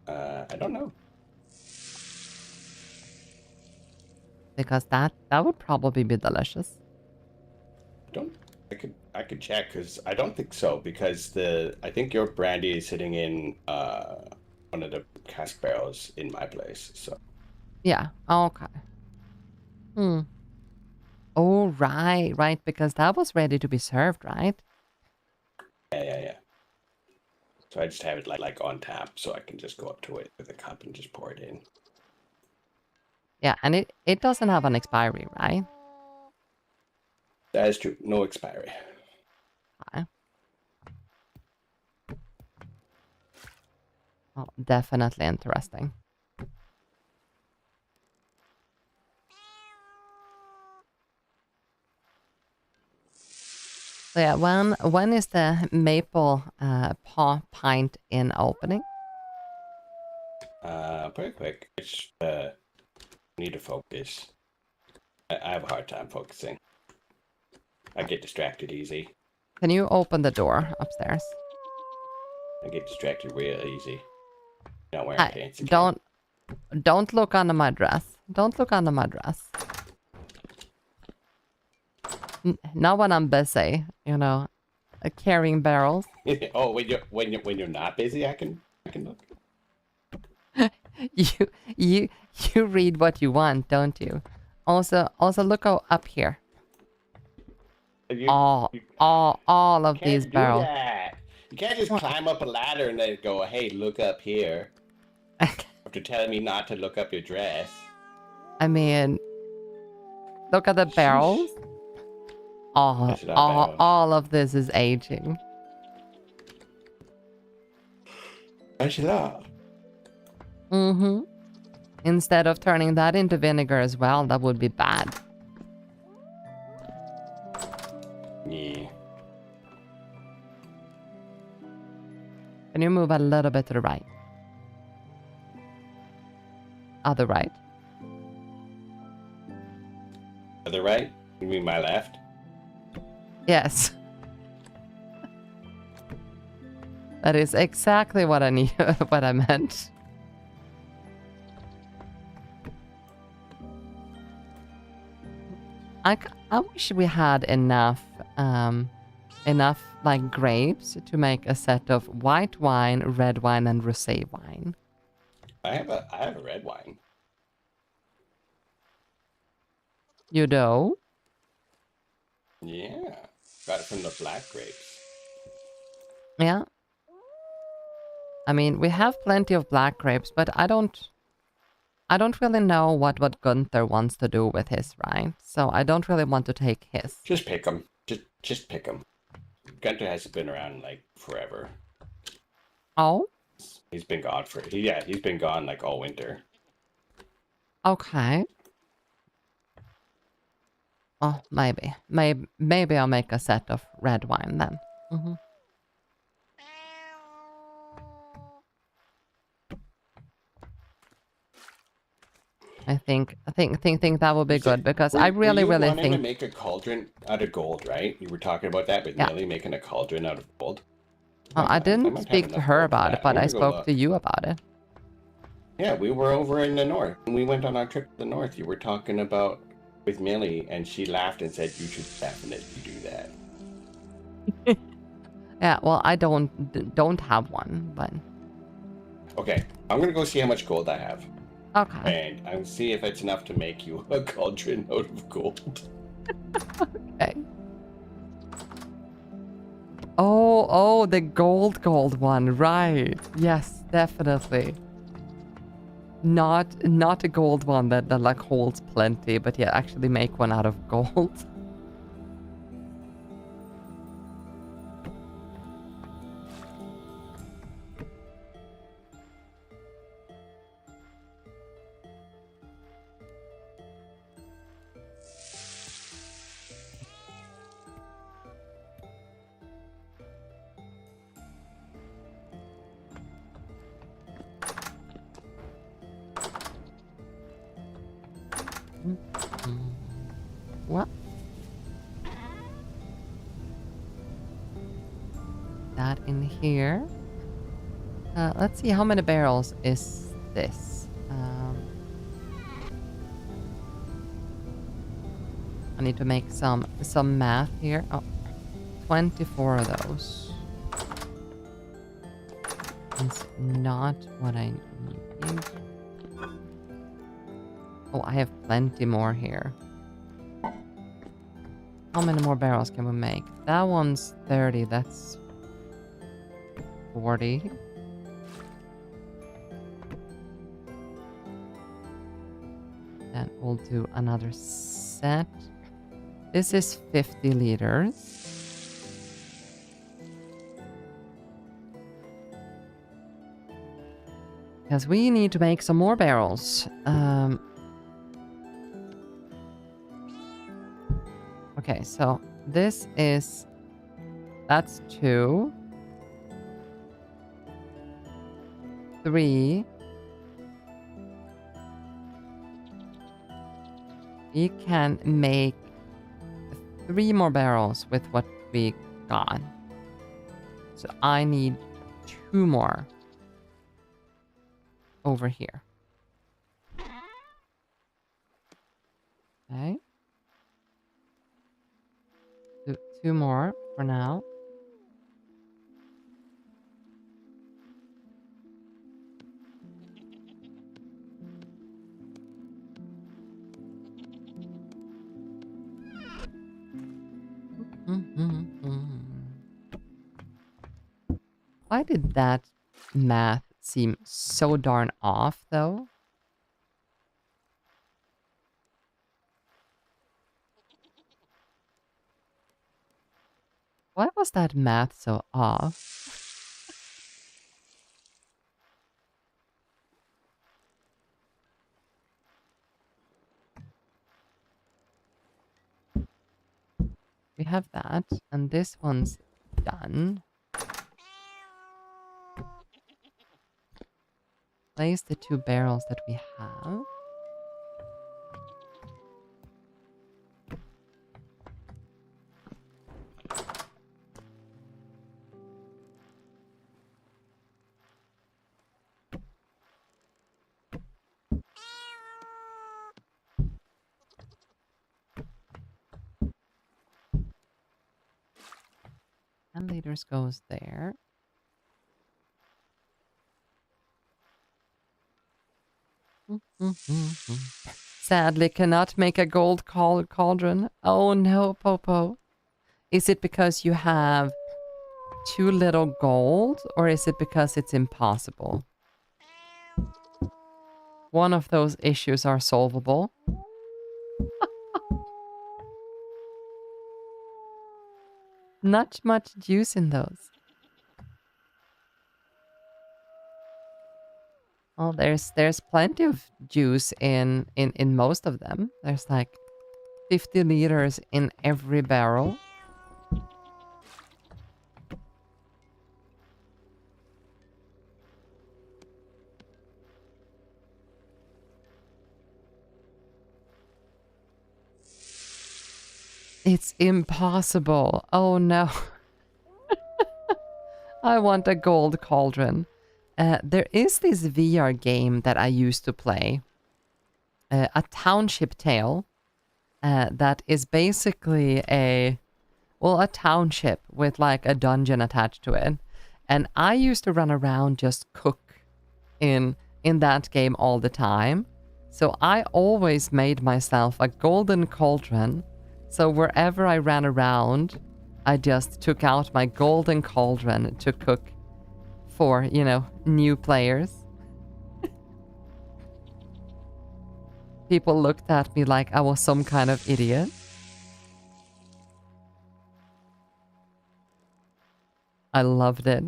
I don't know. Because that would probably be delicious. I could check, because I don't think so, because I think your brandy is sitting in one of the cask barrels in my place. So Yeah. Okay. Oh, right, because that was ready to be served, right? yeah. So I just have it like on tap, so I can just go up to it with a cup and just pour it in. Yeah, and it doesn't have an expiry, right? That is true. No expiry. Okay. Oh, definitely interesting. So yeah, when is the maple pint in opening? Pretty quick. It's need to focus. I have a hard time focusing. I get distracted easy. Can you open the door upstairs? I get distracted real easy. Not wearing pants again. Don't look under my dress. Don't look under my dress. Not when I'm busy, you know, carrying barrels. Oh, when you're not busy, I can look. You read what you want, don't you? Also look up here. All of these barrels. That. You can't just climb up a ladder and then go, "Hey, look up here." After telling me not to look up your dress. I mean, look at the barrels. All of this is aging. Mm-hmm. Instead of turning that into vinegar as well, that would be bad. Yeah. Can you move a little bit to the right? Other right. Other right? You mean my left? Yes. That is exactly what I meant. I wish we had enough like grapes to make a set of white wine, red wine, and rosé wine. I have a red wine. You do? Yeah, got it from the black grapes. Yeah. I mean, we have plenty of black grapes, but I don't really know what Gunther wants to do with his, right? So I don't really want to take his. Just pick them. Just pick them. Gunter hasn't been around like forever. Oh? He's been gone he's been gone like all winter. Okay. Oh, maybe I'll make a set of red wine then. Mm-hmm. I think that will be good because I really were you wanting think to make a cauldron out of gold, right? You were talking about that with Millie making a cauldron out of gold. I didn't speak to her about it, but I spoke to you about it. Yeah, we were over in the north. When we went on our trip to the north, you were talking about with Millie, and she laughed and said you should definitely do that. Yeah, well, I don't have one, but okay, I'm gonna go see how much gold I have. Okay. And I'll see if it's enough to make you a cauldron out of gold. Okay. Oh, the gold one, right? Yes, definitely. Not a gold one that like holds plenty, but yeah, actually make one out of gold. What? That in here. Let's see, how many barrels is this? I need to make some math here. Oh, 24 of those. It's not what I need. Oh, I have plenty more here. How many more barrels can we make? That one's 30, that's 40. Then we'll do another set. This is 50 liters. Because we need to make some more barrels. Okay, so this is... That's 2. 3. We can make 3 more barrels with what we got. So I need 2 more over here. Okay. Do 2 more for now. Why did that math seem so darn off, though? Why was that math so off? We have that, and this one's done. Place the 2 barrels that we have. 10 liters goes there. Sadly, cannot make a gold cauldron. Oh no, Popo. Is it because you have too little gold, or is it because it's impossible? One of those issues are solvable. Not much juice in those. Oh, there's plenty of juice in most of them. There's like 50 liters in every barrel. It's impossible. Oh no. I want a gold cauldron. There is this VR game that I used to play. A Township Tale. That is basically a township with like a dungeon attached to it. And I used to run around just cook in that game all the time. So I always made myself a golden cauldron. So wherever I ran around, I just took out my golden cauldron to cook for, you know, new players. People looked at me like I was some kind of idiot. I loved it.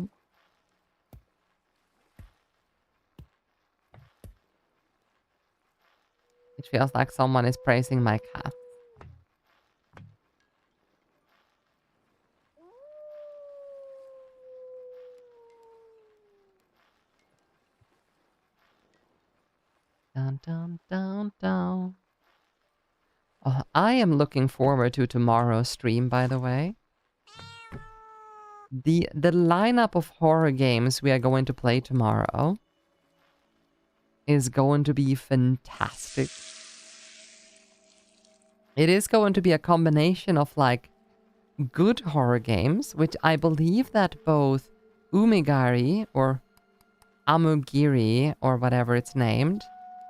It feels like someone is praising my cat. Down, down, down, down. Oh, I am looking forward to tomorrow's stream, by the way. The lineup of horror games we are going to play tomorrow is going to be fantastic. It is going to be a combination of like good horror games, which I believe that both Umigari or Amugiri or whatever it's named,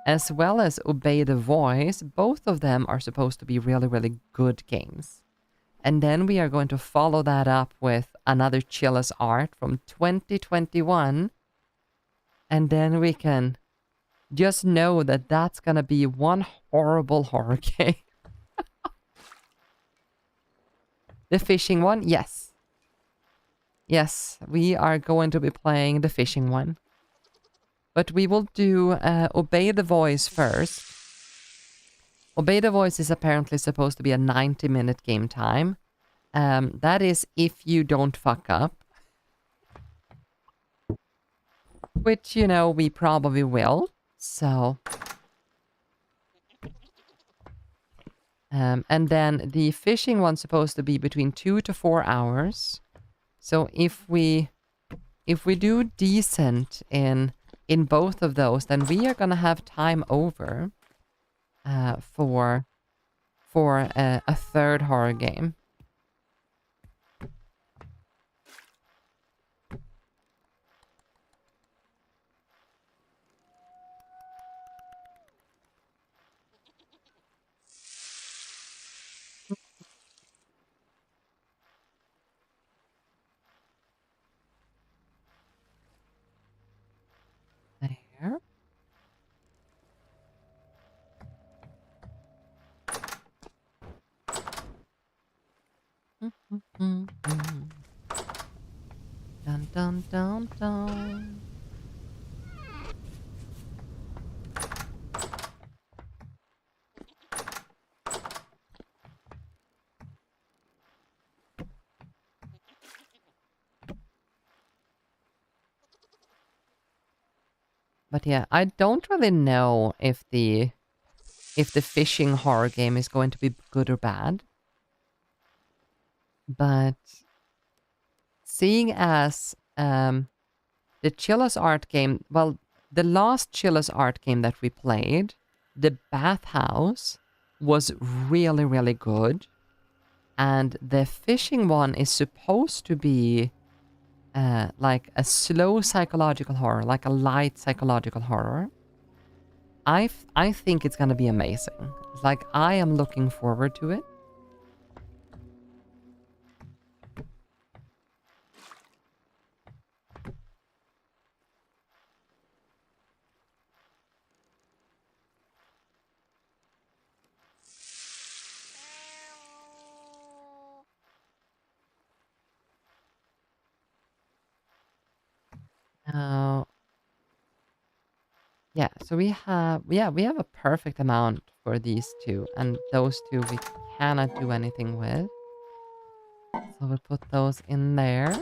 as well as Obey the Voice, both of them are supposed to be really, really good games. And then we are going to follow that up with another Chillus art from 2021. And then we can just know that that's going to be one horrible horror game. The fishing one? Yes. Yes, we are going to be playing the fishing one. But we will do Obey the Voice first. Obey the Voice is apparently supposed to be a 90-minute game time. That is if you don't fuck up. Which, you know, we probably will. So. And then the fishing one's supposed to be between 2 to 4 hours. So if we do decent in both of those, then we are gonna have time over for a third horror game. There. Dun dun dun dun. But yeah, I don't really know if the fishing horror game is going to be good or bad. But seeing as the Chillus art game, well, the last Chillus art game that we played, the bathhouse, was really, really good. And the fishing one is supposed to be like a slow psychological horror, like a light psychological horror. I think it's gonna be amazing. Like, I am looking forward to it. Now, yeah, so we have a perfect amount for these two, and those two we cannot do anything with. So we'll put those in there.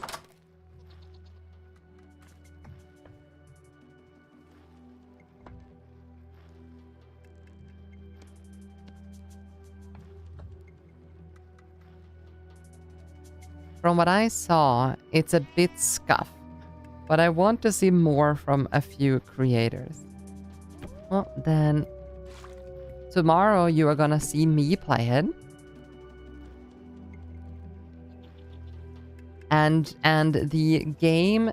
From what I saw, it's a bit scuffed, but I want to see more from a few creators. Well, then tomorrow you are gonna see me play it. And the game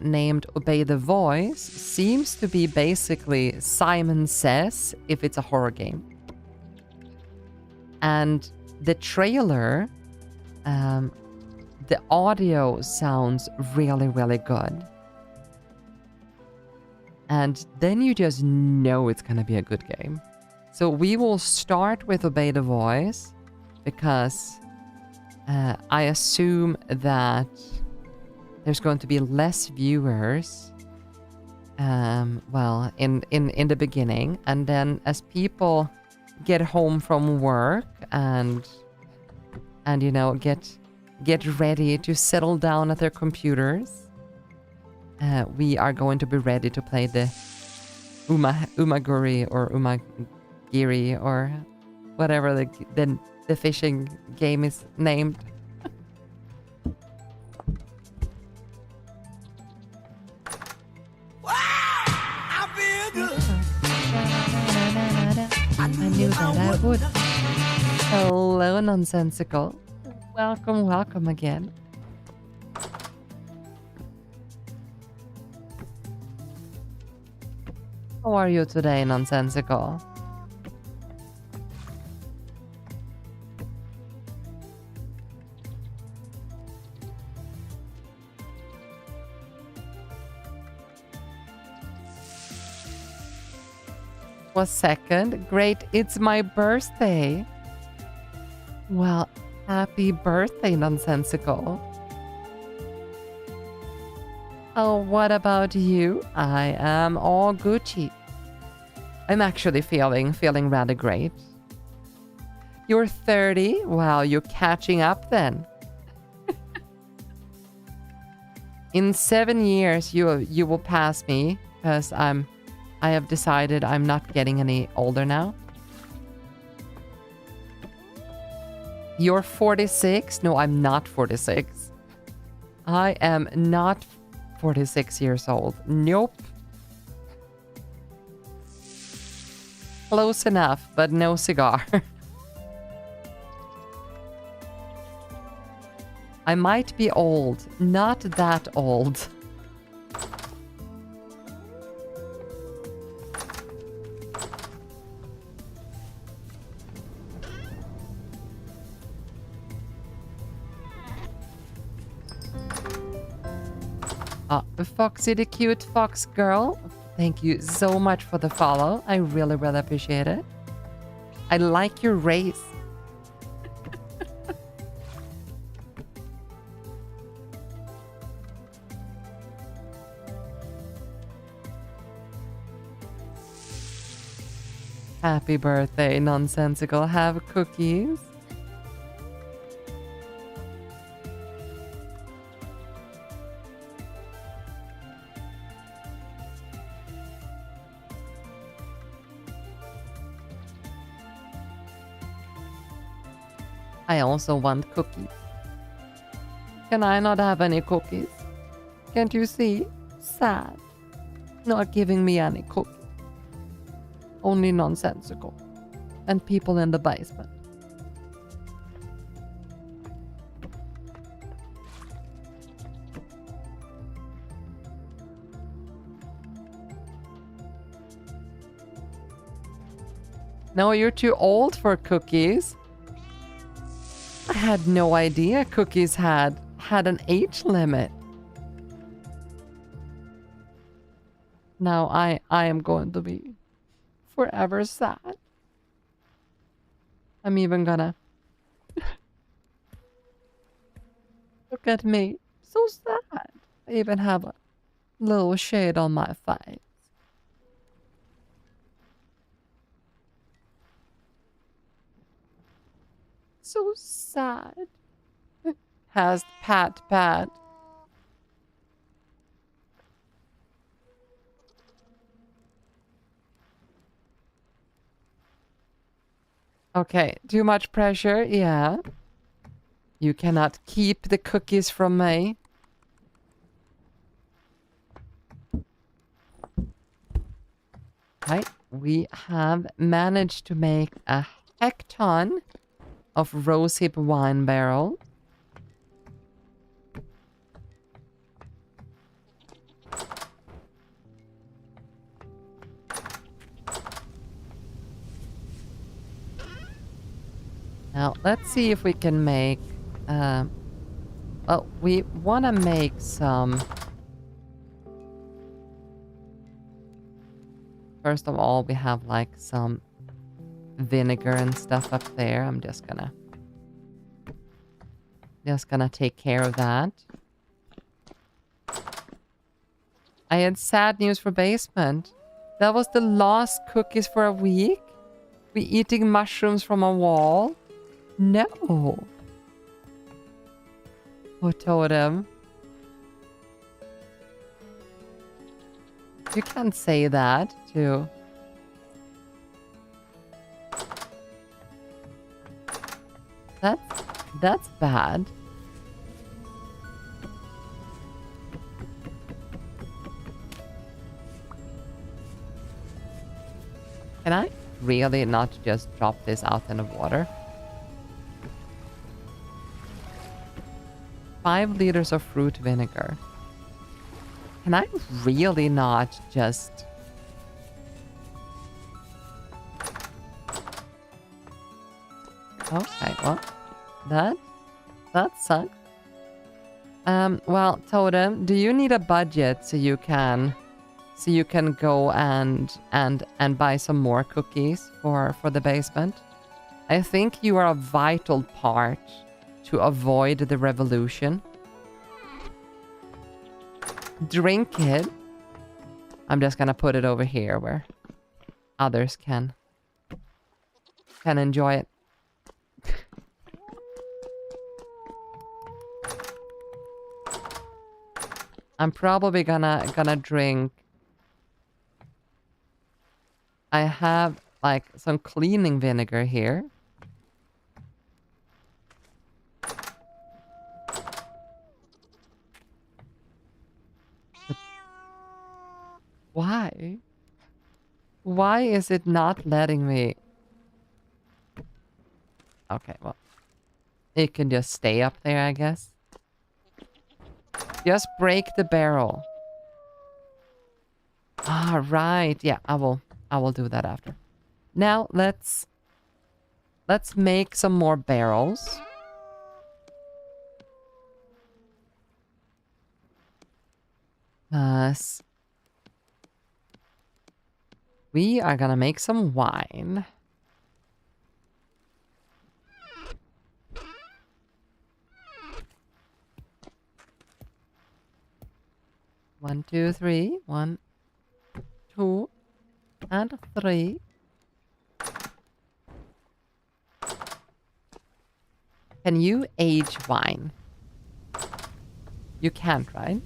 named Obey the Voice seems to be basically Simon Says if it's a horror game. And the trailer, the audio sounds really, really good. And then you just know it's gonna be a good game. So we will start with Obey the Voice because I assume that there's going to be less viewers, well, in the beginning, and then as people get home from work and you know get ready to settle down at their computers, we are going to be ready to play the Umaguri or Umagiri or whatever the fishing game is named. I feel good. I knew that I would. Hello, Nonsensical. Welcome again. How are you today, Nonsensical? Was second. Great, it's my birthday. Well, happy birthday, Nonsensical. Oh, what about you? I am all Gucci. I'm actually feeling rather great. You're 30? Wow, you're catching up then. In 7 years, you will pass me because I have decided I'm not getting any older now. You're 46? No, I'm not 46. I am not 46 years old. Nope. Close enough, but no cigar. I might be old. Not that old. Foxy the cute fox girl. Thank you so much for the follow. I really, really appreciate it. I like your race. Happy birthday, Nonsensical. Have cookies. I also want cookies. Can I not have any cookies? Can't you see? Sad. Not giving me any cookies. Only Nonsensical. And people in the basement. No, you're too old for cookies. I had no idea cookies had an age limit. Now I am going to be forever sad. I'm even gonna look at me. So sad. I even have a little shade on my face. So sad. Has pat. Okay, too much pressure, yeah. You cannot keep the cookies from me. Right, we have managed to make a hecton of rosehip wine barrel. Now, let's see if we can make... well, we want to make some... First of all, we have like some vinegar and stuff up there. I'm just gonna take care of that. I had sad news for basement. That was the last cookies for a week. We eating mushrooms from a wall. No. Oh, Totem. You can't say that, too. That's bad. Can I really not just drop this out in the water? 5 liters of fruit vinegar. Can I really not just... Okay, well, that sucks. Well, Totem, do you need a budget so you can go and buy some more cookies for the basement? I think you are a vital part to avoid the revolution. Drink it. I'm just gonna put it over here where others can enjoy it. I'm probably gonna drink. I have like some cleaning vinegar here. Why? Why is it not letting me? Okay, well, it can just stay up there, I guess. Just break the barrel. Ah, right. Yeah, I will do that after. Now let's make some more barrels. We are gonna make some wine. One, two, three. 1, 2, and 3. Can you age wine? You can't, right?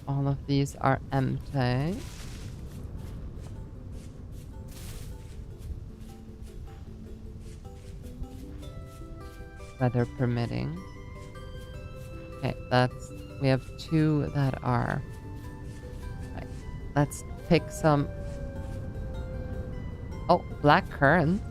All of these are empty. Weather permitting. Okay, we have 2 that are... Right, let's pick some... Oh, black currant.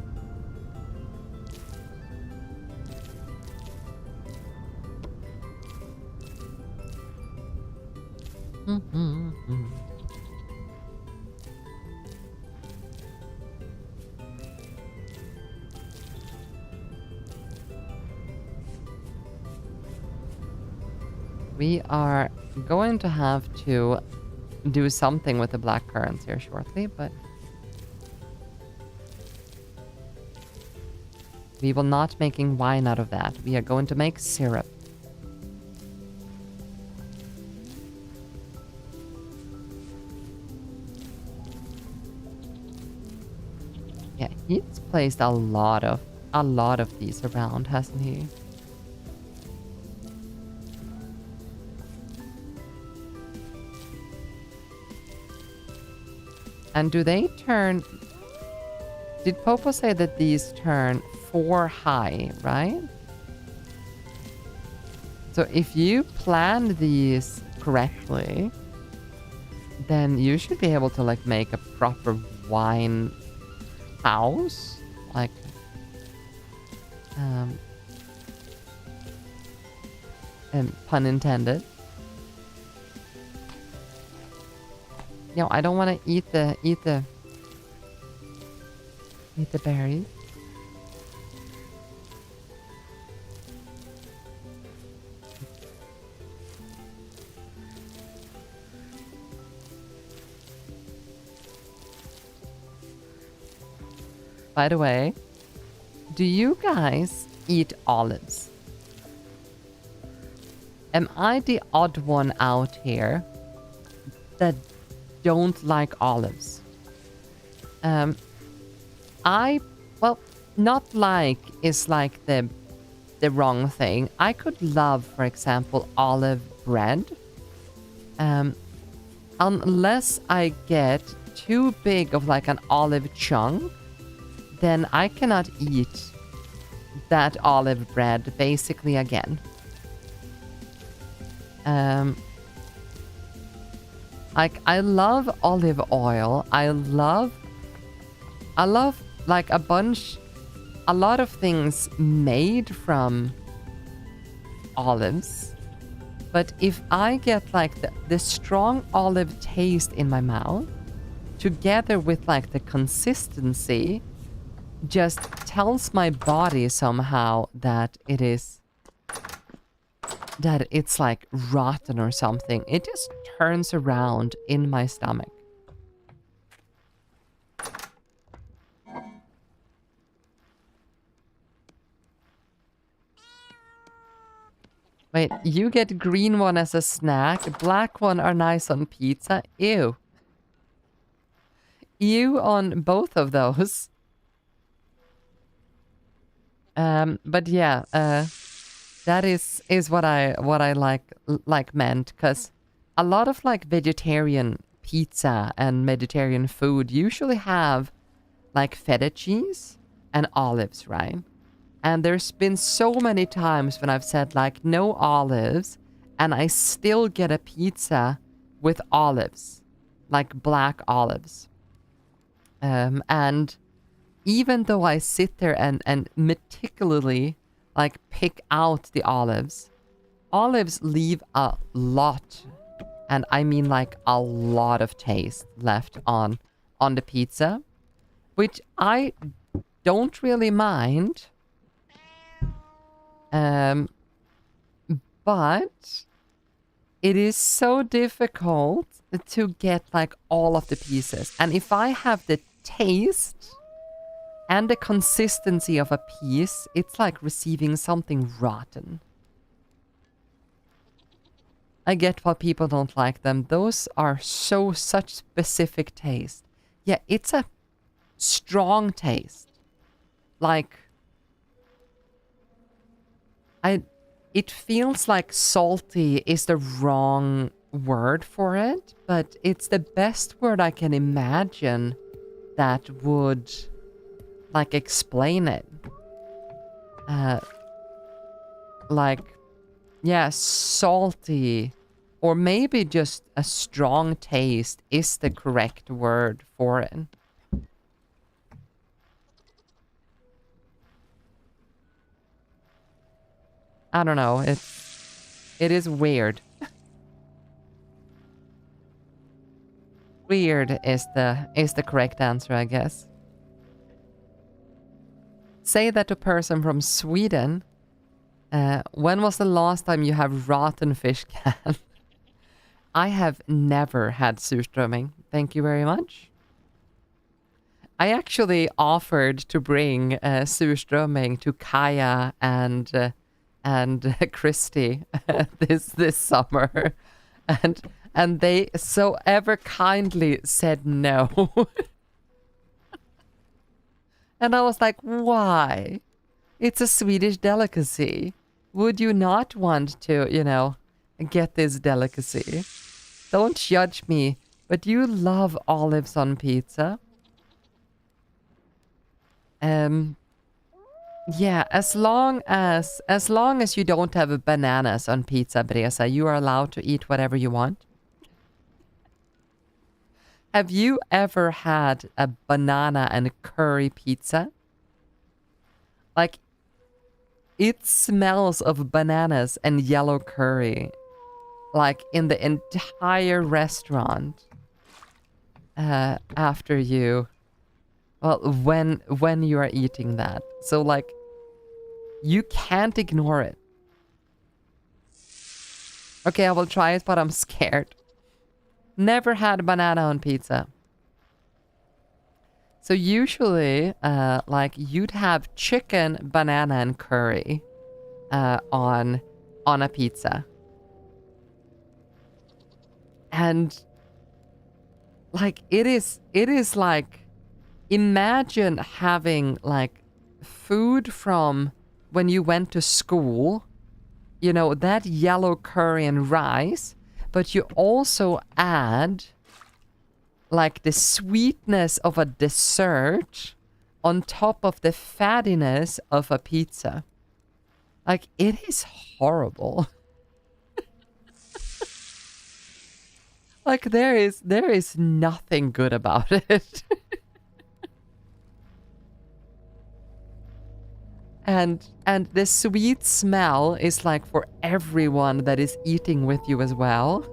we are going to have to do something with the black currants here shortly, but we will not making wine out of that. We are going to make syrup. Yeah, he's placed a lot of these around, hasn't he? And do they turn... Did Popo say that these turn 4 high, right? So if you plan these correctly, then you should be able to like make a proper wine house. Like... and pun intended. No, I don't want to eat the berries. By the way, do you guys eat olives? Am I the odd one out here that don't like olives? Well, not like is like the wrong thing. I could love, for example, olive bread. Unless I get too big of like an olive chunk, then I cannot eat that olive bread basically again. Like I love olive oil. I love like a lot of things made from olives. But if I get like the strong olive taste in my mouth together with like the consistency, just tells my body somehow that it's like rotten or something. It just turns around in my stomach. Wait, you get green one as a snack, black one are nice on pizza. Ew. Ew on both of those. But yeah, that is what I like meant, because a lot of like vegetarian pizza and Mediterranean food usually have like feta cheese and olives, right? And there's been so many times when I've said like no olives, and I still get a pizza with olives, like black olives. And even though I sit there and meticulously like pick out the olives leave a lot, and I mean like a lot of taste left on the pizza, which I don't really mind. But it is so difficult to get like all of the pieces. And if I have the taste and the consistency of a piece, it's like receiving something rotten. I get why people don't like them. Those are such specific taste. Yeah, it's a strong taste. Like, it feels like salty is the wrong word for it, but it's the best word I can imagine that would like explain it. Like, yeah, salty, or maybe just a strong taste is the correct word for it. I don't know. It is weird. Weird is the correct answer, I guess. Say that to a person from Sweden. When was the last time you have rotten fish can? I have never had surströmming. Thank you very much. I actually offered to bring surströmming to Kaya and Christy this summer, and they so ever kindly said no. And I was like, why? It's a Swedish delicacy. Would you not want to, you know, get this delicacy? Don't judge me, but you love olives on pizza. Yeah, as long as you don't have bananas on pizza, Bresa, you are allowed to eat whatever you want. Have you ever had a banana and curry pizza? Like, it smells of bananas and yellow curry, like in the entire restaurant. After you, well, when you are eating that, so like, you can't ignore it. Okay, I will try it, but I'm scared. Never had banana on pizza. So usually, like, you'd have chicken, banana, and curry on a pizza. And like, it is like, imagine having like food from when you went to school, you know, that yellow curry and rice, but you also add like the sweetness of a dessert on top of the fattiness of a pizza. Like, it is horrible. Like, there is nothing good about it. And the sweet smell is like for everyone that is eating with you as well.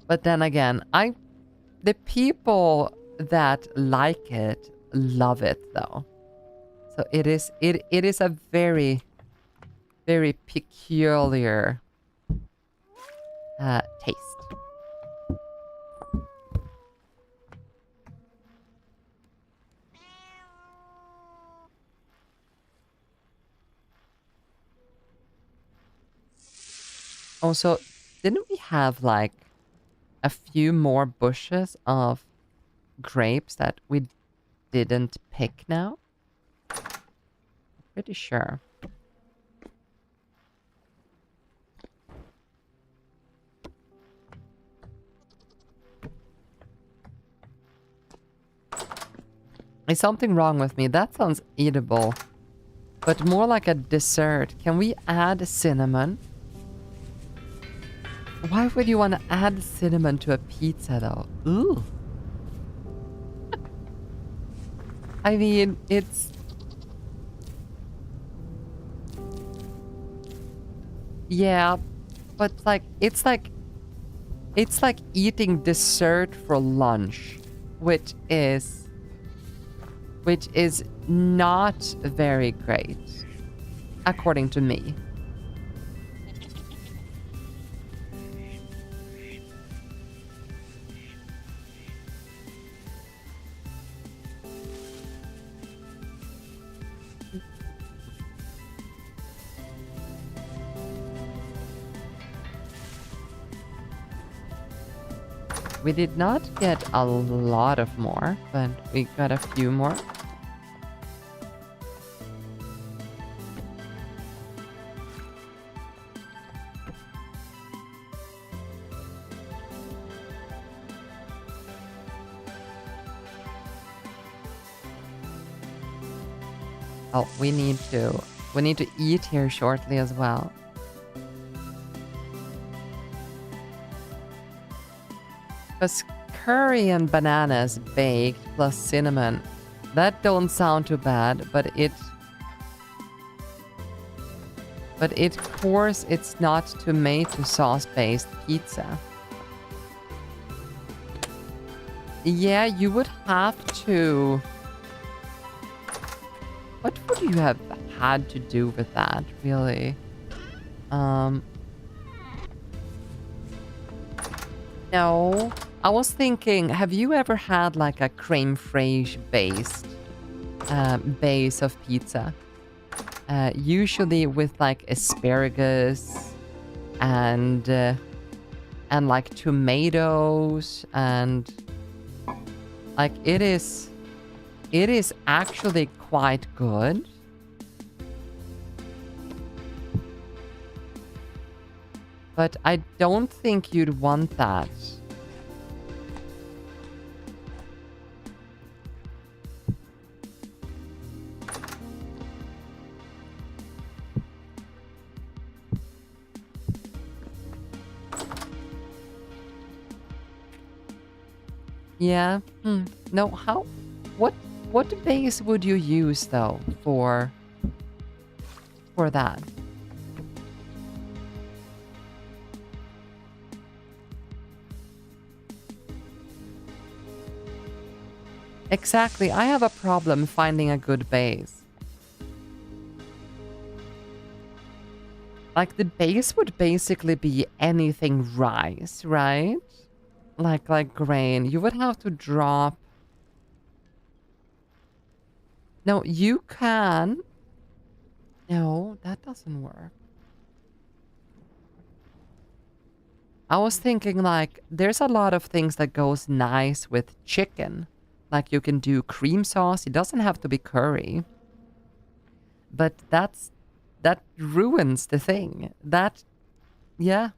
But then again, the people that like it love it though. So it is a very, very peculiar taste. Also, didn't we have like a few more bushes of grapes that we didn't pick now? Pretty sure. Is something wrong with me? That sounds eatable, but more like a dessert. Can we add cinnamon? Why would you want to add cinnamon to a pizza though? Ooh. I mean, it's... Yeah, but like, it's like eating dessert for lunch, which is not very great, according to me. We did not get a lot of more, but we got a few more. Oh, we need to eat here shortly as well. Because curry and bananas baked plus cinnamon, that don't sound too bad, but of course it's not tomato sauce based pizza. Yeah, you would have to... What would you have had to do with that, really? No. I was thinking, have you ever had like a creme fraiche based base of pizza? Usually with like asparagus and like tomatoes and like it is actually quite good. But I don't think you'd want that. Yeah. No, how... What base would you use, though, for that? Exactly. I have a problem finding a good base. Like, the base would basically be anything rice, right? Like grain. You would have to drop... No, you can... No, that doesn't work. I was thinking, like, there's a lot of things that goes nice with chicken. Like, you can do cream sauce. It doesn't have to be curry. But that ruins the thing. Yeah.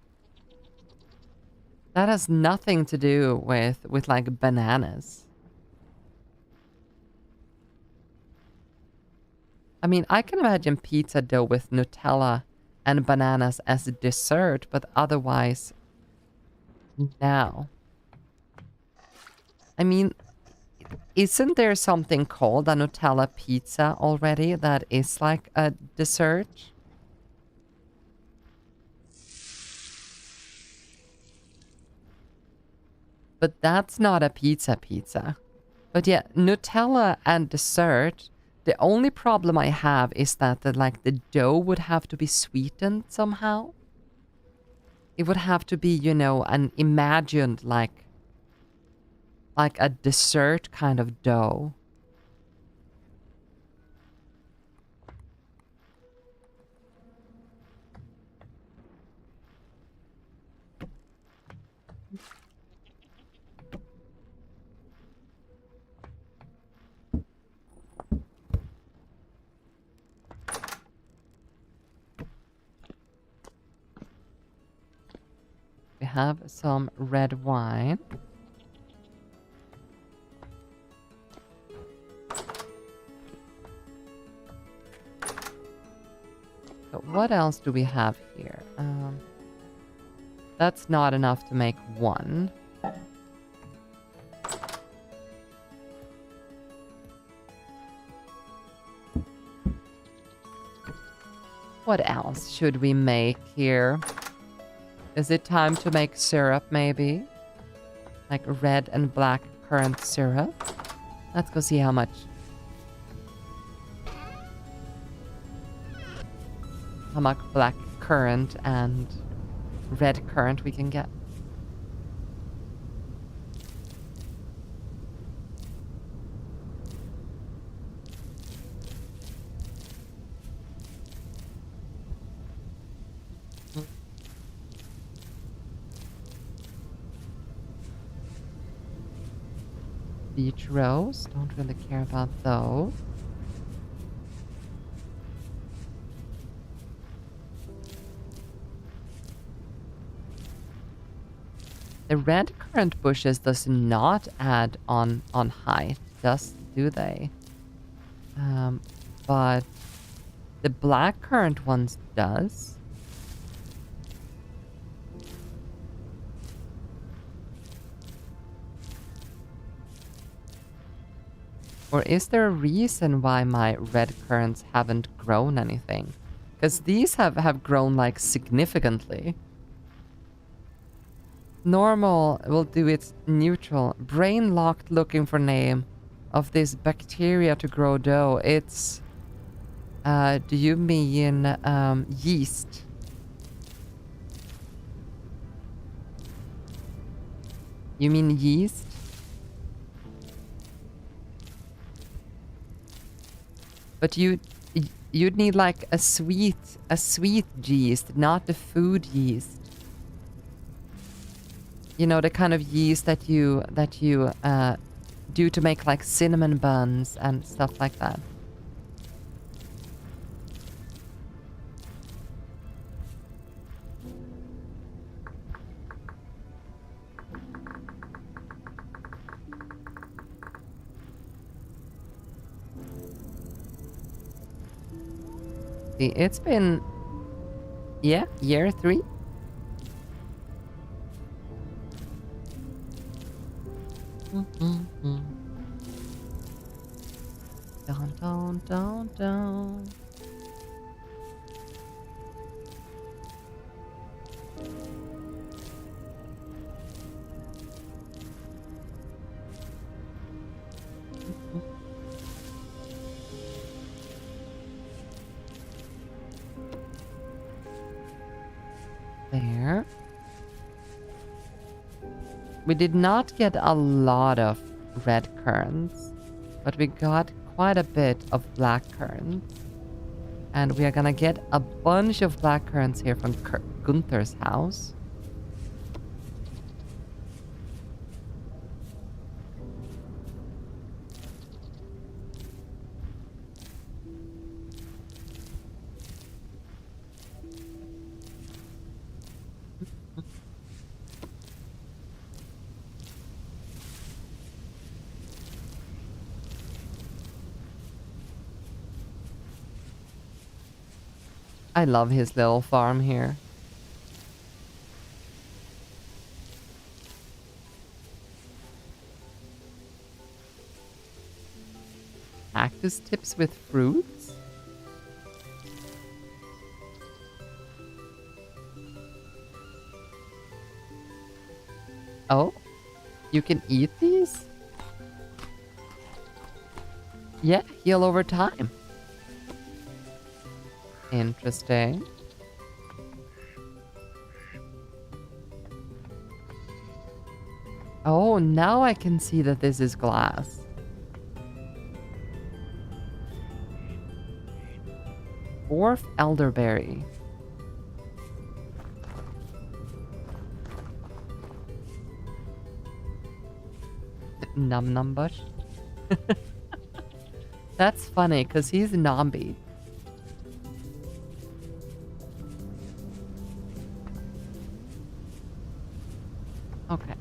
That has nothing to do with like, bananas. I mean, I can imagine pizza dough with Nutella and bananas as a dessert, but otherwise, no. I mean, isn't there something called a Nutella pizza already that is like a dessert? But that's not a pizza. But yeah, Nutella and dessert... The only problem I have is that the dough would have to be sweetened somehow. It would have to be, you know, an imagined like a dessert kind of dough. We have some red wine. So what else do we have here? That's not enough to make one. What else should we make here? Is it time to make syrup, maybe? Like red and black currant syrup? Let's go see how much black currant and red currant we can get. Beach rose, don't really care about those. The red currant bushes does not add on height, do they? But the black currant ones does. Or is there a reason why my red currants haven't grown anything? Because these have grown like significantly. Normal will do its neutral. Brain locked looking for name of this bacteria to grow dough. It's do you mean yeast? You mean yeast? But you'd need like a sweet yeast, not the food yeast. You know, the kind of yeast that you do to make like cinnamon buns and stuff like that. See, it's been, yeah, year 3. Down. There. We did not get a lot of red currants, but we got quite a bit of black currants. And we are gonna get a bunch of black currants here from Gunther's house. I love his little farm here. Cactus tips with fruits? Oh, you can eat these? Yeah, heal over time. Interesting. Oh, now I can see that this is glass. Dwarf elderberry. Num num bush. That's funny because he's Nambi. Okay.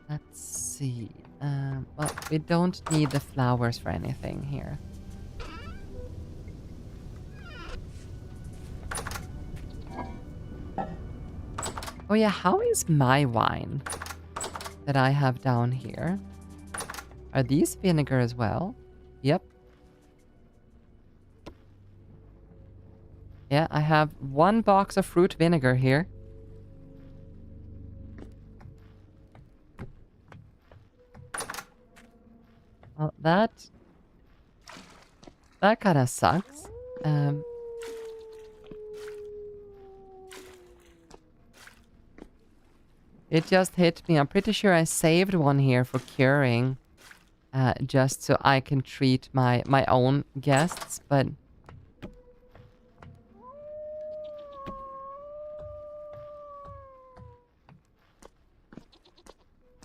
Let's see. Well, we don't need the flowers for anything here. Oh yeah, how is my wine that I have down here? Are these vinegar as well? Yep. Yeah, I have 1 box of fruit vinegar here. Well, that kind of sucks. It just hit me. I'm pretty sure I saved one here for curing, just so I can treat my own guests, but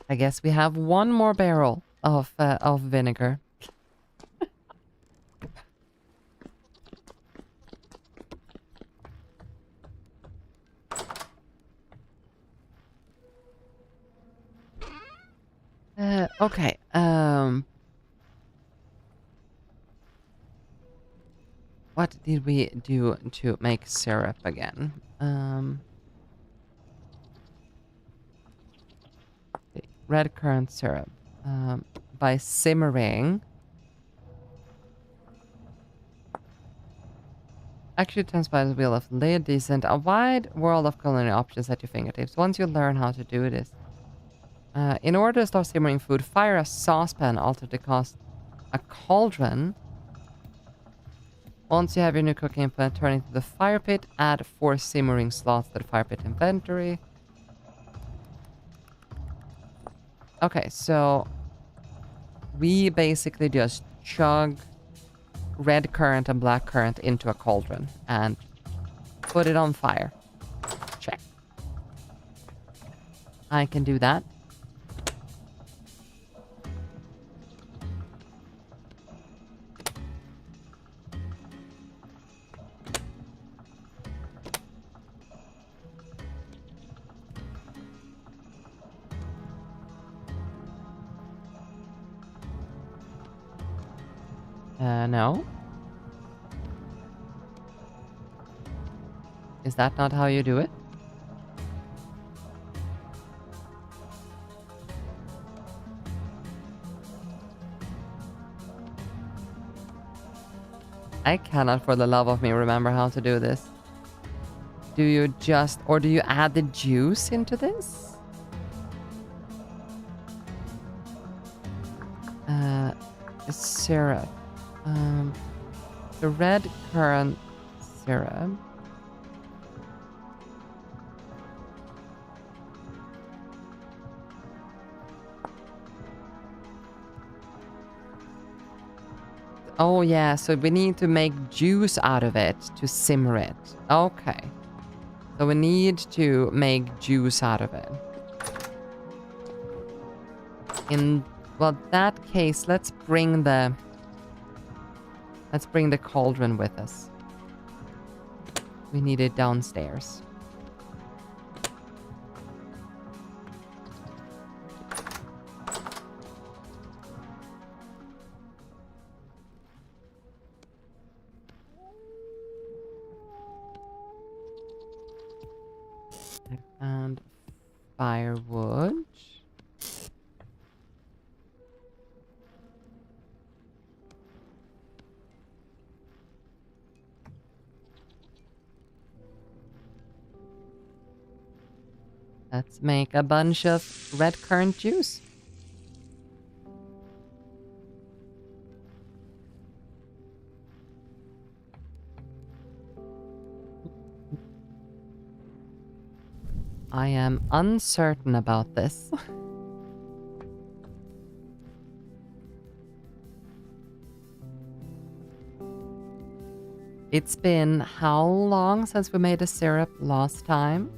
I guess we have 1 more barrel of vinegar. Okay. What did we do to make syrup again? Red currant syrup. By simmering Actually, transpires wheel of lid, decent. A wide world of culinary options at your fingertips once you learn how to do this. In order to start simmering food, fire a saucepan, alter the cost. A cauldron. Once you have your new cooking implement, turn it to the fire pit. Add 4 simmering slots to the fire pit inventory. Okay, so we basically just chug red currant and black currant into a cauldron and put it on fire. Check. I can do that. No. Is that not how you do it? I cannot for the love of me remember how to do this. Do you just, or do you add the juice into this? Syrup. The red currant syrup. Oh yeah, so we need to make juice out of it to simmer it. Okay. So we need to make juice out of it. In, well, that case, let's bring the cauldron with us. We need it downstairs. And firewood. Let's make a bunch of red currant juice. I am uncertain about this. It's been how long since we made a syrup last time?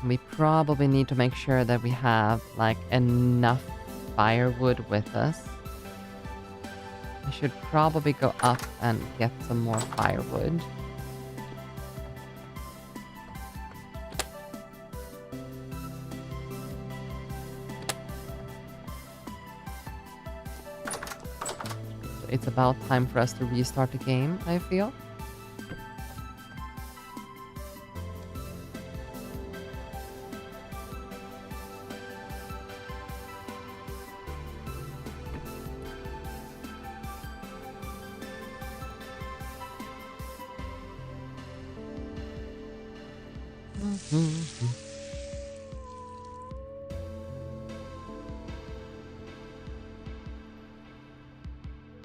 We probably need to make sure that we have like enough firewood with us. I should probably go up and get some more firewood. It's about time for us to restart the game, I feel.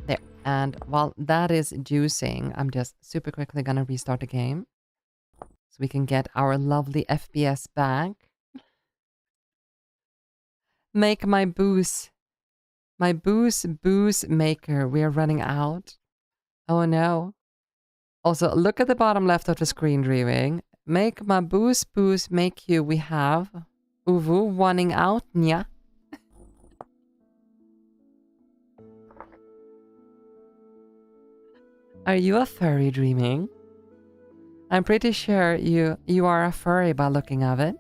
There. And while that is juicing, I'm just super quickly gonna restart the game so we can get our lovely FPS back. Make my booze maker. We are running out. Oh no. Also, look at the bottom left of the screen, Dreaming. Make my booze make you. We have Uvu running out. Nya. Are you a furry dreaming? I'm pretty sure you are a furry by looking of it.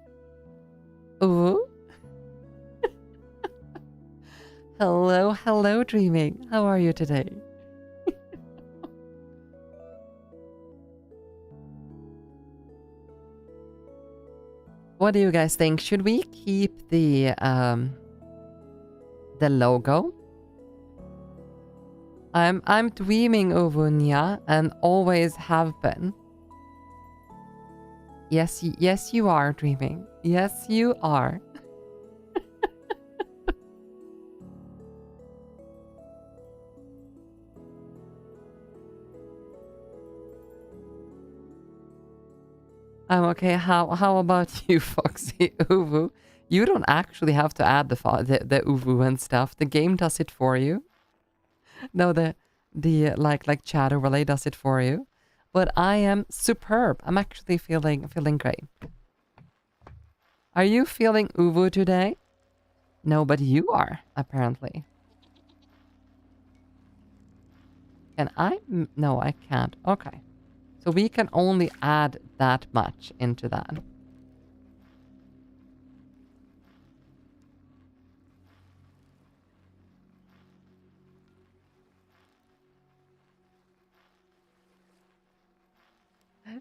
Ooh. Hello, dreaming. How are you today? What do you guys think? Should we keep the logo? I'm dreaming Uvunya and always have been. Yes, you are dreaming. Yes, you are. I'm okay. How about you, Foxy Uvu? You don't actually have to add the Uvu and stuff. The game does it for you. No, the like chat overlay does it for you. But I am superb. I'm actually feeling great. Are you feeling Uvu today? No, but you are, apparently. Can I? No, I can't. Okay. So we can only add that much into that.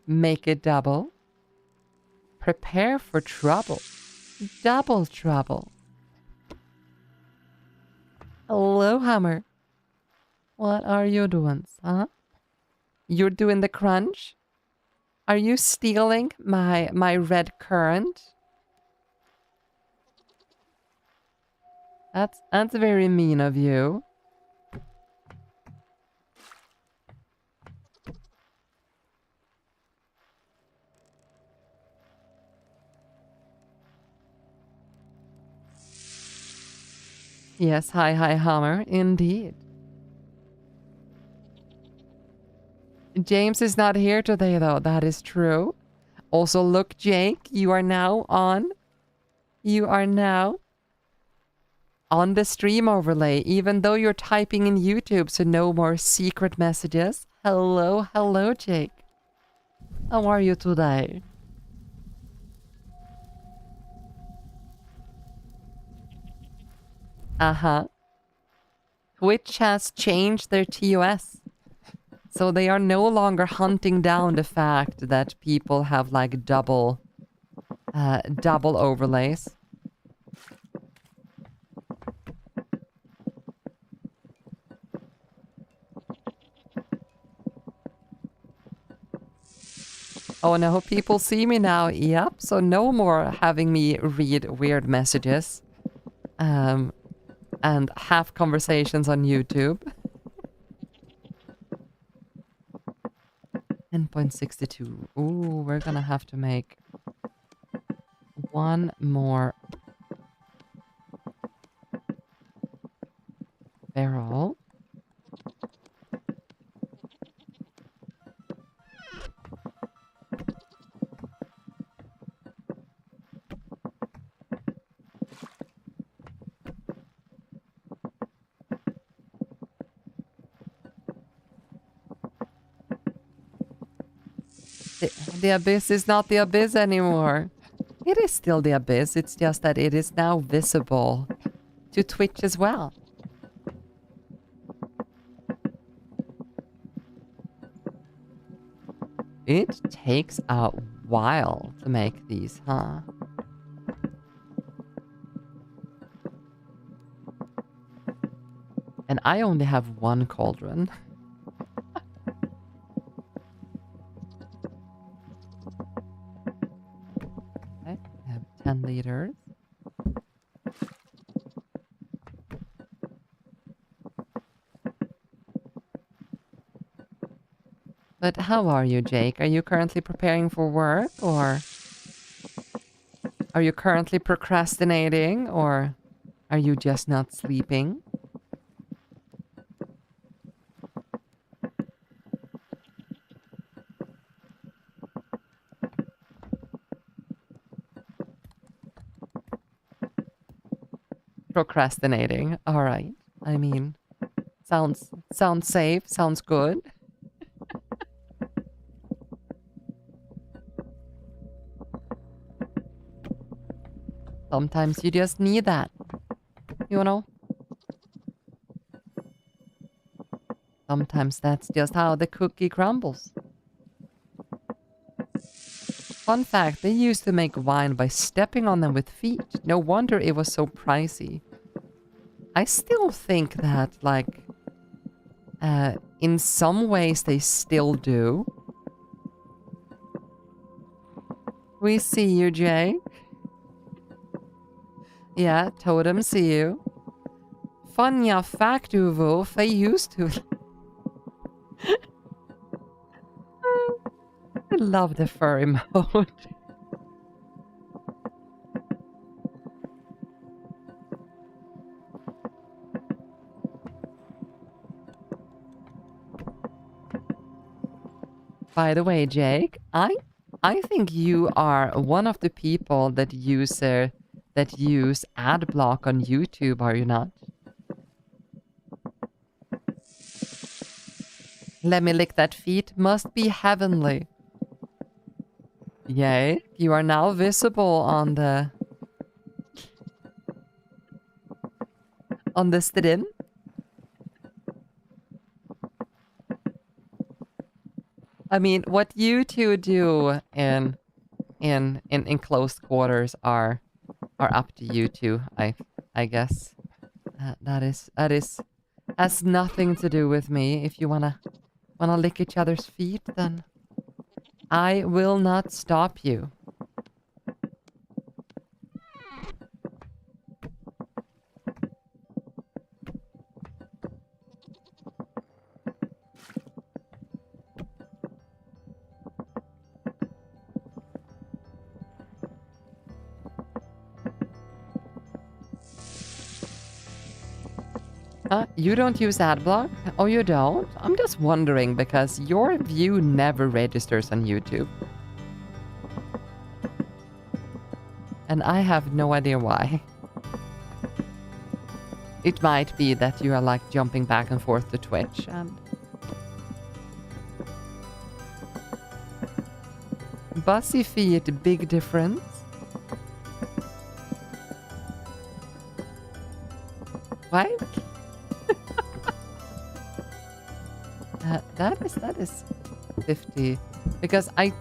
Make it double. Prepare for trouble. Double trouble. Hello, Hammer. What are you doing, huh? You're doing the crunch? Are you stealing my red currant? That's very mean of you. Yes, hi, Hammer, indeed. James is not here today, though. That is true. Also, look, Jake, you are now on. You are now on the stream overlay, even though you're typing in YouTube, so no more secret messages. Hello, Jake. How are you today? Uh-huh. Twitch has changed their TOS. So they are no longer hunting down the fact that people have like double overlays. Oh no, people see me now. Yep, so no more having me read weird messages. And have conversations on YouTube. 10.62. Ooh, we're gonna have to make one more barrel. The abyss is not the abyss anymore. It is still the abyss, it's just that it is now visible to Twitch as well. It takes a while to make these, huh? And I only have one cauldron. Okay, I have 10 liters. But how are you, Jake? Are you currently preparing for work, or are you currently procrastinating, or are you just not sleeping? Procrastinating. All right. I mean, sounds safe, sounds good. Sometimes you just need that. You know? Sometimes that's just how the cookie crumbles. Fun fact, they used to make wine by stepping on them with feet. No wonder it was so pricey. I still think that, like, in some ways they still do. We see you, Jake. Yeah, Totem see you. Fanja factuvo, they used to. I love the furry mode. By the way, Jake, I think you are one of the people that use ad block on YouTube, are you not? Let me lick that feet. Must be heavenly. Yay, you are now visible on the stream. I mean, what you two do in close quarters are up to you two, I guess. That has nothing to do with me. If you wanna lick each other's feet, then I will not stop you. You don't use adblock? Oh, you don't? I'm just wondering because your view never registers on YouTube. And I have no idea why. It might be that you are like jumping back and forth to Twitch and... Bussy feet, big difference. What? That is 50 because I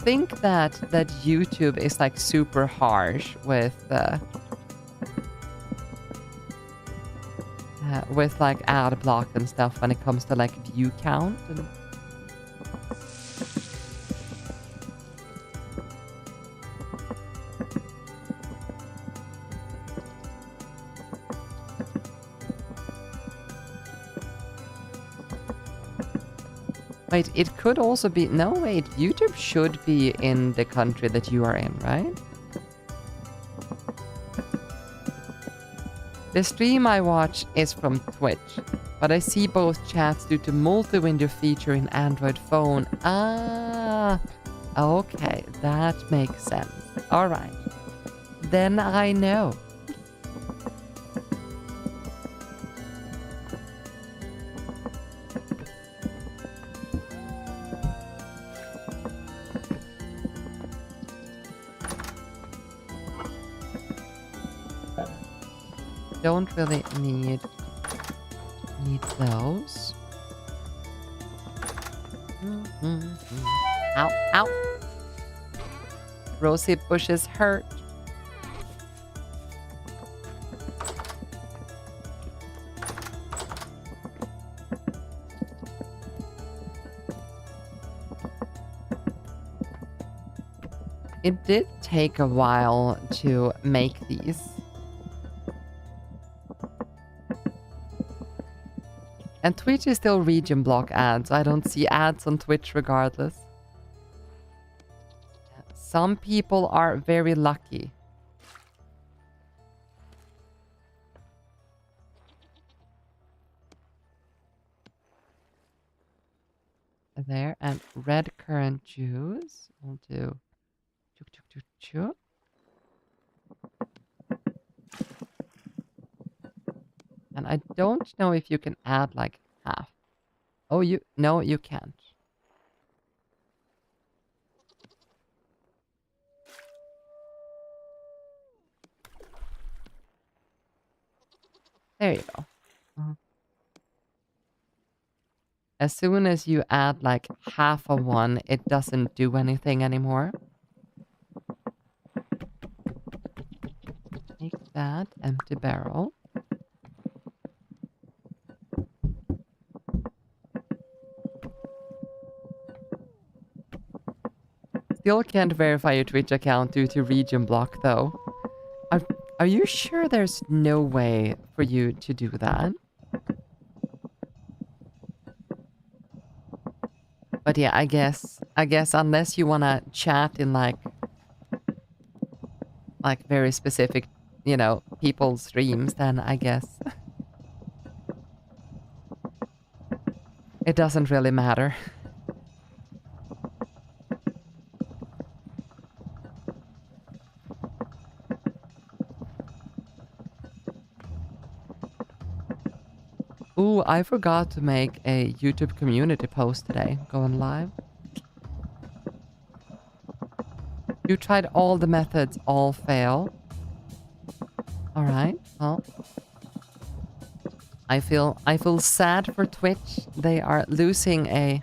think that YouTube is like super harsh with like ad block and stuff when it comes to like view count and wait, it could also be... No, wait. YouTube should be in the country that you are in, right? The stream I watch is from Twitch, but I see both chats due to multi-window feature in Android phone. Ah, okay. That makes sense. All right. Then I know. Don't really need those. Ow, ow. Rosy bushes hurt. It did take a while to make these. And Twitch is still region block ads. I don't see ads on Twitch regardless. Some people are very lucky. There, and red currant juice. We'll do chuk chuk chuk chuk. And I don't know if you can add like half. Oh, no, you can't. There you go. As soon as you add like half of one, it doesn't do anything anymore. Take that, empty barrel. Still can't verify your Twitch account due to region block though. Are you sure there's no way for you to do that? But yeah, I guess unless you wanna chat in like very specific, you know, people's streams, then I guess it doesn't really matter. Ooh, I forgot to make a YouTube community post today, going live. You tried all the methods, all fail. Alright, well. I feel sad for Twitch. They are losing a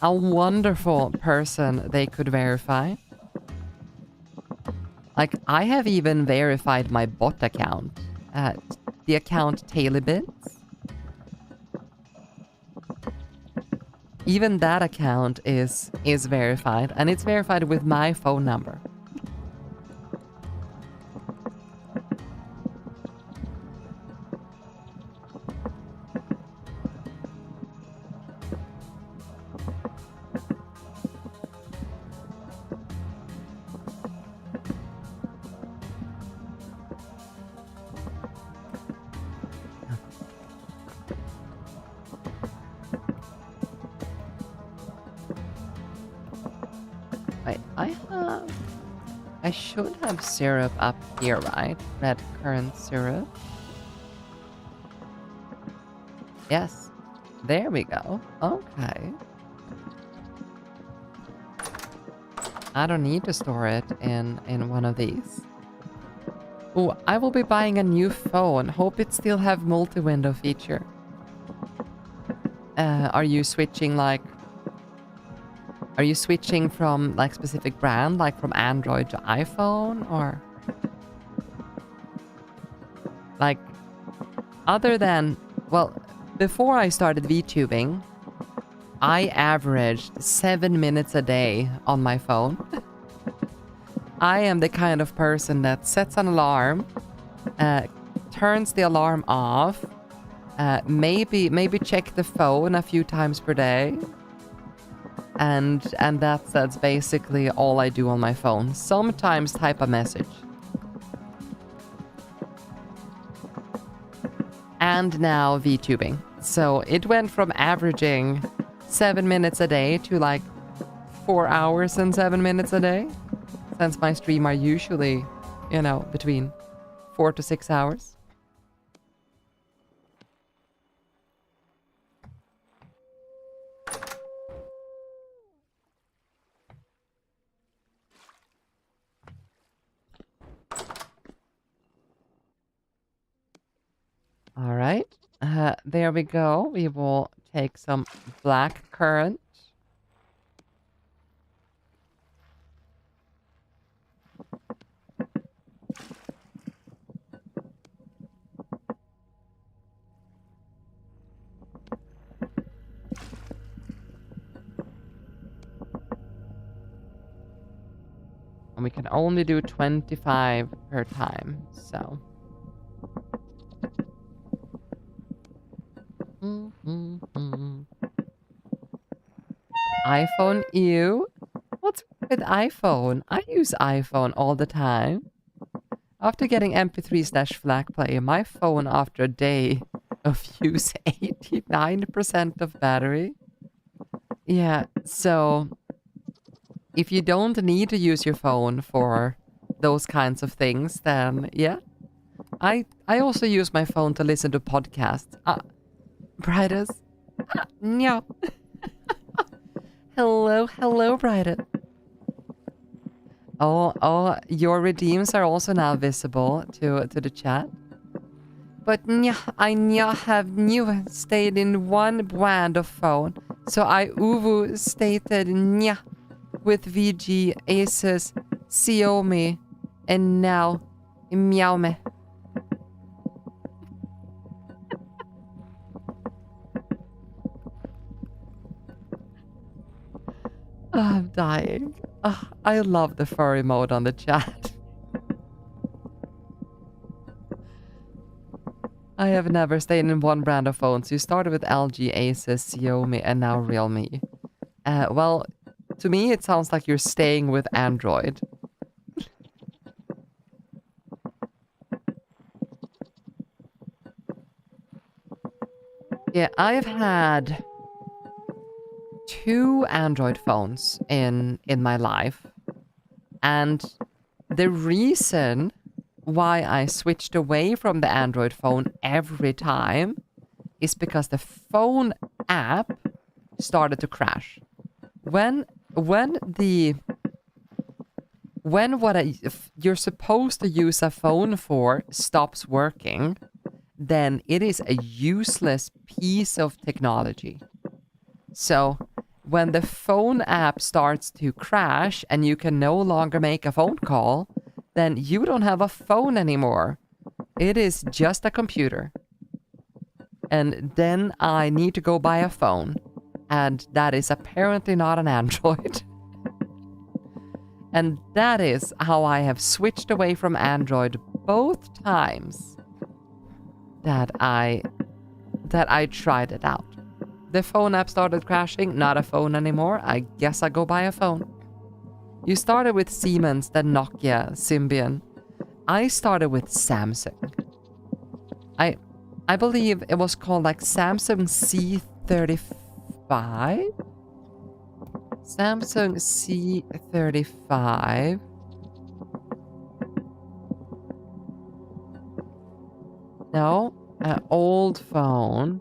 wonderful person they could verify. Like, I have even verified my bot account. The account Tailybits. Even that account is verified, and it's verified with my phone number. Wait, I should have syrup up here, right? Red currant syrup. Yes. There we go. Okay. I don't need to store it in one of these. Oh, I will be buying a new phone. Hope it still have multi-window feature. Are you switching like... Are you switching from like specific brand, like from Android to iPhone, or... Like, other than... Well, before I started VTubing, I averaged 7 minutes a day on my phone. I am the kind of person that sets an alarm, turns the alarm off, maybe check the phone a few times per day, and that's basically all I do on my phone. Sometimes type a message. And now VTubing. So it went from averaging 7 minutes a day to like 4 hours and 7 minutes a day. Since my stream are usually, you know, between 4 to 6 hours. All right, there we go. We will take some black currant. And we can only do 25 per time, so... iPhone, ew. What's with iPhone? I use iPhone all the time. After getting MP3/FLAC player, my phone after a day of use 89% of battery. Yeah, so if you don't need to use your phone for those kinds of things, then yeah. I also use my phone to listen to podcasts. Bridus. No. Hello, Bridus. Oh, your redeems are also now visible to the chat. But I have new stayed in one brand of phone. So I uvu stated with VG, Asus, Xiaomi, and now Miwca. I'm dying. I love the furry mode on the chat. I have never stayed in one brand of phones. You started with LG, Asus, Xiaomi, and now Realme. Well, to me, it sounds like you're staying with Android. Yeah, I've had 2 Android phones in my life. And the reason why I switched away from the Android phone every time is because the phone app started to crash. When you're supposed to use a phone for stops working, then it is a useless piece of technology. So when the phone app starts to crash and you can no longer make a phone call, then you don't have a phone anymore. It is just a computer. And then I need to go buy a phone. And that is apparently not an Android. And that is how I have switched away from Android both times that I tried it out. The phone app started crashing, not a phone anymore. I guess I go buy a phone. You started with Siemens, then Nokia, Symbian. I started with Samsung. I believe it was called like Samsung C35? Samsung C35. No, an old phone.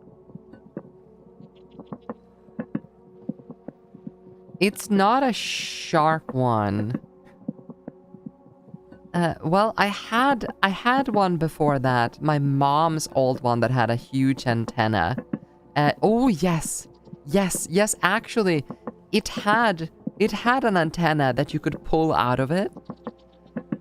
It's not a shark one. Well, I had one before that. My mom's old one that had a huge antenna. Oh yes, actually, it had an antenna that you could pull out of it.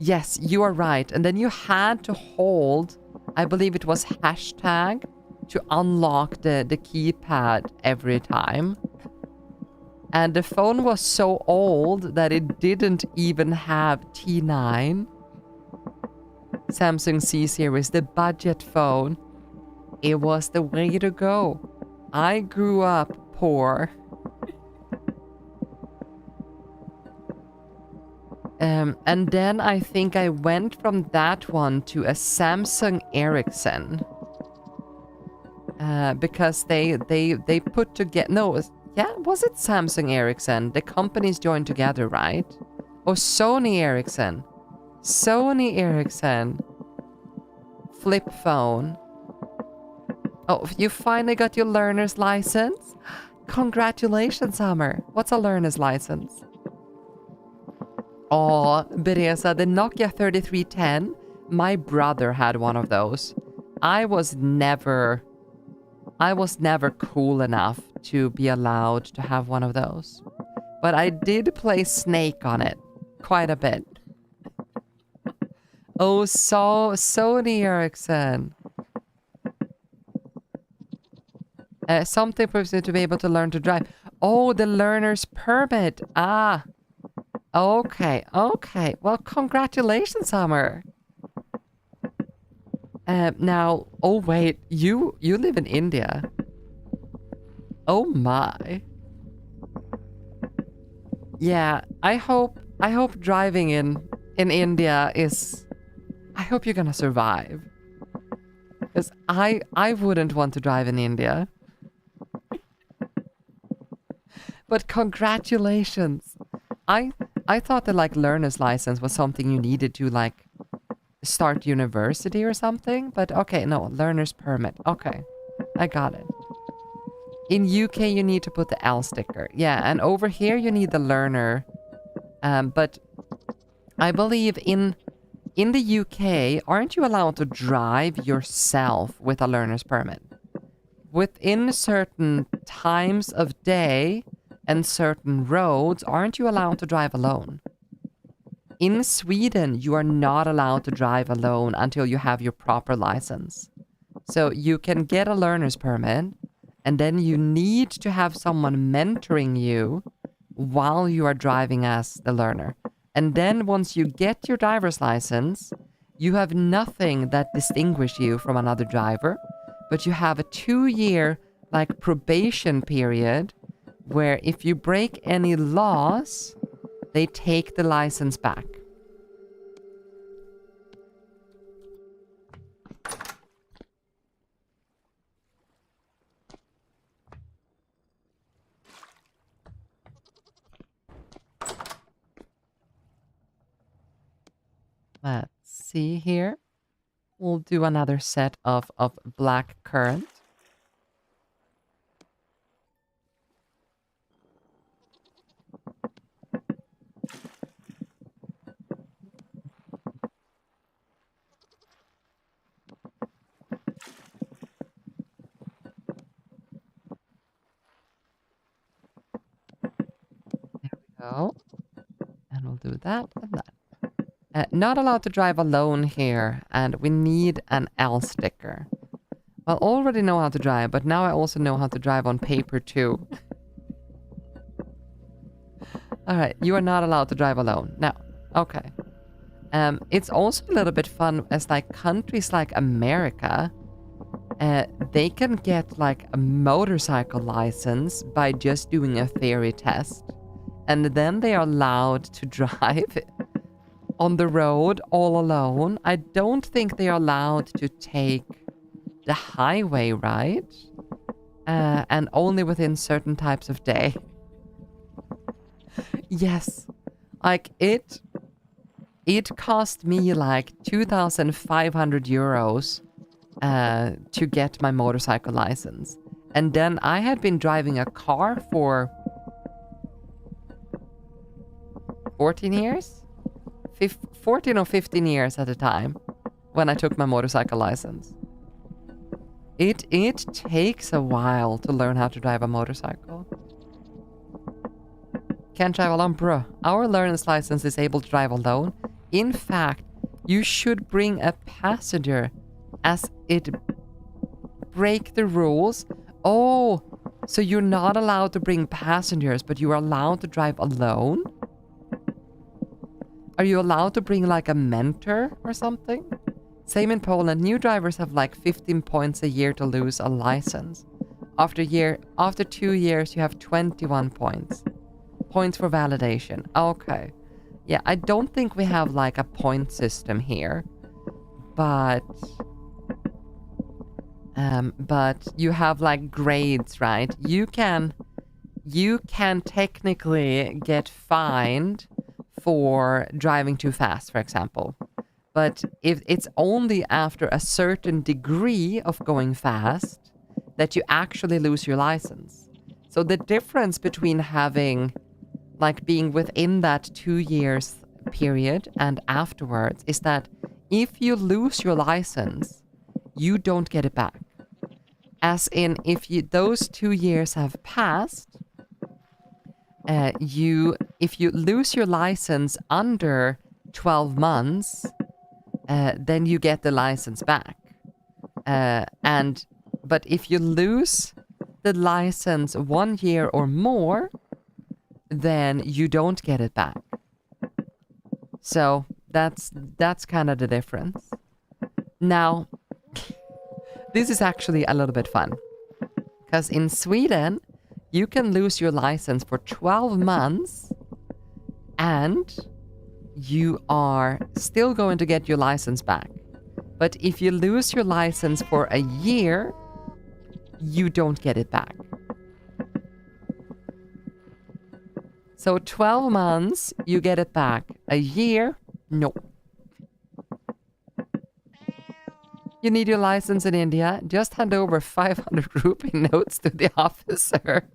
Yes, you are right. And then you had to hold, I believe it was hashtag, to unlock the keypad every time. And the phone was so old that it didn't even have T9. Samsung C series, the budget phone. It was the way to go. I grew up poor. And then I think I went from that one to a Samsung Ericsson. Because they put together... No, yeah, was it Samsung Ericsson? The companies joined together, right? Or Sony Ericsson. Sony Ericsson. Flip phone. Oh, you finally got your learner's license? Congratulations, Summer. What's a learner's license? Oh, Beresa, the Nokia 3310. My brother had one of those. I was never cool enough to be allowed to have one of those. But I did play Snake on it quite a bit. Oh, so Sony Ericsson. Something proves you to be able to learn to drive. Oh, the learner's permit. Ah. Okay. Well, congratulations, Summer. Now, oh wait, you live in India. Oh my. Yeah, I hope driving in India is... I hope you're gonna survive. Because I wouldn't want to drive in India. But congratulations. I thought that like learner's license was something you needed to like start university or something. But okay, no, learner's permit. Okay, I got it. In UK, you need to put the L sticker. Yeah, and over here, you need the learner. But I believe in in the UK, aren't you allowed to drive yourself with a learner's permit? Within certain times of day and certain roads, aren't you allowed to drive alone? In Sweden, you are not allowed to drive alone until you have your proper license. So you can get a learner's permit, and then you need to have someone mentoring you while you are driving as the learner. And then once you get your driver's license, you have nothing that distinguishes you from another driver, but you have a 2-year like probation period where if you break any laws, they take the license back. Let's see here. We'll do another set of black currant. There we go. And we'll do that and that. Not allowed to drive alone here, and we need an L sticker. I already know how to drive, but now I also know how to drive on paper too. Alright, you are not allowed to drive alone. No. Okay. It's also a little bit fun as like countries like America, they can get like a motorcycle license by just doing a theory test. And then they are allowed to drive on the road all alone. I don't think they are allowed to take the highway, right? And only within certain types of day. Yes. Like it cost me like 2,500 euros to get my motorcycle license. And then I had been driving a car for 14 years? 14 or 15 years at a time when I took my motorcycle license. It takes a while to learn how to drive a motorcycle. Can't drive alone, bruh. Our learner's license is able to drive alone. In fact, you should bring a passenger as it break the rules. Oh, so you're not allowed to bring passengers, but you are allowed to drive alone? Are you allowed to bring like a mentor or something? Same in Poland. New drivers have like 15 points a year to lose a license. After 2 years, you have 21 points. Points for validation. Okay. Yeah, I don't think we have like a point system here. But you have like grades, right? You can technically get fined for driving too fast, for example. But if it's only after a certain degree of going fast that you actually lose your license. So the difference between having, like being within that 2 years period and afterwards is that if you lose your license, you don't get it back. As in, if those 2 years have passed, if you lose your license under 12 months, then you get the license back. But if you lose the license 1 year or more, then you don't get it back. So that's kind of the difference. Now, this is actually a little bit fun. Because in Sweden, you can lose your license for 12 months and you are still going to get your license back. But if you lose your license for a year, you don't get it back. So 12 months, you get it back. A year, no. You need your license in India. Just hand over 500 rupee notes to the officer.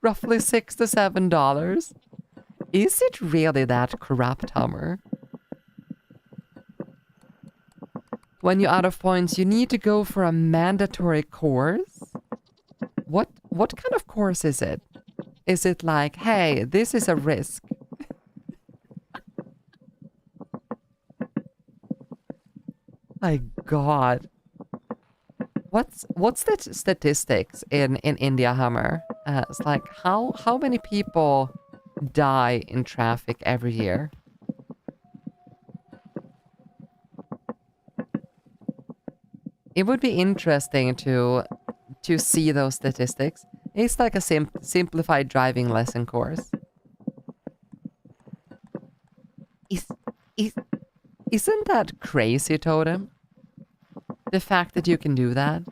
Roughly $6 to $7. Is it really that corrupt, Hummer? When you're out of points, you need to go for a mandatory course. What kind of course is it? Is it like, hey, this is a risk? My God. What's the statistics in India, Hammer? It's like how many people die in traffic every year? It would be interesting to see those statistics. It's like a simplified driving lesson course. Isn't that crazy, Totem? The fact that you can do that.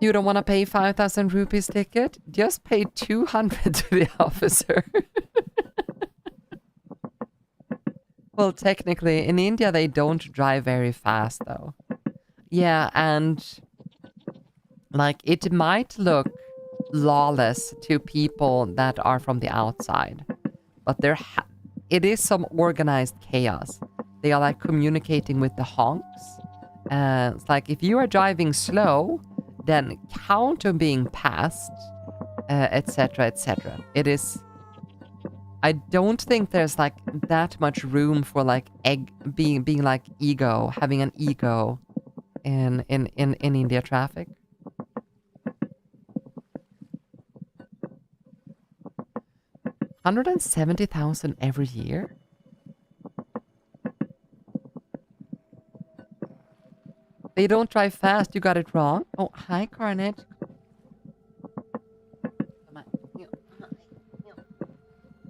You don't want to pay 5,000 rupees ticket? Just pay 200 to the officer. Well, technically, in India, they don't drive very fast, though. Yeah, and like it might look lawless to people that are from the outside, but it is some organized chaos. They are like communicating with the honks. It's like if you are driving slow, then count on being passed, etc., etc. It is. I don't think there's like that much room for like being like ego, having an ego in India traffic. $170,000 every year? They don't drive fast, you got it wrong. Oh, hi, Carnage.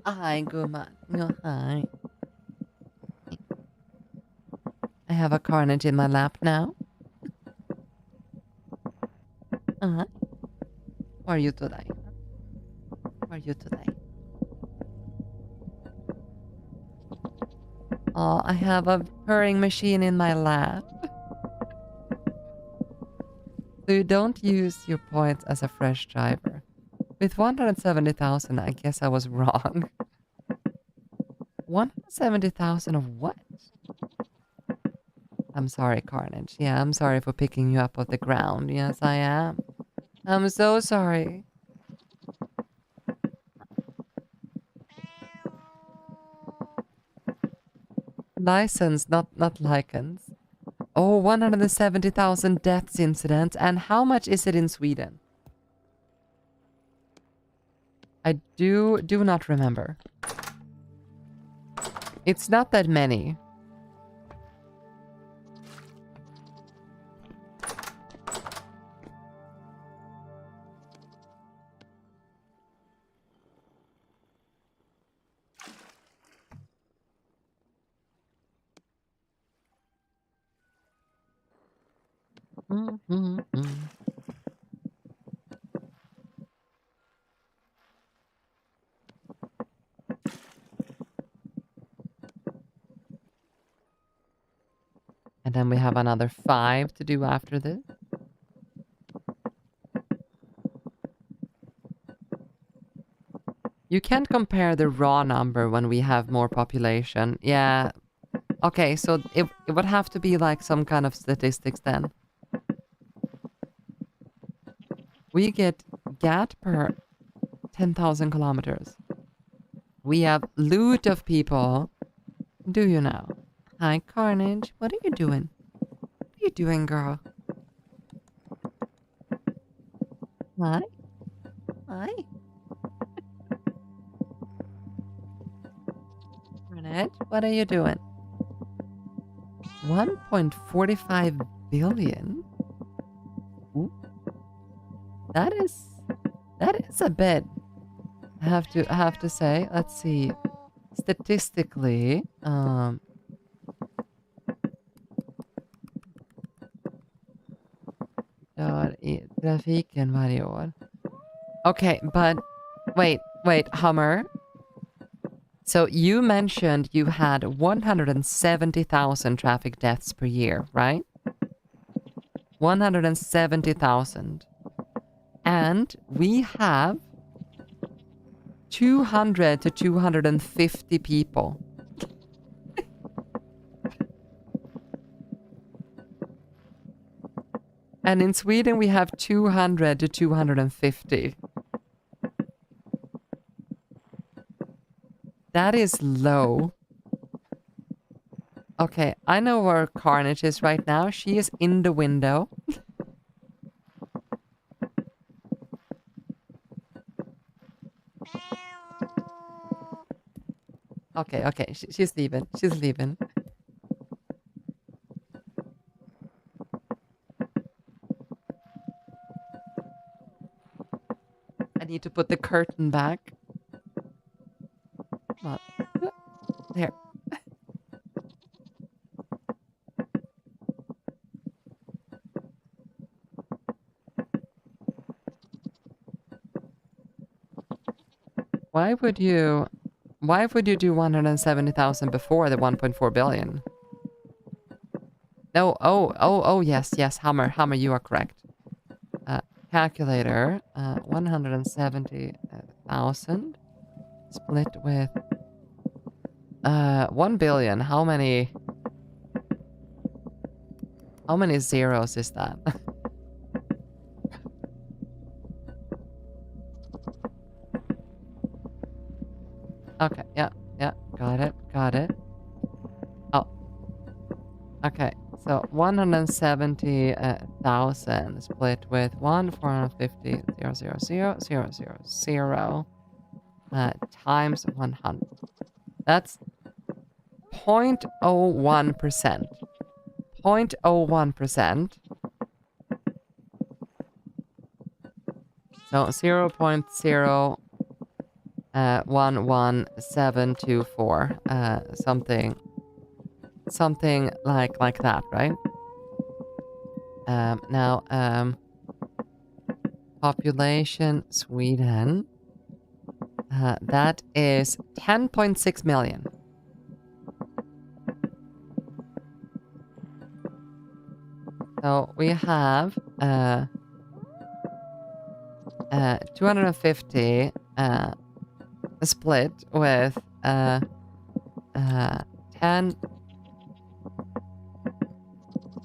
Hi, Guma. Hi. I have a Carnage in my lap now. How are you today? How are you today? Oh, I have a purring machine in my lap. So you don't use your points as a fresh driver. With 170,000, I guess I was wrong. 170,000 of what? I'm sorry, Carnage. Yeah, I'm sorry for picking you up off the ground. Yes, I am. I'm so sorry. License, not lichens. Oh, 170,000 deaths incidents. And how much is it in Sweden? I do not remember. It's not that many. And then we have another 5 to do after this. You can't compare the raw number when we have more population. Yeah. Okay, so it would have to be like some kind of statistics then. We get GAT per 10,000 kilometers. We have loot of people. Do you know? Hi, Carnage. What are you doing? What are you doing, girl? Hi? Hi? Carnage, what are you doing? 1.45 billion? Ooh. That is a bit. I have to say. Let's see. Statistically, trafiken varje år. Okay, but wait, Hummer. So you mentioned you had 170,000 traffic deaths per year, right? 170,000. And we have 200 to 250 people. And in Sweden, we have 200 to 250. That is low. Okay, I know where Carnage is right now. She is in the window. Okay, she's leaving. She's leaving. I need to put the curtain back. Come on. There. Why would you do 170,000 before the 1.4 billion? No, oh, yes, Hammer, you are correct. Calculator, 170,000 split with 1 billion. How many zeros is that? Okay, yeah, got it. Oh, okay, so 170,000 split with 1,450,000 times 100. That's 0.01%. 0.01%. So 0.011,724, something like that, right? Now, population Sweden, that is 10.6 million. So we have 250 split with 10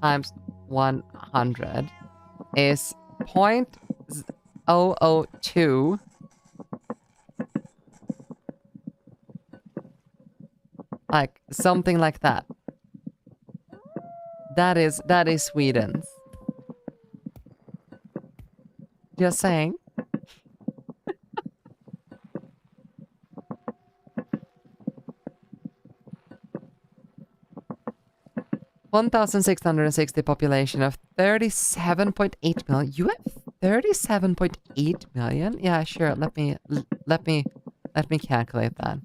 times 100 is 0.002. Like something like that. That is Sweden's. Just saying. $1,660 population of 37.8 million. You have 37.8 million? Yeah, sure. Let me calculate that.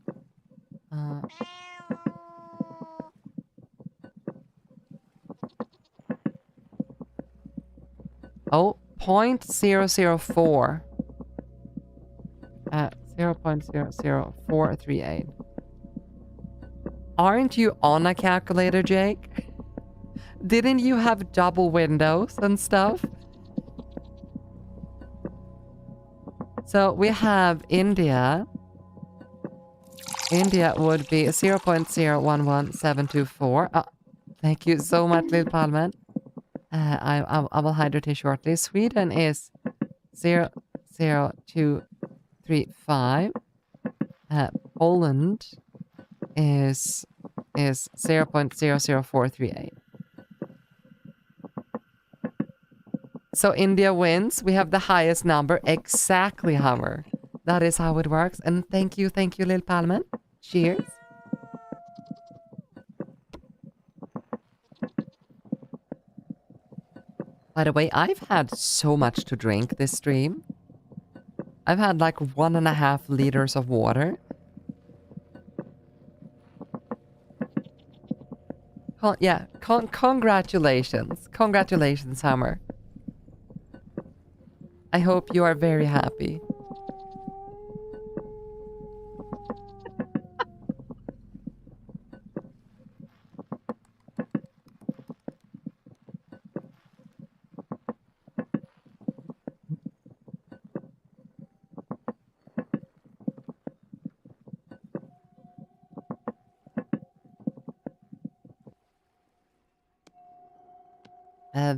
Oh, 0.004. 0.00438. Aren't you on a calculator, Jake? Didn't you have double windows and stuff? So we have India. India would be 0.011724. Oh, thank you so much, Lil Palmen. I will hydrate you shortly. Sweden is 0.0235. Poland is 0.00438. So India wins. We have the highest number. Exactly, Hammer. That is how it works. And thank you, Lil Palmen. Cheers. By the way, I've had so much to drink this stream. I've had like 1.5 liters of water. Congratulations. Congratulations, Hammer. I hope you are very happy.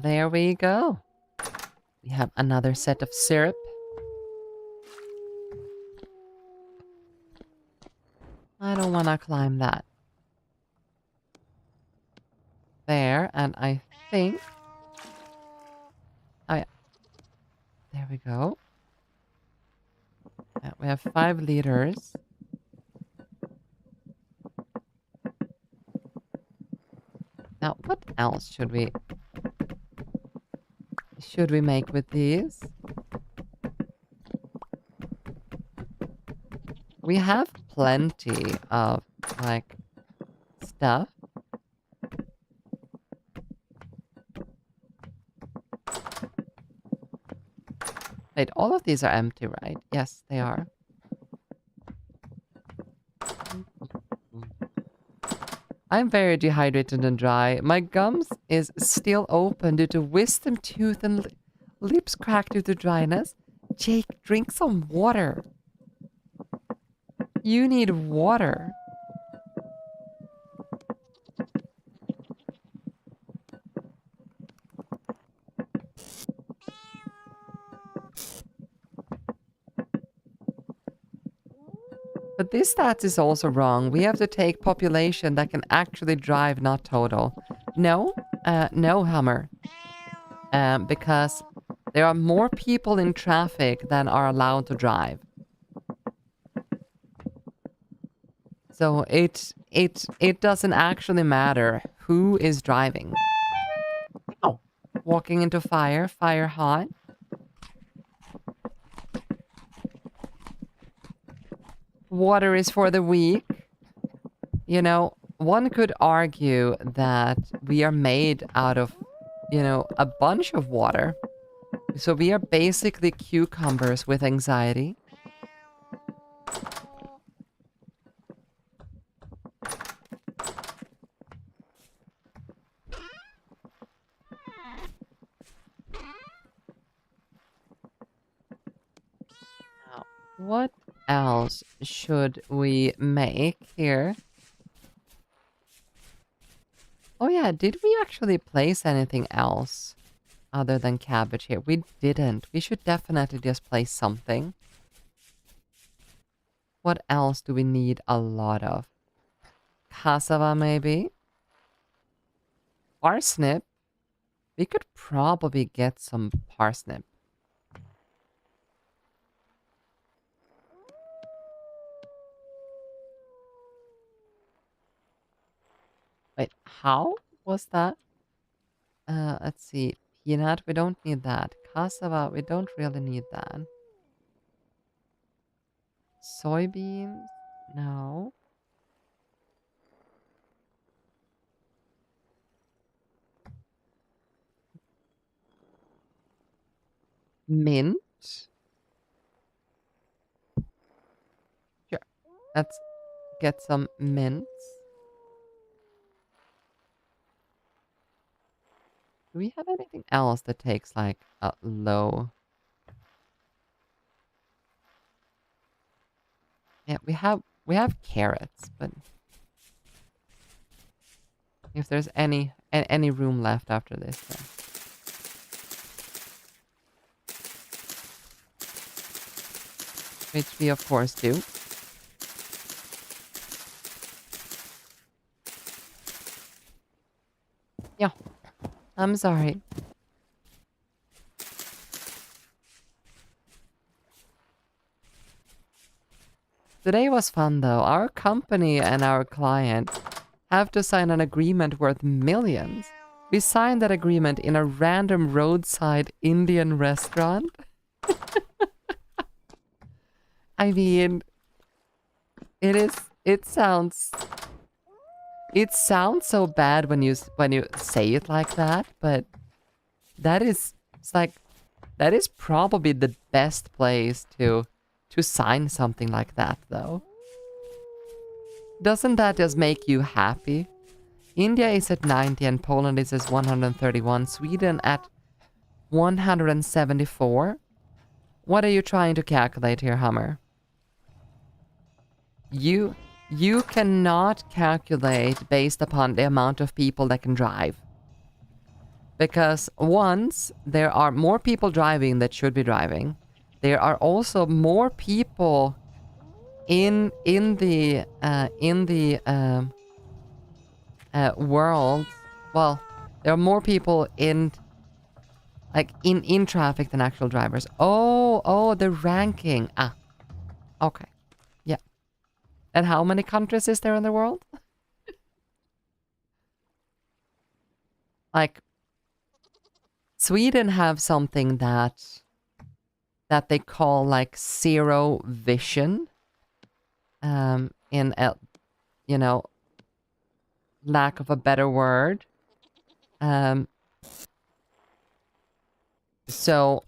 There we go. We have another set of syrup. I don't want to climb that. There, and I think... Oh yeah. There we go. Yeah, we have 5 liters. Now, what else should we make with these? We have plenty of, like, stuff. Wait, all of these are empty, right? Yes, they are. I'm very dehydrated and dry. My gums is still open due to wisdom tooth and lips cracked due to dryness. Jake, drink some water. You need water. But this stats is also wrong. We have to take population that can actually drive, not total. No, no, Hammer. Because there are more people in traffic than are allowed to drive. So it doesn't actually matter who is driving. Oh, walking into fire, fire hot. Water is for the weak. You know, one could argue that we are made out of, you know, a bunch of water. So we are basically cucumbers with anxiety. Now, what else should we make here? Oh yeah, did we actually place anything else other than cabbage here? We didn't. We should definitely just place something. What else do we need a lot of? Cassava, maybe? Parsnip? We could probably get some parsnip. Wait, how was that? Let's see. Peanut, we don't need that. Cassava, we don't really need that. Soybeans? No. Mint? Sure. Let's get some mints. Do we have anything else that takes like a low? Yeah, we have carrots, but if there's any room left after this, then. Which we of course do. Yeah, I'm sorry. Today was fun though. Our company and our client have to sign an agreement worth millions. We signed that agreement in a random roadside Indian restaurant. I mean, it sounds so bad when you say it like that, but that is probably the best place to sign something like that, though. Doesn't that just make you happy? India is at 90 and Poland is at 131, Sweden at 174. What are you trying to calculate here, Hummer? You cannot calculate based upon the amount of people that can drive. Because once there are more people driving that should be driving, there are also more people in the world. Well, there are more people in traffic than actual drivers. Oh, the ranking. Ah, okay, yeah. And how many countries is there in the world? Like, Sweden have something that they call like zero vision. In a, lack of a better word. So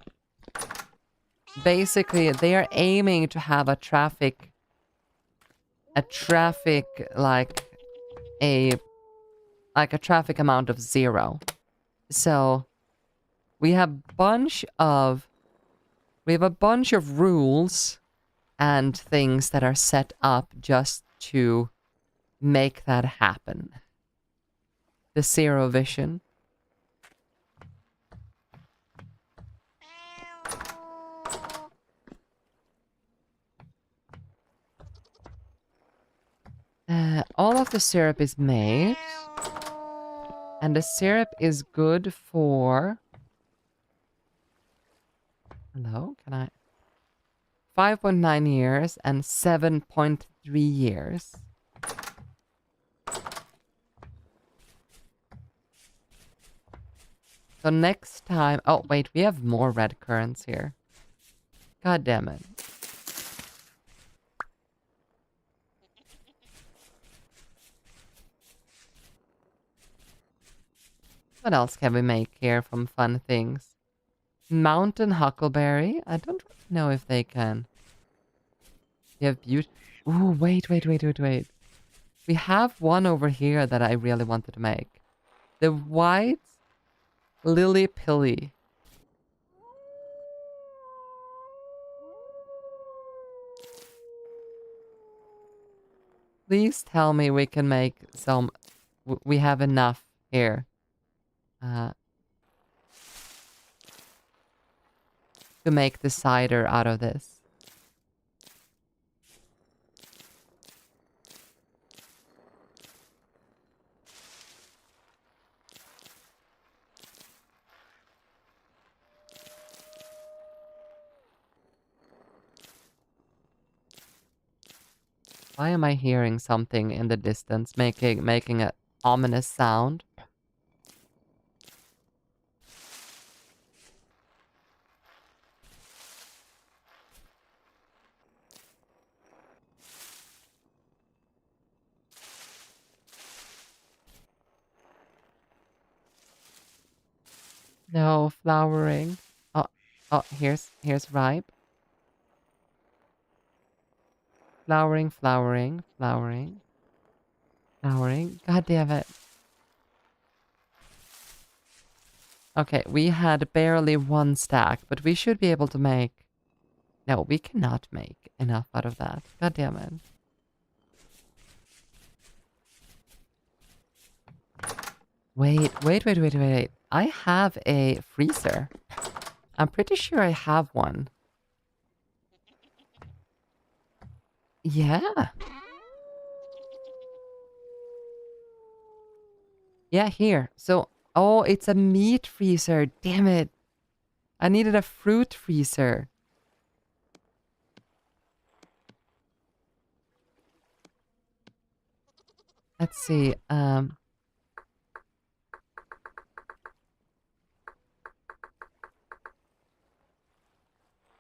basically they are aiming to have a traffic like a traffic amount of 0. So we have a bunch of rules and things that are set up just to make that happen. The zero vision. All of the syrup is made. And the syrup is good for... Hello? Can I... 5.9 years and 7.3 years. So next time... Oh, wait, we have more red currants here. God damn it. What else can we make here from fun things? Mountain huckleberry? I don't know if they can. You have beauty... Ooh, wait. We have one over here that I really wanted to make. The white lily pilly. Please tell me we can make some... We have enough here. To make the cider out of this. Why am I hearing something in the distance making an ominous sound? No, flowering. Oh, here's ripe. Flowering. God damn it. Okay, we had barely 1 stack, but we should be able to make... No, we cannot make enough out of that. God damn it. Wait. I have a freezer. I'm pretty sure I have one. Yeah. Yeah, here. So, oh, it's a meat freezer. Damn it. I needed a fruit freezer. Let's see.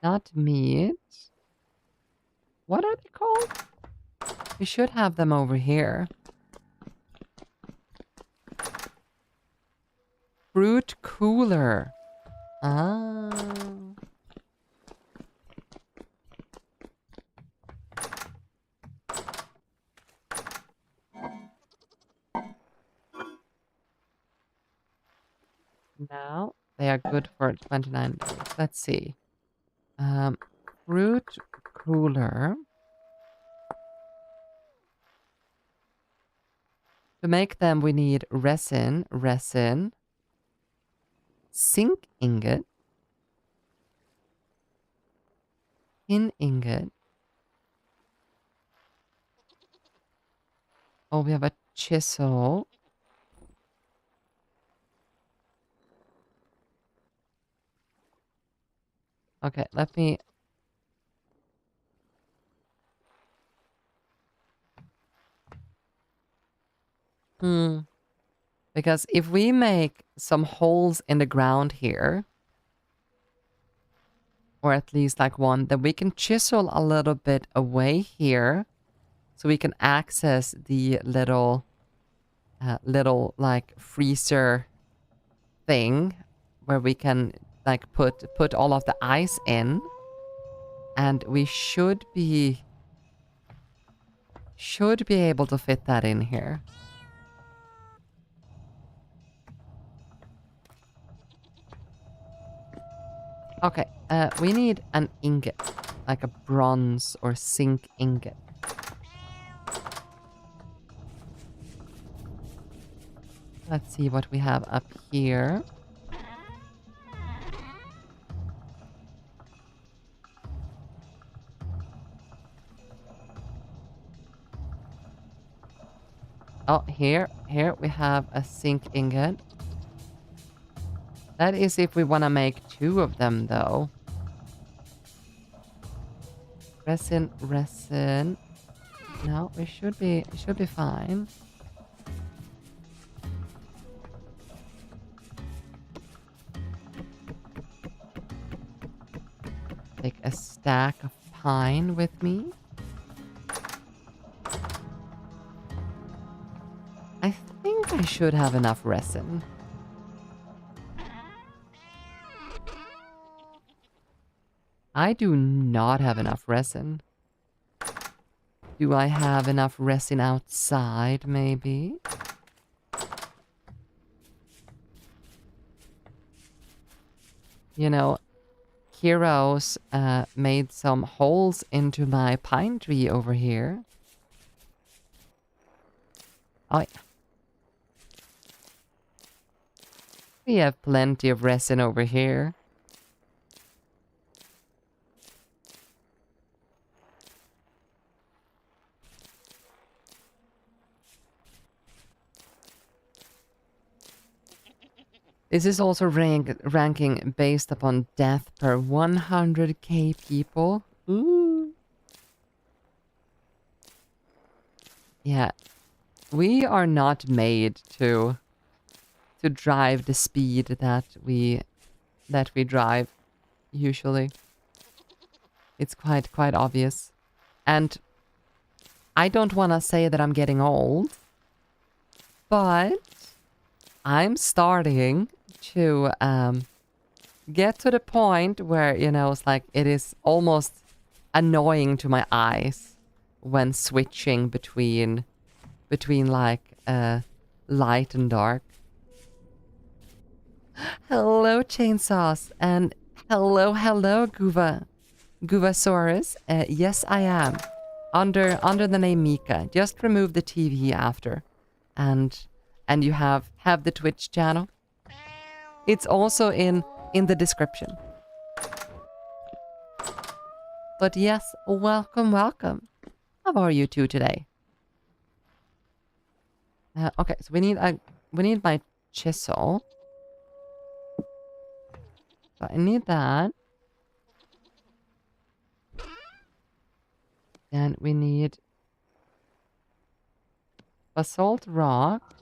Not meat. What are they called? We should have them over here. Fruit cooler. Ah. Now they are good for 29 days. Let's see. Fruit cooler. To make them, we need resin. zinc ingot. Tin ingot. Oh, we have a chisel. Okay, let me... Because if we make some holes in the ground here, or at least like one, then we can chisel a little bit away here, so we can access the little like freezer thing where we can like put all of the ice in, and we should be able to fit that in here. Okay, we need an ingot, like a bronze or zinc ingot. Let's see what we have up here. Oh, here we have a zinc ingot. That is if we want to make 2 of them, though. Resin. No, it should be fine. Take a stack of pine with me. I think I should have enough resin. I do not have enough resin. Do I have enough resin outside, maybe? You know, Heroes made some holes into my pine tree over here. Oh, yeah. We have plenty of resin over here. This is also ranking based upon death per 100k people. Ooh. Yeah. We are not made to drive the speed that we drive usually. It's quite obvious. And I don't want to say that I'm getting old, but I'm starting to get to the point where, you know, it's like it is almost annoying to my eyes when switching between like light and dark. Hello, Chainsaws, and hello, Guvasaurus. Yes, I am under the name Miwca. Just remove the TV after, and you have the Twitch channel. It's also in the description. But yes, welcome. How are you two today? Okay, so we need my chisel. So I need that. Then we need basalt rock.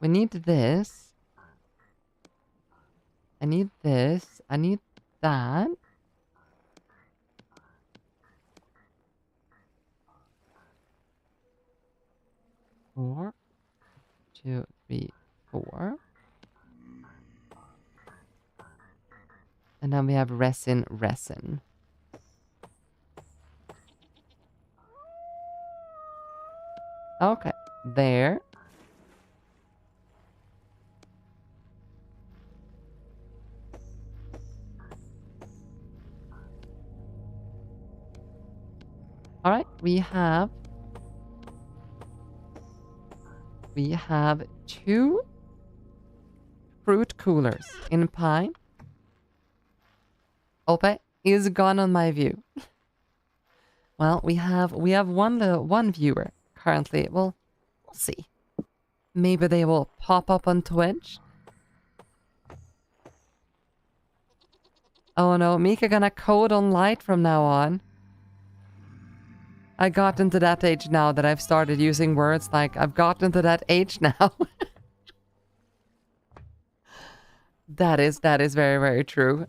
We need this. I need this. I need that. Four, 2, 3, 4. And then we have resin. Okay, there. All right, we have 2 fruit coolers in pine. Ope is gone on my view. Well, we have one viewer currently. Well, we'll see. Maybe they will pop up on Twitch. Oh no, Miwca gonna code on light from now on. I got into that age now that I've started using words like I've gotten to that age now. That is very, very true.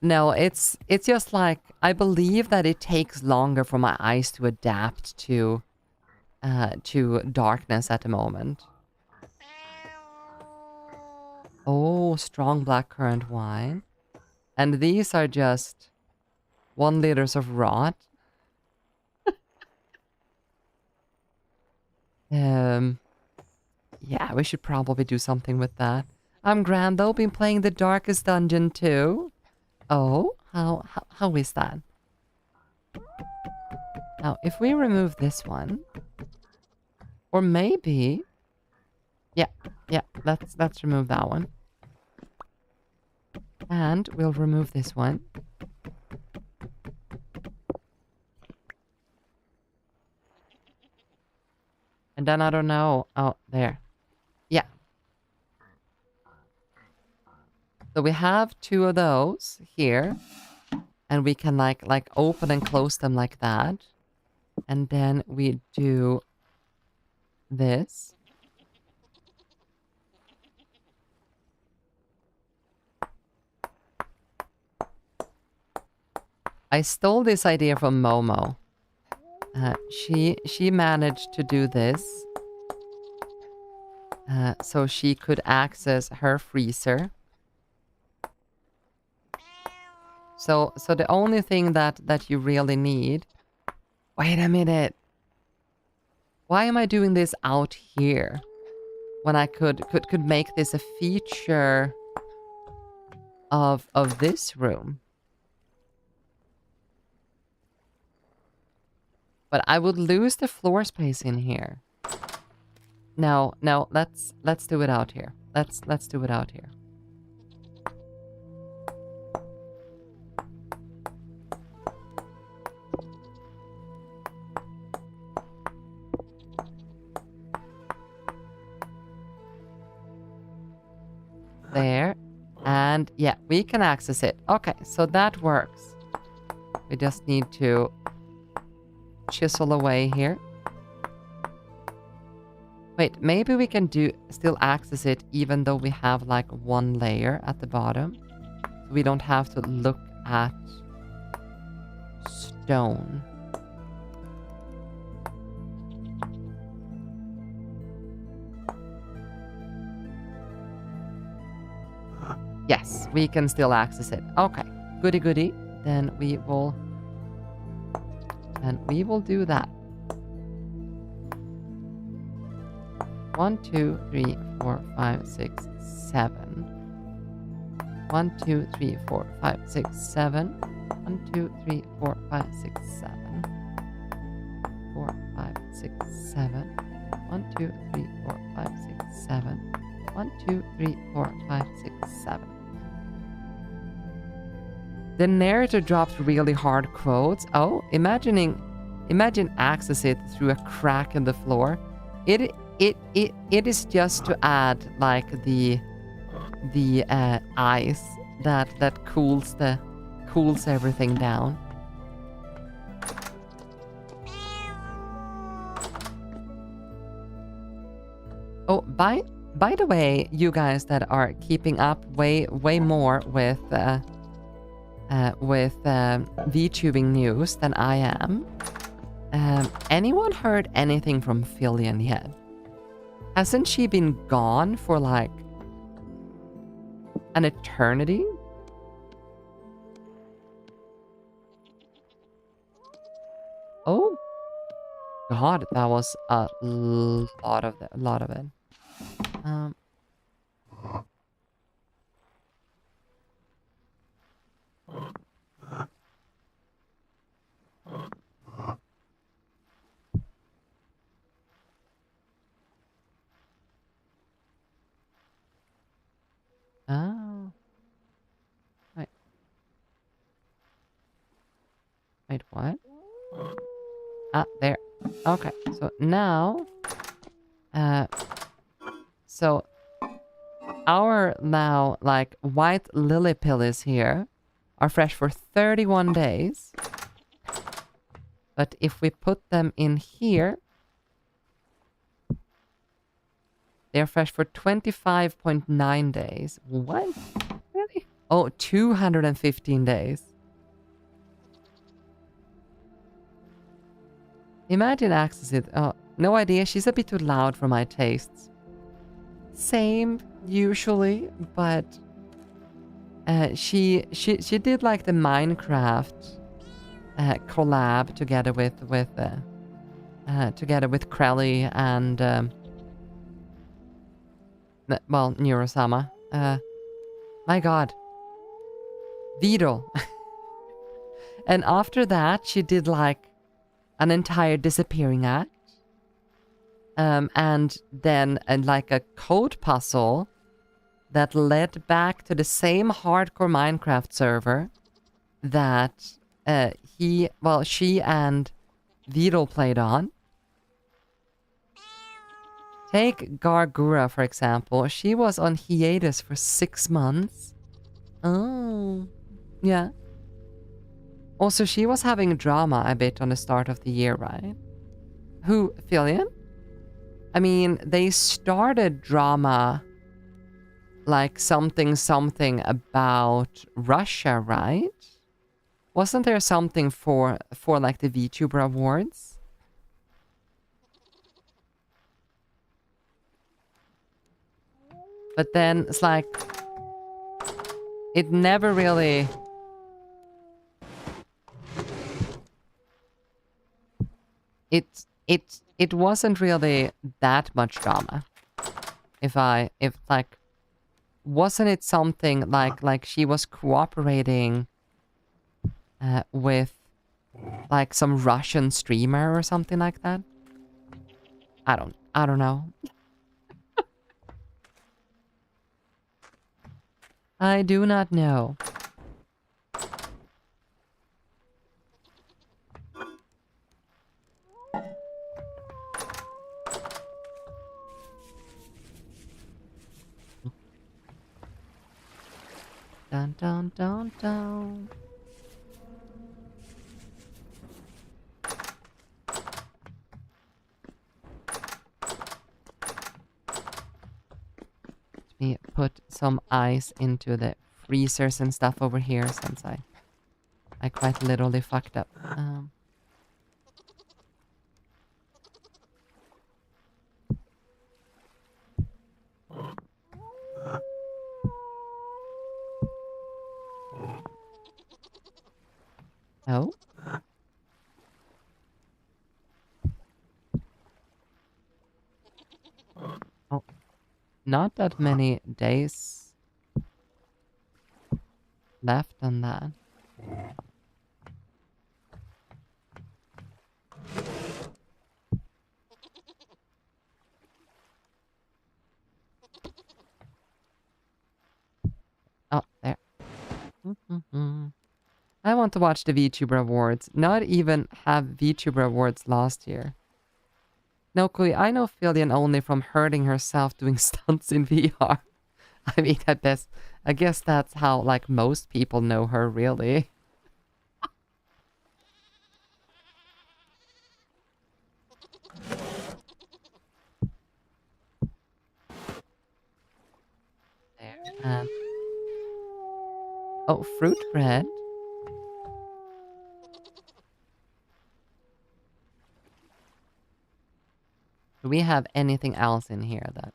No, it's just like I believe that it takes longer for my eyes to adapt to darkness at the moment. Oh, strong blackcurrant wine. And these are just 1 liters of rot. Yeah, we should probably do something with that. I'm grand though, been playing the Darkest Dungeon too. Oh, how is that? Now, if we remove this one, or maybe, yeah, let's remove that one. And we'll remove this one. And then I don't know. Oh, there. Yeah. So we have 2 of those here. And we can like open and close them like that. And then we do this. I stole this idea from Momo. She managed to do this. So she could access her freezer. So the only thing that you really need... Wait a minute. Why am I doing this out here? When I could make this a feature of this room. But I would lose the floor space in here. No, let's do it out here. Let's do it out here. There. And yeah, we can access it. Okay, so that works. We just need to chisel away here. Wait, maybe we can still access it even though we have like 1 layer at the bottom. So we don't have to look at stone. Yes, we can still access it. Okay, goody goody. Then we will do that. 1, 2, 3, 4, 5, 6, 7. 1, 2, 3, 4, 5, 6, 7. 1, 2, 3, 4, 5, 6, 7. 4, 5, 6, 7. 1, 2, 3, 4, 5, 6, 7. 1, 2, 3, 4, 5, 6, 7. The narrator drops really hard quotes. Oh, imagine access it through a crack in the floor. It is just to add like the ice that cools everything down. Oh, by the way, you guys that are keeping up way more with VTubing news than I am, anyone heard anything from Fillion yet? Hasn't she been gone for like an eternity? Oh God, that was a lot of it. Wait, what? Ah, there. Okay, so now... so... Our now, like, white lily pillies here are fresh for 31 days. But if we put them in here... They're fresh for 25.9 days. What? Really? Oh, 215 days. Imagine access it. Oh, no idea. She's a bit too loud for my tastes. Same, usually, but she did like the Minecraft collab together with Krelly and well, Neurosama. My God, Vito. And after that, she did like an entire disappearing act. And then like a code puzzle that led back to the same hardcore Minecraft server that she and Vito played on. Take Gargura, for example. She was on hiatus for 6 months. Oh, yeah. Also, she was having drama a bit on the start of the year, right? Who, Filian? I mean, they started drama like something about Russia, right? Wasn't there something for like the VTuber awards? But then it's like it never really it wasn't really that much drama. If like wasn't it something like she was cooperating with like some Russian streamer or something like that? I don't know. I do not know. Dun dun dun dun. Let me put some ice into the freezers and stuff over here since I quite literally fucked up. Oh. Oh. Not that many days left on that. Oh, there. I want to watch the VTuber Awards. Not even have VTuber Awards last year. No, Kui, I know Filian only from hurting herself doing stunts in VR. I mean, I guess that's how, like, most people know her, really. There, and... oh, fruit bread. Do we have anything else in here that...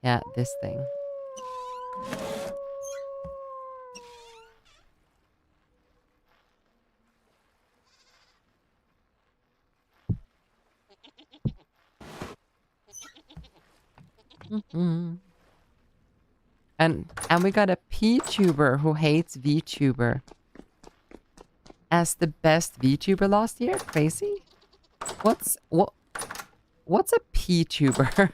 yeah, this thing. And we got a P-tuber who hates VTuber as the best VTuber last year? Crazy? What's a P-tuber?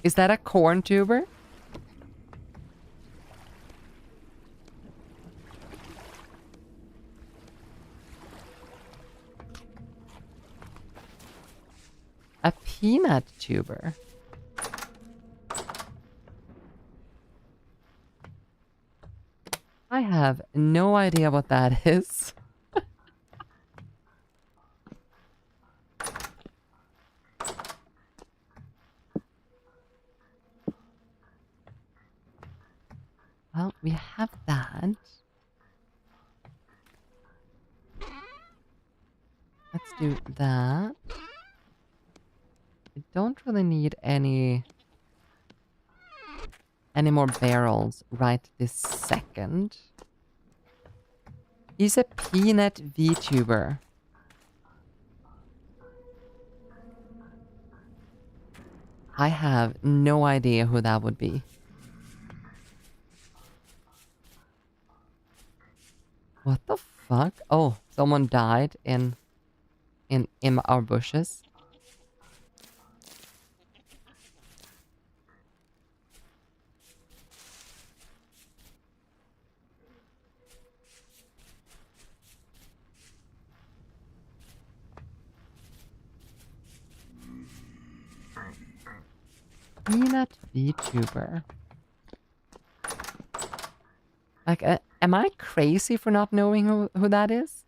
Is that a corn tuber? peanut tuber. I have no idea what that is. Well, we have that. Let's do that. I don't really need any more barrels right this second. He's a peanut VTuber. I have no idea who that would be. What the fuck? Oh, someone died in our bushes. Peanut VTuber. Like, am I crazy for not knowing who that is?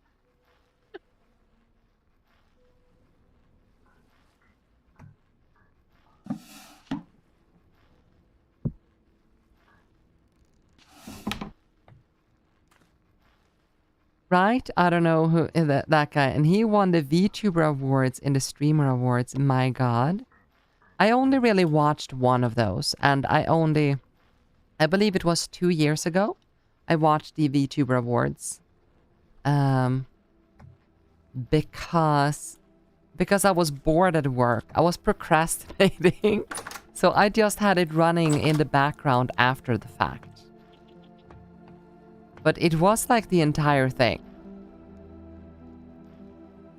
Right? I don't know who that guy. And he won the VTuber Awards in the Streamer Awards. My God. I only really watched one of those. And I believe it was 2 years ago. I watched the VTuber Awards. Because I was bored at work. I was procrastinating. So I just had it running in the background after the fact. But it was like the entire thing.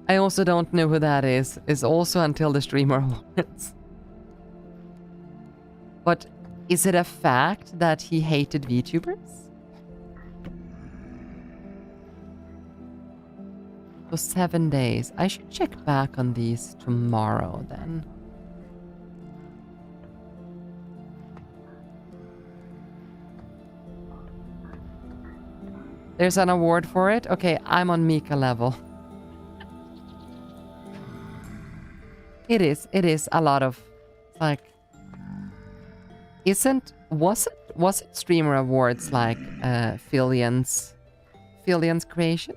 I also don't know who that is. It's also until the Streamer Awards. But is it a fact that he hated VTubers? For 7 days. I should check back on these tomorrow then. There's an award for it? Okay, I'm on Miwca level. It is a lot of, like... Was it Streamer Awards like Fillion's creation?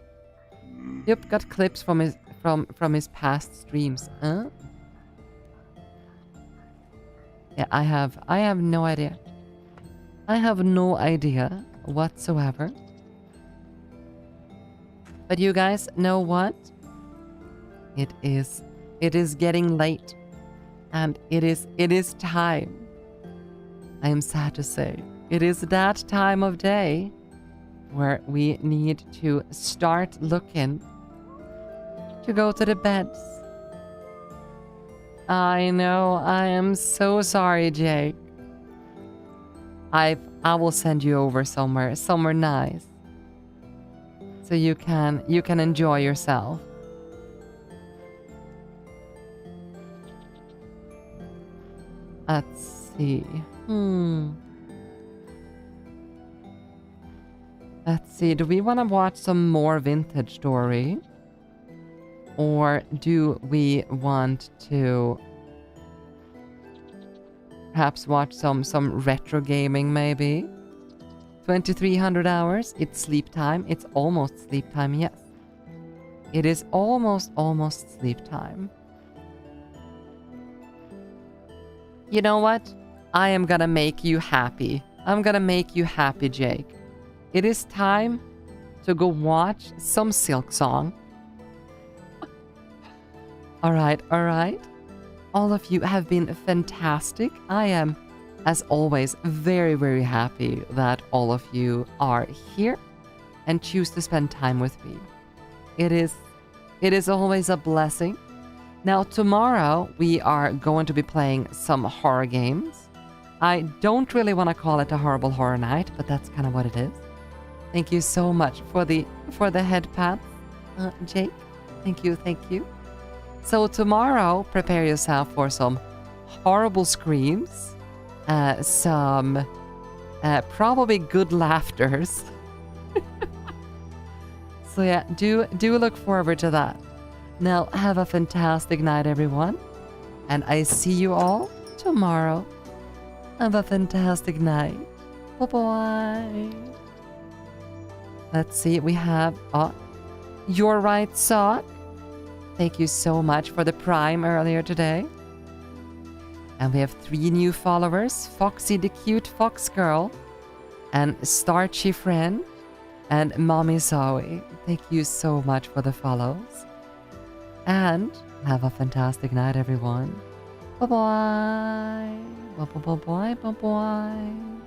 Yep, got clips from his past streams. Yeah, I have no idea. I have no idea whatsoever. But you guys know what? It is getting late. And it is time. I am sad to say. It is that time of day where we need to start looking to go to the beds. I know, I am so sorry, Jake. I will send you over somewhere nice. So you can enjoy yourself. Let's see. Let's see. Do we want to watch some more Vintage Story? Or do we want to perhaps watch some retro gaming maybe? 2300 hours. It's sleep time. It's almost sleep time, yes. It is almost sleep time. You know what? I am gonna make you happy. I'm gonna make you happy, Jake. It is time to go watch some Silk Song. Alright. All of you have been fantastic. I am, as always, very, very happy that all of you are here and choose to spend time with me. It is always a blessing. Now, tomorrow we are going to be playing some horror games. I don't really want to call it a horrible horror night, but that's kind of what it is. Thank you so much for the head pats, Jake. Thank you. So tomorrow, prepare yourself for some horrible screams, some probably good laughters. So yeah, do look forward to that. Now, have a fantastic night, everyone. And I see you all tomorrow. Have a fantastic night. Bye-bye. Let's see, we have Your Right Sock. Thank you so much for the Prime earlier today. And we have 3 new followers, Foxy the Cute Fox Girl, and Starchy Friend, and Mommy Zoe. Thank you so much for the follows. And have a fantastic night, everyone. Bye-bye. Bye-bye. Bye-bye. Bye-bye.